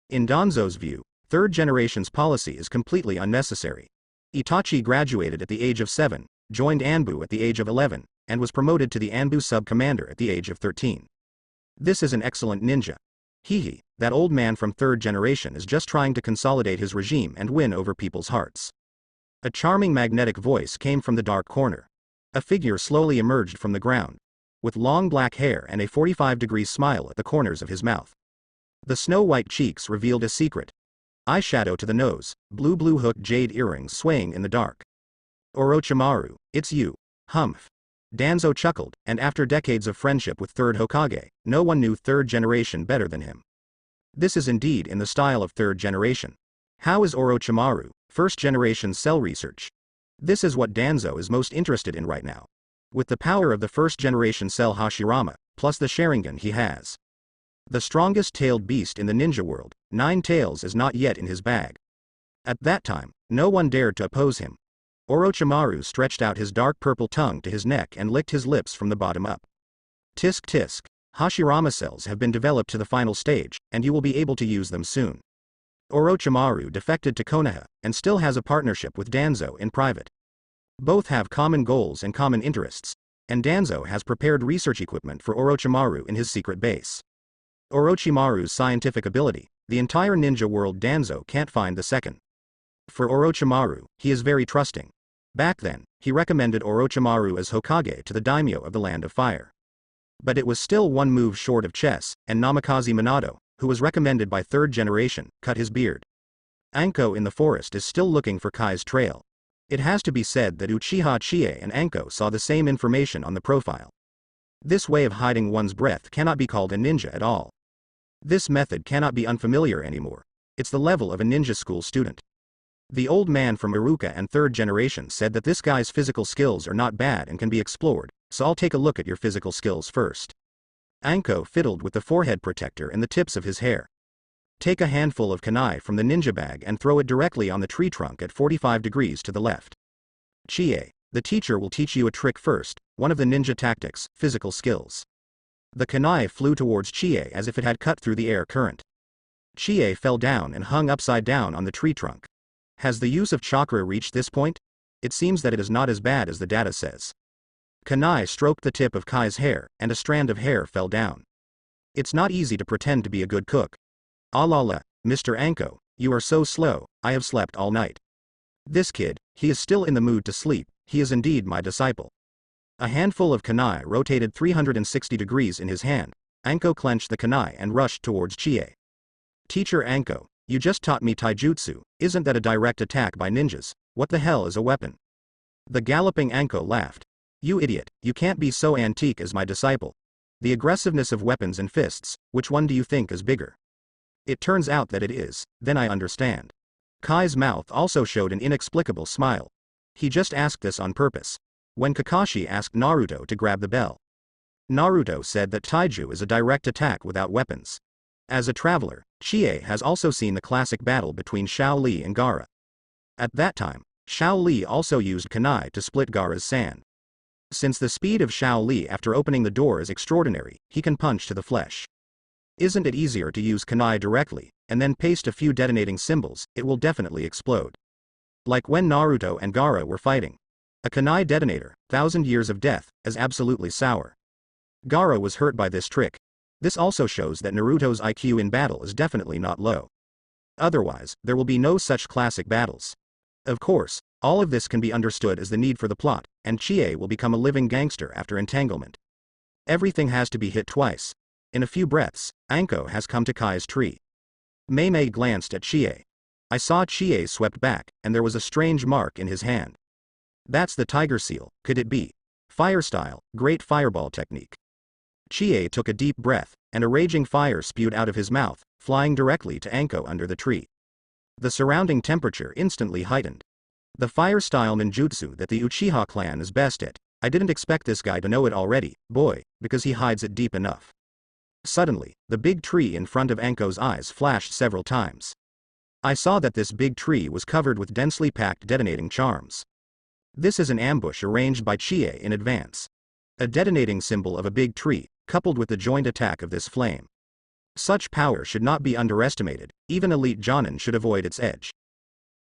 In Danzo's view, third generation's policy is completely unnecessary. Itachi graduated at the age of 7, joined Anbu at the age of 11, and was promoted to the Anbu sub-commander at the age of 13. This is an excellent ninja. Hehe, that old man from third generation is just trying to consolidate his regime and win over people's hearts. A charming magnetic voice came from the dark corner. A figure slowly emerged from the ground, with long black hair and a 45-degree smile at the corners of his mouth. The snow-white cheeks revealed a secret. Eyeshadow to the nose, blue hook jade earrings swaying in the dark. Orochimaru, it's you. Humph. Danzo chuckled, and after decades of friendship with third Hokage, no one knew third generation better than him. This is indeed in the style of third generation. How is Orochimaru, first generation cell research? This is what Danzo is most interested in right now. With the power of the first generation cell Hashirama, plus the Sharingan he has. The strongest tailed beast in the ninja world, 9 tails, is not yet in his bag. At that time, no one dared to oppose him. Orochimaru stretched out his dark purple tongue to his neck and licked his lips from the bottom up. Tisk tisk, Hashirama cells have been developed to the final stage, and you will be able to use them soon. Orochimaru defected to Konoha, and still has a partnership with Danzo in private. Both have common goals and common interests, and Danzo has prepared research equipment for Orochimaru in his secret base. Orochimaru's scientific ability, the entire ninja world Danzo can't find the second. For Orochimaru, he is very trusting. Back then, he recommended Orochimaru as Hokage to the daimyo of the Land of Fire. But it was still one move short of chess, and Namikaze Minato, who was recommended by third generation, cut his beard. Anko in the forest is still looking for Kai's trail. It has to be said that Uchiha Chie and Anko saw the same information on the profile. This way of hiding one's breath cannot be called a ninja at all. This method cannot be unfamiliar anymore. It's the level of a ninja school student. The old man from Iruka and third generation said that this guy's physical skills are not bad and can be explored, so I'll take a look at your physical skills first. Anko fiddled with the forehead protector and the tips of his hair. Take a handful of kunai from the ninja bag and throw it directly on the tree trunk at 45 degrees to the left. Chie, the teacher will teach you a trick first, one of the ninja tactics, physical skills. The kunai flew towards Chie as if it had cut through the air current. Chie fell down and hung upside down on the tree trunk. Has the use of chakra reached this point? It seems that it is not as bad as the data says. Kunai stroked the tip of Kai's hair, and a strand of hair fell down. It's not easy to pretend to be a good cook. Ah la la, Mr. Anko, you are so slow, I have slept all night. This kid, he is still in the mood to sleep, he is indeed my disciple. A handful of kunai rotated 360 degrees in his hand. Anko clenched the kunai and rushed towards Chie. Teacher Anko, you just taught me taijutsu, isn't that a direct attack by ninjas? What the hell is a weapon? The galloping Anko laughed. You idiot, you can't be so antique as my disciple. The aggressiveness of weapons and fists, which one do you think is bigger? It turns out that it is, then I understand. Kai's mouth also showed an inexplicable smile. He just asked this on purpose. When Kakashi asked Naruto to grab the bell, Naruto said that taiju is a direct attack without weapons. As a traveler, Chie has also seen the classic battle between Shao Li and Gaara. At that time, Shao Li also used kunai to split Gaara's sand. Since the speed of Shao Li after opening the door is extraordinary, he can punch to the flesh. Isn't it easier to use kunai directly, and then paste a few detonating symbols? It will definitely explode. Like when Naruto and Gaara were fighting. A kunai detonator, 1,000 years of death, is absolutely sour. Gaara was hurt by this trick. This also shows that Naruto's IQ in battle is definitely not low. Otherwise, there will be no such classic battles. Of course, all of this can be understood as the need for the plot, and Chie will become a living gangster after entanglement. Everything has to be hit twice. In a few breaths, Anko has come to Kai's tree. Mei glanced at Chie. I saw Chie swept back, and there was a strange mark in his hand. That's the tiger seal, could it be? Fire style, great fireball technique. Chie took a deep breath, and a raging fire spewed out of his mouth, flying directly to Anko under the tree. The surrounding temperature instantly heightened. The fire style ninjutsu that the Uchiha clan is best at, I didn't expect this guy to know it already, boy, because he hides it deep enough. Suddenly, the big tree in front of Anko's eyes flashed several times. I saw that this big tree was covered with densely packed detonating charms. This is an ambush arranged by Chie in advance. A detonating symbol of a big tree, coupled with the joint attack of this flame. Such power should not be underestimated, even elite Jonin should avoid its edge.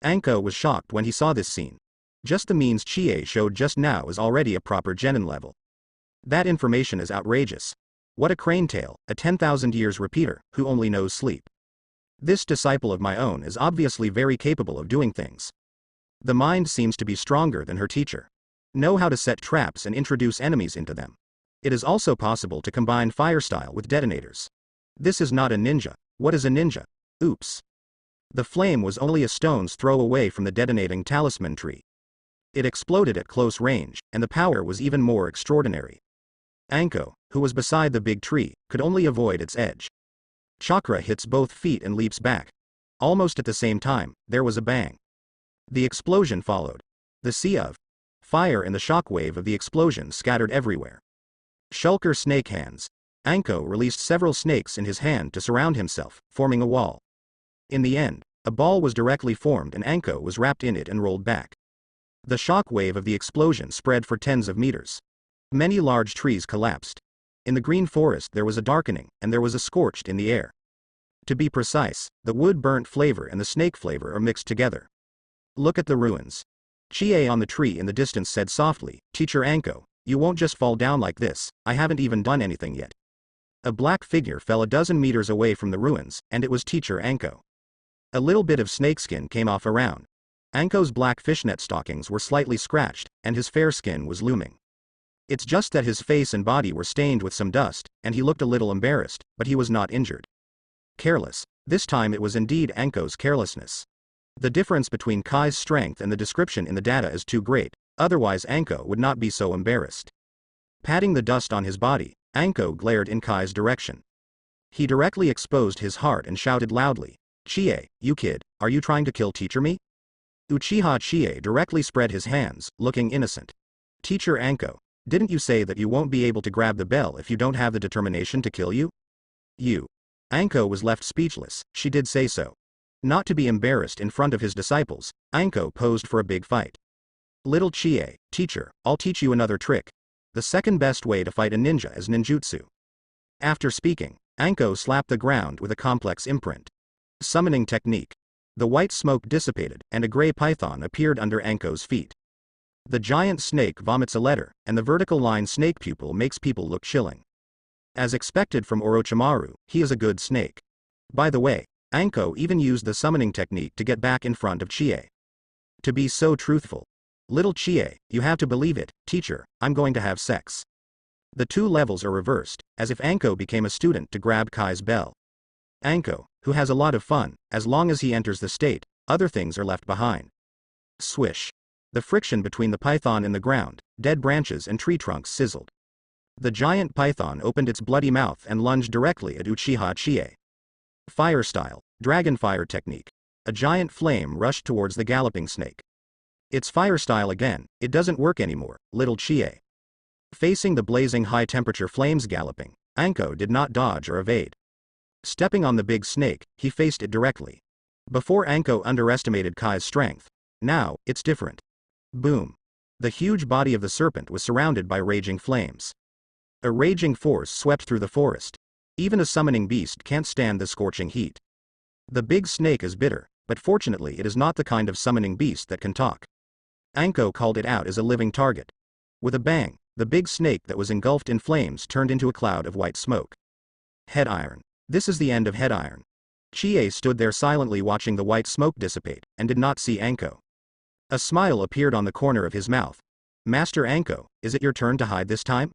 Anko was shocked when he saw this scene. Just the means Chie showed just now is already a proper genin level. That information is outrageous. What a crane tail, a 10,000 years repeater, who only knows sleep. This disciple of my own is obviously very capable of doing things. The mind seems to be stronger than her teacher. Know how to set traps and introduce enemies into them. It is also possible to combine fire style with detonators. This is not a ninja. What is a ninja? Oops. The flame was only a stone's throw away from the detonating talisman tree. It exploded at close range, and the power was even more extraordinary. Anko, who was beside the big tree, could only avoid its edge. Chakra hits both feet and leaps back. Almost at the same time, there was a bang. The explosion followed. The sea of fire and the shockwave of the explosion scattered everywhere. Shulker snake hands. Anko released several snakes in his hand to surround himself, forming a wall. In the end, a ball was directly formed and Anko was wrapped in it and rolled back. The shockwave of the explosion spread for tens of meters. Many large trees collapsed. In the green forest there was a darkening, and there was a scorched in the air. To be precise, the wood-burnt flavor and the snake flavor are mixed together. Look at the ruins. Chie on the tree in the distance said softly, "Teacher Anko, you won't just fall down like this, I haven't even done anything yet." A black figure fell a dozen meters away from the ruins, and it was Teacher Anko. A little bit of snakeskin came off around. Anko's black fishnet stockings were slightly scratched, and his fair skin was looming. It's just that his face and body were stained with some dust, and he looked a little embarrassed, but he was not injured. Careless. This time it was indeed Anko's carelessness. The difference between Kai's strength and the description in the data is too great, otherwise Anko would not be so embarrassed. Patting the dust on his body, Anko glared in Kai's direction. He directly exposed his heart and shouted loudly, "Chie, you kid, are you trying to kill Teacher me?" Uchiha Chie directly spread his hands, looking innocent. "Teacher Anko, didn't you say that you won't be able to grab the bell if you don't have the determination to kill you?" "You." Anko was left speechless. She did say so. Not to be embarrassed in front of his disciples, Anko posed for a big fight. "Little Chie, teacher, I'll teach you another trick. The second best way to fight a ninja is ninjutsu." After speaking, Anko slapped the ground with a complex imprint. Summoning technique. The white smoke dissipated, and a gray python appeared under Anko's feet. The giant snake vomits a letter, and the vertical line snake pupil makes people look chilling. As expected from Orochimaru, he is a good snake. By the way, Anko even used the summoning technique to get back in front of Chie. To be so truthful. "Little Chie, you have to believe it, teacher, I'm going to have sex." The two levels are reversed, as if Anko became a student to grab Kai's bell. Anko, who has a lot of fun, as long as he enters the state, other things are left behind. Swish. The friction between the python and the ground, dead branches and tree trunks sizzled. The giant python opened its bloody mouth and lunged directly at Uchiha Chie. Fire style, dragon fire technique. A giant flame rushed towards the galloping snake. "It's fire style again, it doesn't work anymore, little Chie." Facing the blazing high-temperature flames galloping, Anko did not dodge or evade. Stepping on the big snake, he faced it directly. Before Anko underestimated Kai's strength. Now, it's different. Boom. The huge body of the serpent was surrounded by raging flames. A raging force swept through the forest. Even a summoning beast can't stand the scorching heat. The big snake is bitter, but fortunately it is not the kind of summoning beast that can talk. Anko called it out as a living target. With a bang, the big snake that was engulfed in flames turned into a cloud of white smoke. Head iron. This is the end of head iron. Chie stood there silently watching the white smoke dissipate, and did not see Anko. A smile appeared on the corner of his mouth. "Master Anko, is it your turn to hide this time?"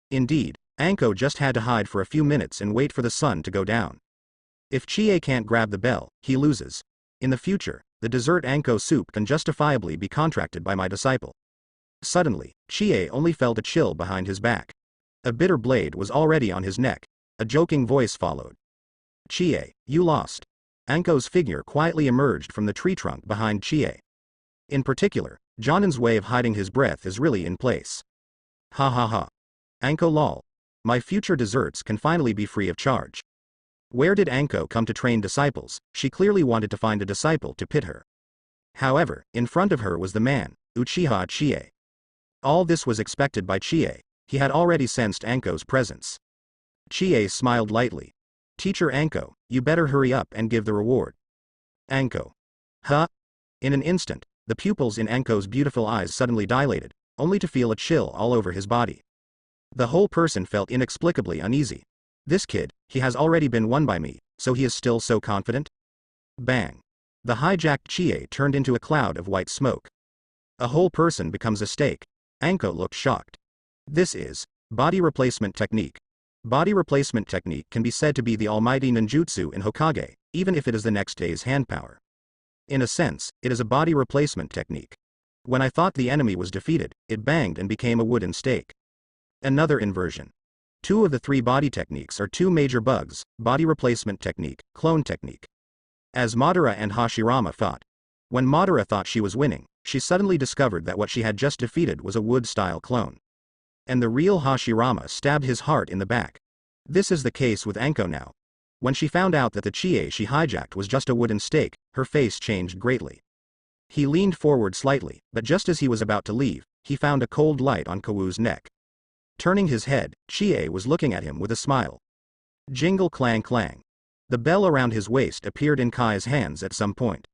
Indeed, Anko just had to hide for a few minutes and wait for the sun to go down. If Chie can't grab the bell, he loses. In the future, the dessert Anko soup can justifiably be contracted by my disciple. Suddenly, Chie only felt a chill behind his back. A bitter blade was already on his neck. A joking voice followed. "Chie, you lost." Anko's figure quietly emerged from the tree trunk behind Chie. In particular, Jonin's way of hiding his breath is really in place. "Ha ha ha. Anko lol. My future desserts can finally be free of charge." Where did Anko come to train disciples? She clearly wanted to find a disciple to pit her. However, in front of her was the man, Uchiha Chie. All this was expected by Chie. He had already sensed Anko's presence. Chie smiled lightly. "Teacher Anko, you better hurry up and give the reward." Anko. Huh? In an instant, the pupils in Anko's beautiful eyes suddenly dilated, only to feel a chill all over his body. The whole person felt inexplicably uneasy. This kid, he has already been won by me, so he is still so confident? Bang. The hijacked Chie turned into a cloud of white smoke. A whole person becomes a stake. Anko looked shocked. This is body replacement technique. Body replacement technique can be said to be the almighty ninjutsu in Hokage, even if it is the next day's hand power. In a sense, it is a body replacement technique. When I thought the enemy was defeated, it banged and became a wooden stake. Another inversion. 2 of the 3 body techniques are 2 major bugs: body replacement technique, clone technique. As Madara and Hashirama fought. When Madara thought she was winning, she suddenly discovered that what she had just defeated was a wood-style clone. And the real Hashirama stabbed his heart in the back. This is the case with Anko now. When she found out that the Chie she hijacked was just a wooden stake, her face changed greatly. He leaned forward slightly, but just as he was about to leave, he found a cold light on Kawu's neck. Turning his head, Chie was looking at him with a smile. Jingle clang clang. The bell around his waist appeared in Kai's hands at some point.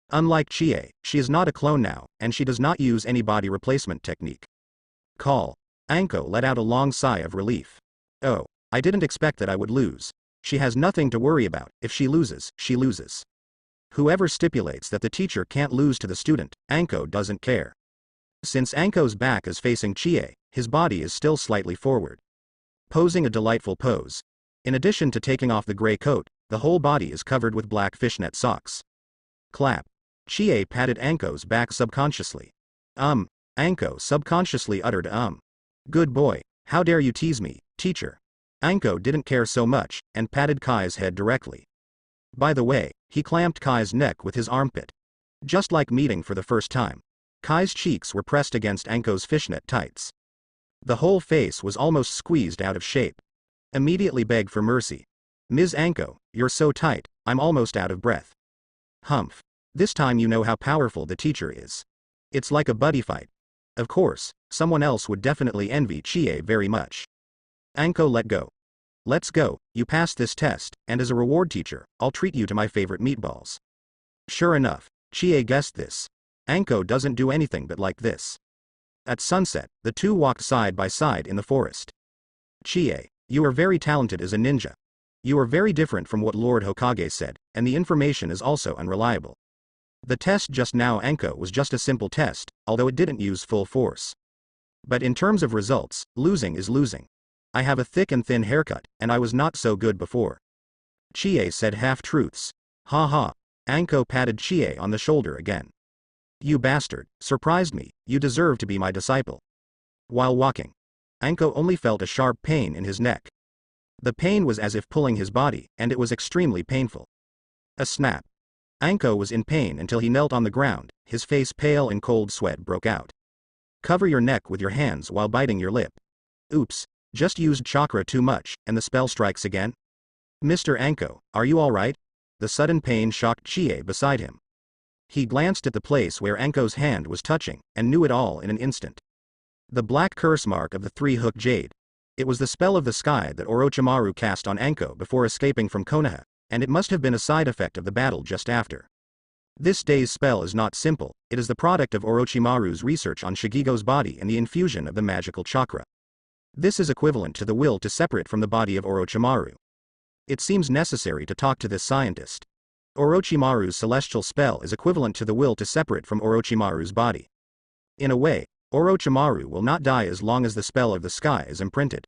Unlike Chie, she is not a clone now, and she does not use any body replacement technique. Call. Anko let out a long sigh of relief. Oh, I didn't expect that I would lose. She has nothing to worry about. If she loses, she loses. Whoever stipulates that the teacher can't lose to the student, Anko doesn't care. Since Anko's back is facing Chie, his body is still slightly forward, posing a delightful pose. In addition to taking off the gray coat, the whole body is covered with black fishnet socks. Clap. Chie patted Anko's back subconsciously. Anko subconsciously uttered Good boy, how dare you tease me, teacher. Anko didn't care so much, and patted Kai's head directly. By the way, he clamped Kai's neck with his armpit. Just like meeting for the first time. Kai's cheeks were pressed against Anko's fishnet tights. The whole face was almost squeezed out of shape. Immediately begged for mercy. Ms. Anko, you're so tight, I'm almost out of breath. Humph. This time you know how powerful the teacher is. It's like a buddy fight. Of course, someone else would definitely envy Chie very much. Anko let go. Let's go, you passed this test, and as a reward teacher, I'll treat you to my favorite meatballs. Sure enough, Chie guessed this. Anko doesn't do anything but like this. At sunset, the two walked side by side in the forest. Chie, you are very talented as a ninja. You are very different from what Lord Hokage said, and the information is also unreliable. The test just now Anko was just a simple test, although it didn't use full force. But in terms of results, losing is losing. I have a thick and thin haircut, and I was not so good before. Chie said half-truths. Ha ha. Anko patted Chie on the shoulder again. You bastard, surprised me, you deserve to be my disciple. While walking, Anko only felt a sharp pain in his neck. The pain was as if pulling his body, and it was extremely painful. A snap. Anko was in pain until he knelt on the ground, his face pale and cold sweat broke out. Cover your neck with your hands while biting your lip. Oops, just used chakra too much, and the spell strikes again? Mr. Anko, are you alright? The sudden pain shocked Chie beside him. He glanced at the place where Anko's hand was touching, and knew it all in an instant. The black curse mark of the three-hook jade. It was the spell of the sky that Orochimaru cast on Anko before escaping from Konoha, and it must have been a side effect of the battle just after. This day's spell is not simple, it is the product of Orochimaru's research on Shigigo's body and the infusion of the magical chakra. This is equivalent to the will to separate from the body of Orochimaru. It seems necessary to talk to this scientist. Orochimaru's celestial spell is equivalent to the will to separate from Orochimaru's body. In a way, Orochimaru will not die as long as the spell of the sky is imprinted.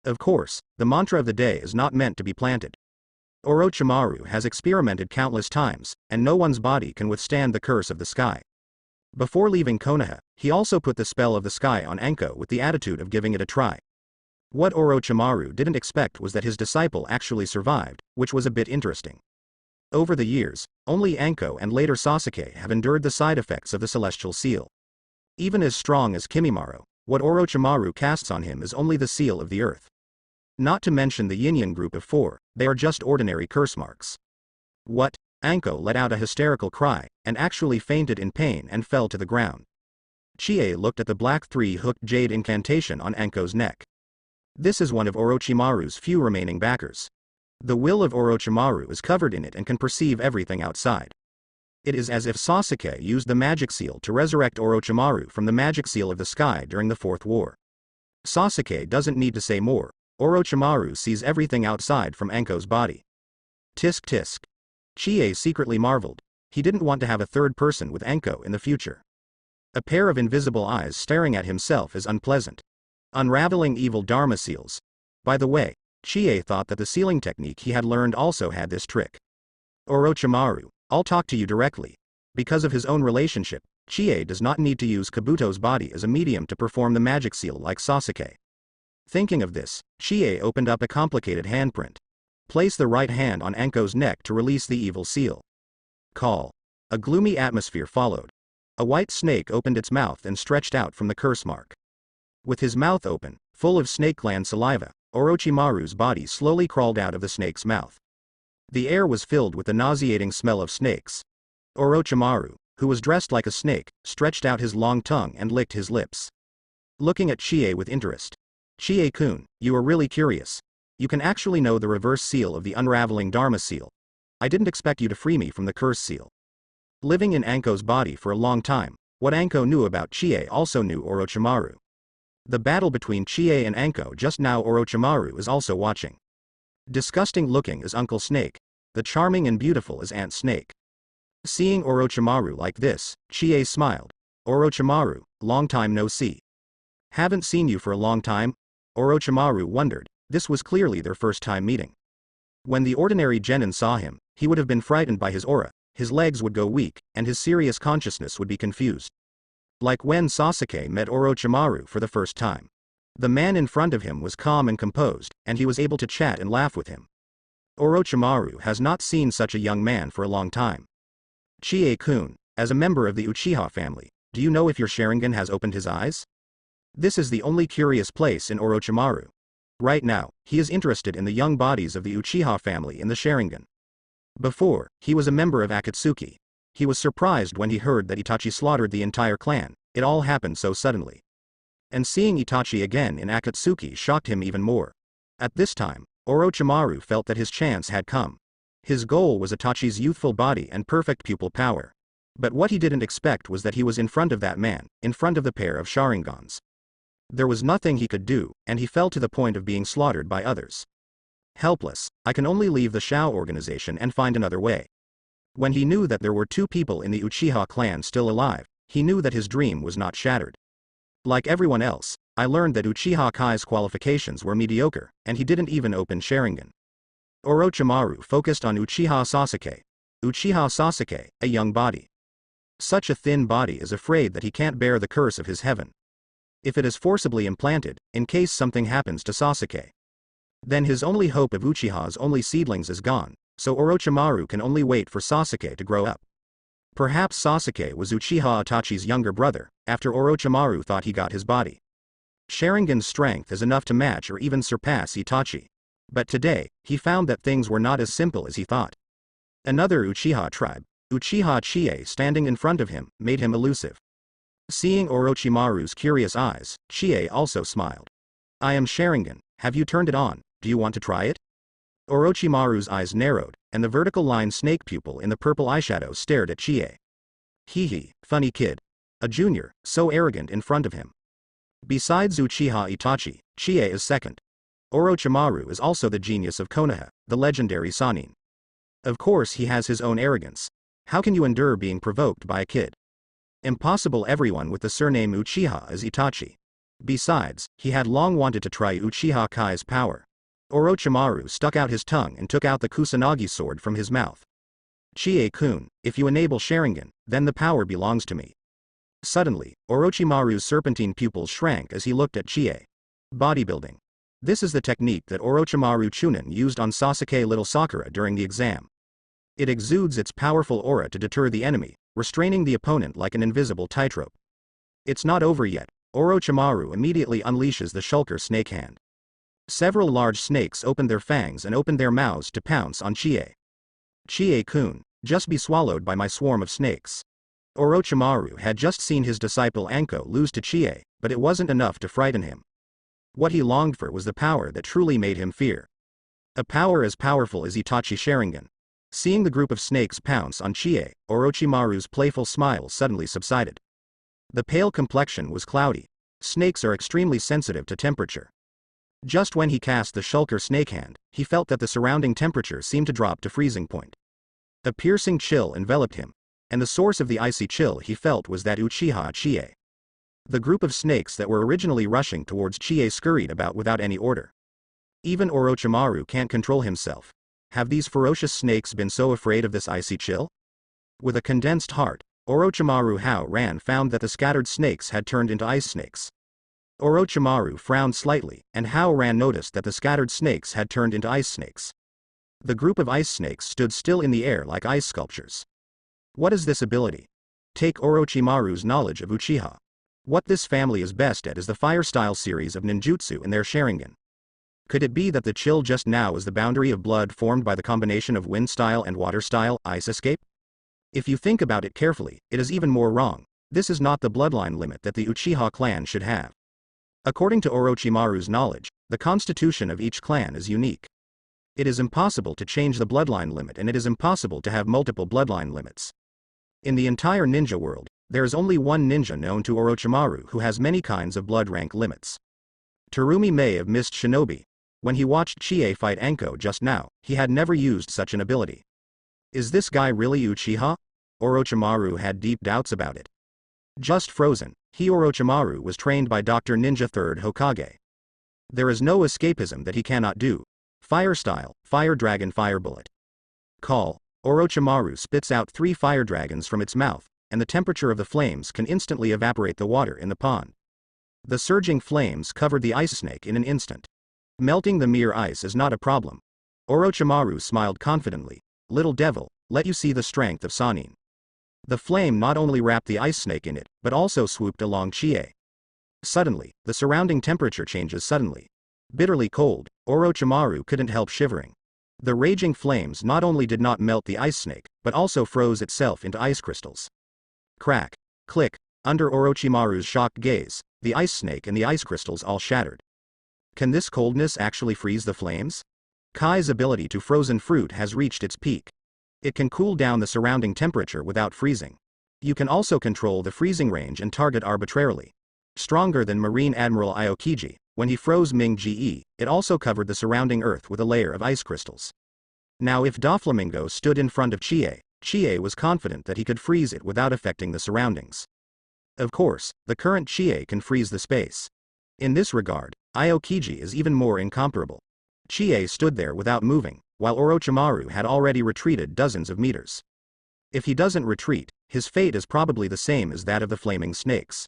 Of course, the mantra of the day is not meant to be planted. Orochimaru has experimented countless times, and no one's body can withstand the curse of the sky. Before leaving Konoha, he also put the spell of the sky on Anko with the attitude of giving it a try. What Orochimaru didn't expect was that his disciple actually survived, which was a bit interesting. Over the years, only Anko and later Sasuke have endured the side effects of the celestial seal. Even as strong as Kimimaro, what Orochimaru casts on him is only the seal of the earth. Not to mention the Yin group of 4, they are just ordinary curse marks. What? Anko let out a hysterical cry, and actually fainted in pain and fell to the ground. Chie looked at the black three-hooked jade incantation on Anko's neck. This is one of Orochimaru's few remaining backers. The will of Orochimaru is covered in it and can perceive everything outside. It is as if Sasuke used the magic seal to resurrect Orochimaru from the magic seal of the sky during the Fourth War. Sasuke doesn't need to say more, Orochimaru sees everything outside from Anko's body. Tisk tisk. Chie secretly marveled. He didn't want to have a third person with Anko in the future. A pair of invisible eyes staring at himself is unpleasant. Unraveling evil Dharma seals. By the way, Chie thought that the sealing technique he had learned also had this trick. Orochimaru, I'll talk to you directly. Because of his own relationship, Chie does not need to use Kabuto's body as a medium to perform the magic seal like Sasuke. Thinking of this, Chie opened up a complicated handprint. Place the right hand on Anko's neck to release the evil seal. Call. A gloomy atmosphere followed. A white snake opened its mouth and stretched out from the curse mark. With his mouth open, full of snake gland saliva, Orochimaru's body slowly crawled out of the snake's mouth. The air was filled with the nauseating smell of snakes. Orochimaru, who was dressed like a snake, stretched out his long tongue and licked his lips. Looking at Chie with interest. Chie-kun, you are really curious. You can actually know the reverse seal of the unraveling Dharma seal. I didn't expect you to free me from the curse seal. Living in Anko's body for a long time, what Anko knew about Chie also knew Orochimaru. The battle between Chie and Anko just now Orochimaru is also watching. Disgusting looking as Uncle Snake. The charming and beautiful as Aunt Snake. Seeing Orochimaru like this, Chie smiled. Orochimaru, long time no see. Haven't seen you for a long time? Orochimaru wondered. This was clearly their first time meeting. When the ordinary genin saw him, he would have been frightened by his aura, his legs would go weak, and his serious consciousness would be confused. Like when Sasuke met Orochimaru for the first time. The man in front of him was calm and composed, and he was able to chat and laugh with him. Orochimaru has not seen such a young man for a long time. Chie-kun, as a member of the Uchiha family, do you know if your Sharingan has opened his eyes? This is the only curious place in Orochimaru. Right now, he is interested in the young bodies of the Uchiha family in the Sharingan. Before, he was a member of Akatsuki. He was surprised when he heard that Itachi slaughtered the entire clan, it all happened so suddenly. And seeing Itachi again in Akatsuki shocked him even more. At this time, Orochimaru felt that his chance had come. His goal was Itachi's youthful body and perfect pupil power. But what he didn't expect was that he was in front of that man, in front of the pair of Sharingans. There was nothing he could do, and he fell to the point of being slaughtered by others. Helpless, I can only leave the Shao organization and find another way. When he knew that there were 2 people in the Uchiha clan still alive, he knew that his dream was not shattered. Like everyone else, I learned that Uchiha Kai's qualifications were mediocre, and he didn't even open Sharingan. Orochimaru focused on Uchiha Sasuke. Uchiha Sasuke, a young body. Such a thin body is afraid that he can't bear the curse of his heaven. If it is forcibly implanted, in case something happens to Sasuke. Then his only hope of Uchiha's only seedlings is gone, so Orochimaru can only wait for Sasuke to grow up. Perhaps Sasuke was Uchiha Itachi's younger brother, after Orochimaru thought he got his body. Sharingan's strength is enough to match or even surpass Itachi. But today, he found that things were not as simple as he thought. Another Uchiha tribe, Uchiha Chie standing in front of him, made him elusive. Seeing Orochimaru's curious eyes, Chie also smiled. I am Sharingan, have you turned it on, do you want to try it? Orochimaru's eyes narrowed, and the vertical line snake pupil in the purple eyeshadow stared at Chie. Hee, funny kid. A junior, so arrogant in front of him. Besides Uchiha Itachi, Chie is second. Orochimaru is also the genius of Konoha, the legendary Sannin. Of course he has his own arrogance. How can you endure being provoked by a kid? Impossible. Everyone with the surname Uchiha is Itachi. Besides, he had long wanted to try Uchiha Kai's power. Orochimaru stuck out his tongue and took out the Kusanagi sword from his mouth. Chie-kun, if you enable Sharingan, then the power belongs to me. Suddenly, Orochimaru's serpentine pupils shrank as he looked at Chie. Bodybuilding. This is the technique that Orochimaru Chunin used on Sasuke Little Sakura during the exam. It exudes its powerful aura to deter the enemy, restraining the opponent like an invisible tightrope. It's not over yet. Orochimaru immediately unleashes the shulker snake hand. Several large snakes opened their fangs and opened their mouths to pounce on Chie. Chie-kun, just be swallowed by my swarm of snakes. Orochimaru had just seen his disciple Anko lose to Chie, but it wasn't enough to frighten him. What he longed for was the power that truly made him fear. A power as powerful as Itachi Sharingan. Seeing the group of snakes pounce on Chie, Orochimaru's playful smile suddenly subsided. The pale complexion was cloudy. Snakes are extremely sensitive to temperature. Just when he cast the shulker snake hand, he felt that the surrounding temperature seemed to drop to freezing point. A piercing chill enveloped him, and the source of the icy chill he felt was that Uchiha Chie. The group of snakes that were originally rushing towards Chie scurried about without any order. Even Orochimaru can't control himself. Have these ferocious snakes been so afraid of this icy chill? With a condensed heart, Orochimaru Hao ran found that the scattered snakes had turned into ice snakes. Orochimaru frowned slightly, and Hao ran noticed that the scattered snakes had turned into ice snakes. The group of ice snakes stood still in the air like ice sculptures. What is this ability? Take Orochimaru's knowledge of Uchiha. What this family is best at is the fire-style series of ninjutsu in their Sharingan. Could it be that the chill just now is the boundary of blood formed by the combination of wind-style and water-style ice escape? If you think about it carefully, it is even more wrong. This is not the bloodline limit that the Uchiha clan should have. According to Orochimaru's knowledge, the constitution of each clan is unique. It is impossible to change the bloodline limit, and it is impossible to have multiple bloodline limits. In the entire ninja world, there is only one ninja known to Orochimaru who has many kinds of blood rank limits. Terumi may have missed Shinobi. When he watched Chie fight Anko just now, he had never used such an ability. Is this guy really Uchiha? Orochimaru had deep doubts about it. Just frozen, Orochimaru was trained by Dr. Ninja 3rd Hokage. There is no escapism that he cannot do. Fire style, fire dragon, fire bullet. Call. Orochimaru spits out 3 fire dragons from its mouth, and the temperature of the flames can instantly evaporate the water in the pond. The surging flames covered the ice snake in an instant. Melting the mere ice is not a problem. Orochimaru smiled confidently. Little devil, let you see the strength of Sannin. The flame not only wrapped the ice snake in it, but also swooped along Chie. Suddenly, the surrounding temperature changes suddenly. Bitterly cold, Orochimaru couldn't help shivering. The raging flames not only did not melt the ice snake, but also froze itself into ice crystals. Crack, click, under Orochimaru's shocked gaze, the ice snake and the ice crystals all shattered. Can this coldness actually freeze the flames? Kai's ability to frozen fruit has reached its peak. It can cool down the surrounding temperature without freezing. You can also control the freezing range and target arbitrarily. Stronger than Marine Admiral Aokiji, when he froze Ming-Ge, it also covered the surrounding earth with a layer of ice crystals. Now if Doflamingo stood in front of Chie was confident that he could freeze it without affecting the surroundings. Of course, the current Chie can freeze the space. In this regard, Aokiji is even more incomparable. Chie stood there without moving, while Orochimaru had already retreated dozens of meters. If he doesn't retreat, his fate is probably the same as that of the flaming snakes.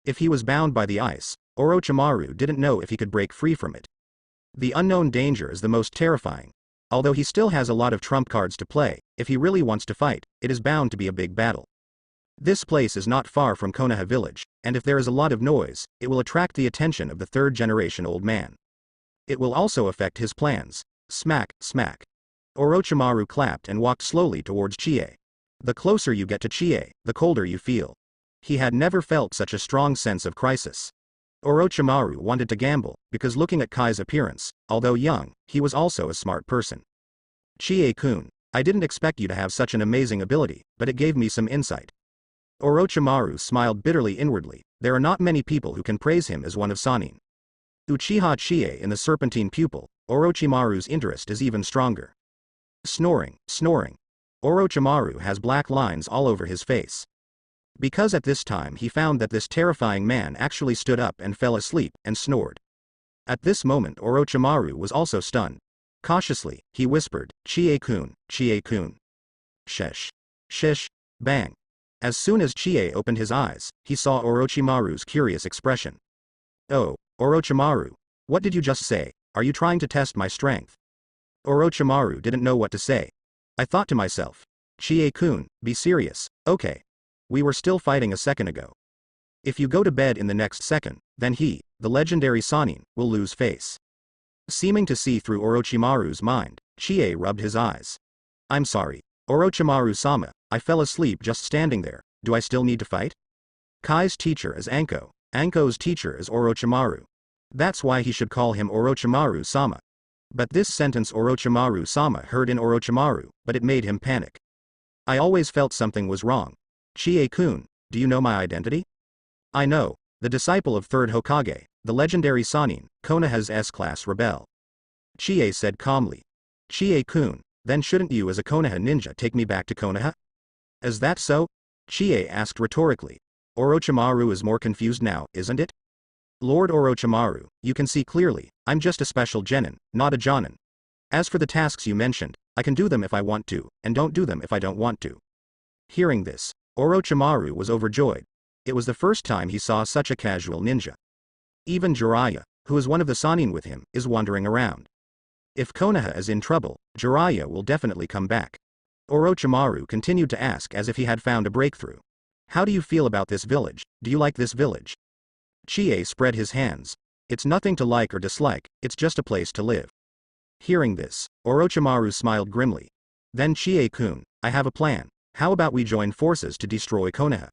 If he was bound by the ice, Orochimaru didn't know if he could break free from it. The unknown danger is the most terrifying. Although he still has a lot of trump cards to play, if he really wants to fight, it is bound to be a big battle. This place is not far from Konoha village, and if there is a lot of noise, it will attract the attention of the 3rd generation old man. It will also affect his plans. Smack, smack. Orochimaru clapped and walked slowly towards Chie. The closer you get to Chie, the colder you feel. He had never felt such a strong sense of crisis. Orochimaru wanted to gamble, because looking at Kai's appearance, although young, he was also a smart person. Chie-kun, I didn't expect you to have such an amazing ability, but it gave me some insight. Orochimaru smiled bitterly inwardly. There are not many people who can praise him as one of Sannin. Uchiha Chie in the serpentine pupil, Orochimaru's interest is even stronger. Snoring, snoring. Orochimaru has black lines all over his face. Because at this time he found that this terrifying man actually stood up and fell asleep and snored. At this moment Orochimaru was also stunned. Cautiously, he whispered, Chie-kun, Chie-kun. Shesh. Shish. Bang. As soon as Chie opened his eyes, he saw Orochimaru's curious expression. Oh, Orochimaru, what did you just say? Are you trying to test my strength? Orochimaru didn't know what to say. I thought to myself, Chie-kun, be serious, okay. We were still fighting a second ago. If you go to bed in the next second, then he, the legendary Sannin, will lose face. Seeming to see through Orochimaru's mind, Chie rubbed his eyes. I'm sorry, Orochimaru-sama, I fell asleep just standing there. Do I still need to fight? Kai's teacher is Anko, Anko's teacher is Orochimaru. That's why he should call him Orochimaru-sama. But this sentence Orochimaru-sama heard in Orochimaru, but it made him panic. I always felt something was wrong. Chie-kun, do you know my identity? I know, the disciple of 3rd Hokage, the legendary Sannin, Konoha's S-class rebel. Chie said calmly. Chie-kun, then shouldn't you as a Konoha ninja take me back to Konoha? Is that so? Chie asked rhetorically. Orochimaru is more confused now, isn't it? Lord Orochimaru, you can see clearly, I'm just a special genin, not a jonin. As for the tasks you mentioned, I can do them if I want to, and don't do them if I don't want to. Hearing this, Orochimaru was overjoyed. It was the first time he saw such a casual ninja. Even Jiraiya, who is one of the Sannin with him, is wandering around. If Konoha is in trouble, Jiraiya will definitely come back. Orochimaru continued to ask as if he had found a breakthrough. How do you feel about this village? Do you like this village? Chie spread his hands. It's nothing to like or dislike, it's just a place to live. Hearing this, Orochimaru smiled grimly. Then Chie-kun, I have a plan. How about we join forces to destroy Konoha?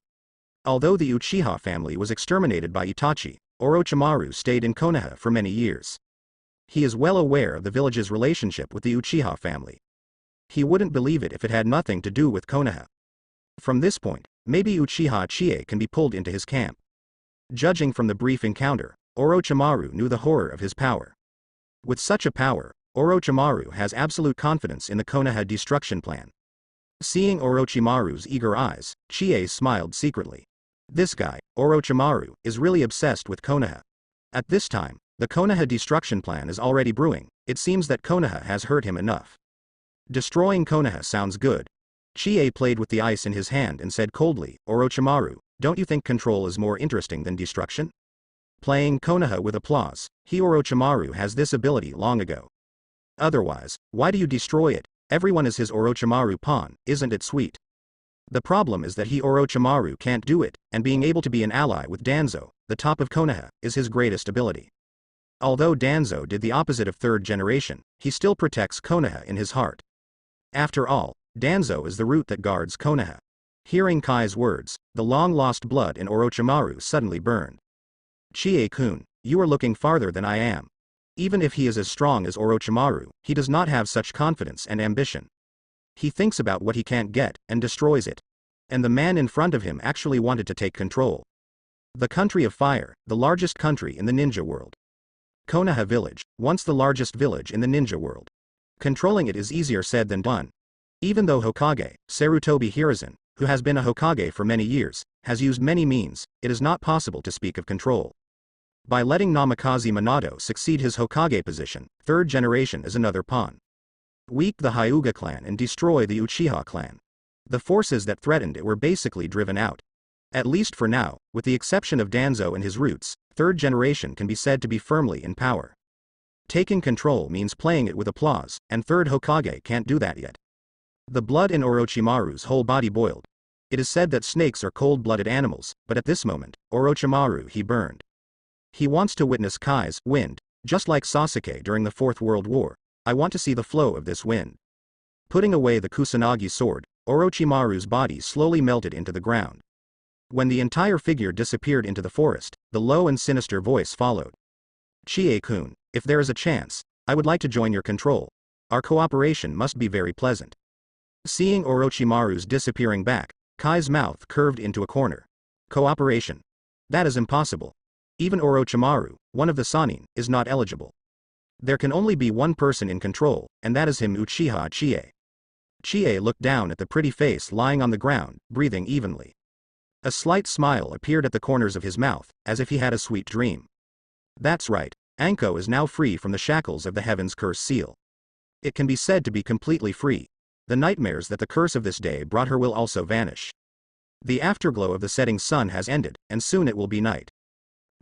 Although the Uchiha family was exterminated by Itachi, Orochimaru stayed in Konoha for many years. He is well aware of the village's relationship with the Uchiha family. He wouldn't believe it if it had nothing to do with Konoha. From this point, maybe Uchiha Chie can be pulled into his camp. Judging from the brief encounter, Orochimaru knew the horror of his power. With such a power, Orochimaru has absolute confidence in the Konoha destruction plan. Seeing Orochimaru's eager eyes, Chie smiled secretly. This guy, Orochimaru, is really obsessed with Konoha. At this time, the Konoha destruction plan is already brewing. It seems that Konoha has hurt him enough. Destroying Konoha sounds good. Chie played with the ice in his hand and said coldly, Orochimaru, don't you think control is more interesting than destruction? Playing Konoha with applause, Orochimaru has this ability long ago. Otherwise, why do you destroy it? Everyone is his Orochimaru pawn, isn't it sweet? The problem is that Orochimaru can't do it, and being able to be an ally with Danzo, the top of Konoha, is his greatest ability. Although Danzo did the opposite of third generation, he still protects Konoha in his heart. After all, Danzo is the root that guards Konoha. Hearing Kai's words, the long-lost blood in Orochimaru suddenly burned. Chie-kun, you are looking farther than I am. Even if he is as strong as Orochimaru, he does not have such confidence and ambition. He thinks about what he can't get, and destroys it. And the man in front of him actually wanted to take control. The country of fire, the largest country in the ninja world. Konoha village, once the largest village in the ninja world. Controlling it is easier said than done. Even though Hokage, Sarutobi Hiruzen, who has been a Hokage for many years, has used many means, it is not possible to speak of control. By letting Namikaze Minato succeed his Hokage position, third generation is another pawn. Weak the Hyuga clan and destroy the Uchiha clan. The forces that threatened it were basically driven out. At least for now, with the exception of Danzo and his roots, third generation can be said to be firmly in power. Taking control means playing it with applause, and third Hokage can't do that yet. The blood in Orochimaru's whole body boiled. It is said that snakes are cold-blooded animals, but at this moment, Orochimaru he burned. He wants to witness Kai's wind, just like Sasuke during the Fourth World War. I want to see the flow of this wind. Putting away the Kusanagi sword, Orochimaru's body slowly melted into the ground. When the entire figure disappeared into the forest, the low and sinister voice followed. Chie-kun, if there is a chance, I would like to join your control. Our cooperation must be very pleasant. Seeing Orochimaru's disappearing back, Kai's mouth curved into a corner. Cooperation. That is impossible. Even Orochimaru, one of the Sannin, is not eligible. There can only be one person in control, and that is him Uchiha Chie. Chie looked down at the pretty face lying on the ground, breathing evenly. A slight smile appeared at the corners of his mouth, as if he had a sweet dream. That's right, Anko is now free from the shackles of the Heaven's Curse seal. It can be said to be completely free. The nightmares that the curse of this day brought her will also vanish. The afterglow of the setting sun has ended, and soon it will be night.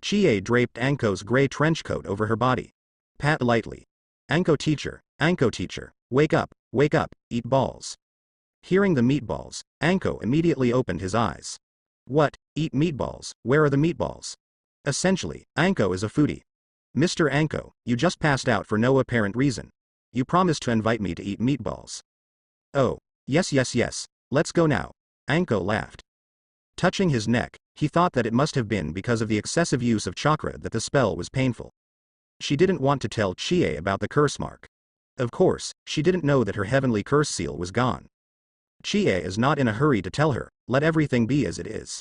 Chie draped Anko's gray trench coat over her body. Pat lightly. Anko teacher, wake up, eat balls. Hearing the meatballs, Anko immediately opened his eyes. What, eat meatballs, where are the meatballs? Essentially, Anko is a foodie. Mr. Anko, you just passed out for no apparent reason. You promised to invite me to eat meatballs. Oh, yes, let's go now. Anko laughed. Touching his neck, he thought that it must have been because of the excessive use of chakra that the spell was painful. She didn't want to tell Chie about the curse mark. Of course, she didn't know that her heavenly curse seal was gone. Chie is not in a hurry to tell her, let everything be as it is.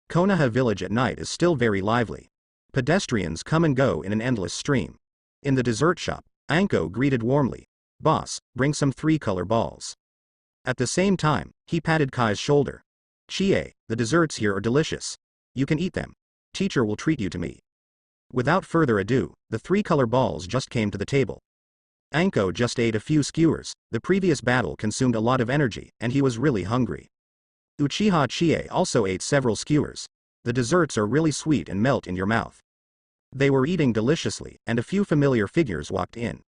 Konoha village at night is still very lively. Pedestrians come and go in an endless stream. In the dessert shop, Anko greeted warmly. Boss, bring some 3-color balls. At the same time, he patted Kai's shoulder. Chie, the desserts here are delicious. You can eat them. Teacher will treat you to me. Without further ado, the 3-color balls just came to the table. Anko just ate a few skewers. The previous battle consumed a lot of energy, and he was really hungry. Uchiha Chie also ate several skewers. The desserts are really sweet and melt in your mouth. They were eating deliciously, and a few familiar figures walked in.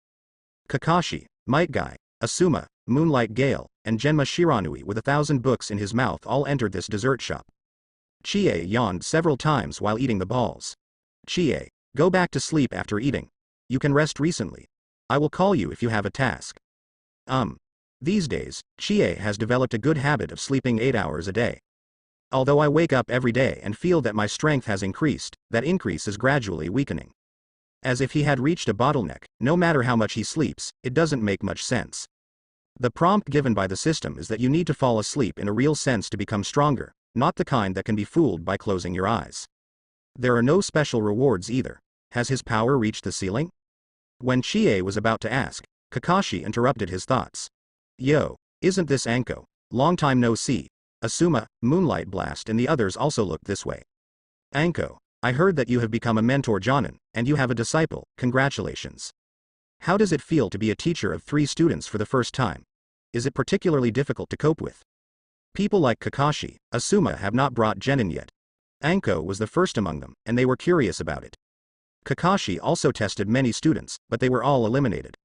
Kakashi, Might Guy, Asuma, Moonlight Gale, and Genma Shiranui with 1,000 books in his mouth all entered this dessert shop. Chie yawned several times while eating the balls. Chie, go back to sleep after eating. You can rest recently. I will call you if you have a task. These days, Chie has developed a good habit of sleeping 8 hours a day. Although I wake up every day and feel that my strength has increased, that increase is gradually weakening. As if he had reached a bottleneck, no matter how much he sleeps, it doesn't make much sense. The prompt given by the system is that you need to fall asleep in a real sense to become stronger, not the kind that can be fooled by closing your eyes. There are no special rewards either. Has his power reached the ceiling? When Chie was about to ask, Kakashi interrupted his thoughts. Yo, isn't this Anko? Long time no see. Asuma, Moonlight Blast and the others also looked this way. Anko, I heard that you have become a mentor genin, and you have a disciple, congratulations. How does it feel to be a teacher of 3 students for the first time? Is it particularly difficult to cope with? People like Kakashi, Asuma have not brought genin yet. Anko was the first among them, and they were curious about it. Kakashi also tested many students, but they were all eliminated.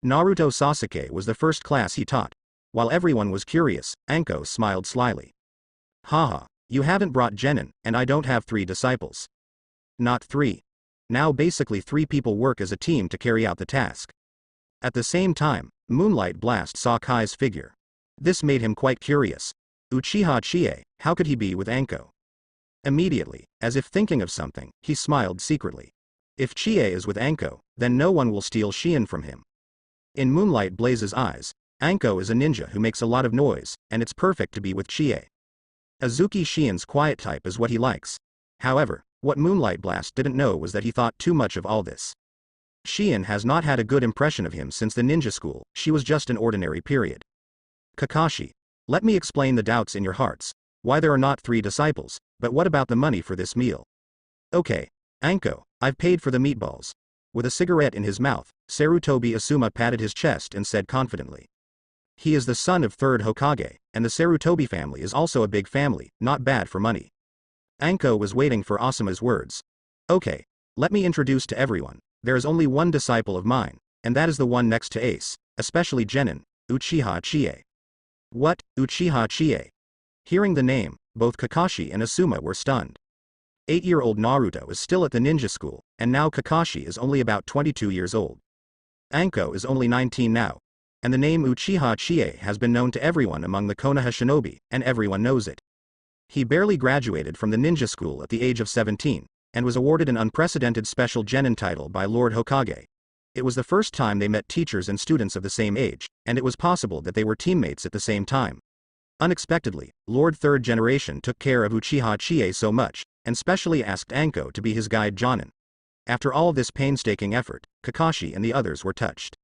Naruto Sasuke was the first class he taught. While everyone was curious, Anko smiled slyly. Haha, you haven't brought genin, and I don't have 3 disciples. Not 3. Now basically 3 people work as a team to carry out the task. At the same time, Moonlight Blast saw Kai's figure. This made him quite curious. Uchiha Chie, how could he be with Anko? Immediately, as if thinking of something, he smiled secretly. If Chie is with Anko, then no one will steal Shien from him. In Moonlight Blaze's eyes, Anko is a ninja who makes a lot of noise, and it's perfect to be with Chie. Azuki Shien's quiet type is what he likes. However, what Moonlight Blast didn't know was that he thought too much of all this. Shien has not had a good impression of him since the ninja school. She was just an ordinary period. Kakashi, let me explain the doubts in your hearts. Why there are not 3 disciples, but what about the money for this meal? Okay, Anko, I've paid for the meatballs. With a cigarette in his mouth, Sarutobi Asuma patted his chest and said confidently. He is the son of 3rd Hokage, and the Sarutobi family is also a big family, not bad for money. Anko was waiting for Asuma's words. Okay, let me introduce to everyone. There is only one disciple of mine, and that is the one next to Ace, especially genin, Uchiha Chie. What, Uchiha Chie? Hearing the name, both Kakashi and Asuma were stunned. 8-year-old Naruto is still at the ninja school, and now Kakashi is only about 22 years old. Anko is only 19 now, and the name Uchiha Chie has been known to everyone among the Konoha shinobi, and everyone knows it. He barely graduated from the ninja school at the age of 17, and was awarded an unprecedented special genin title by Lord Hokage. It was the first time they met teachers and students of the same age, and it was possible that they were teammates at the same time. Unexpectedly, Lord 3rd Generation took care of Uchiha Chie so much, and specially asked Anko to be his guide genin. After all this painstaking effort, Kakashi and the others were touched.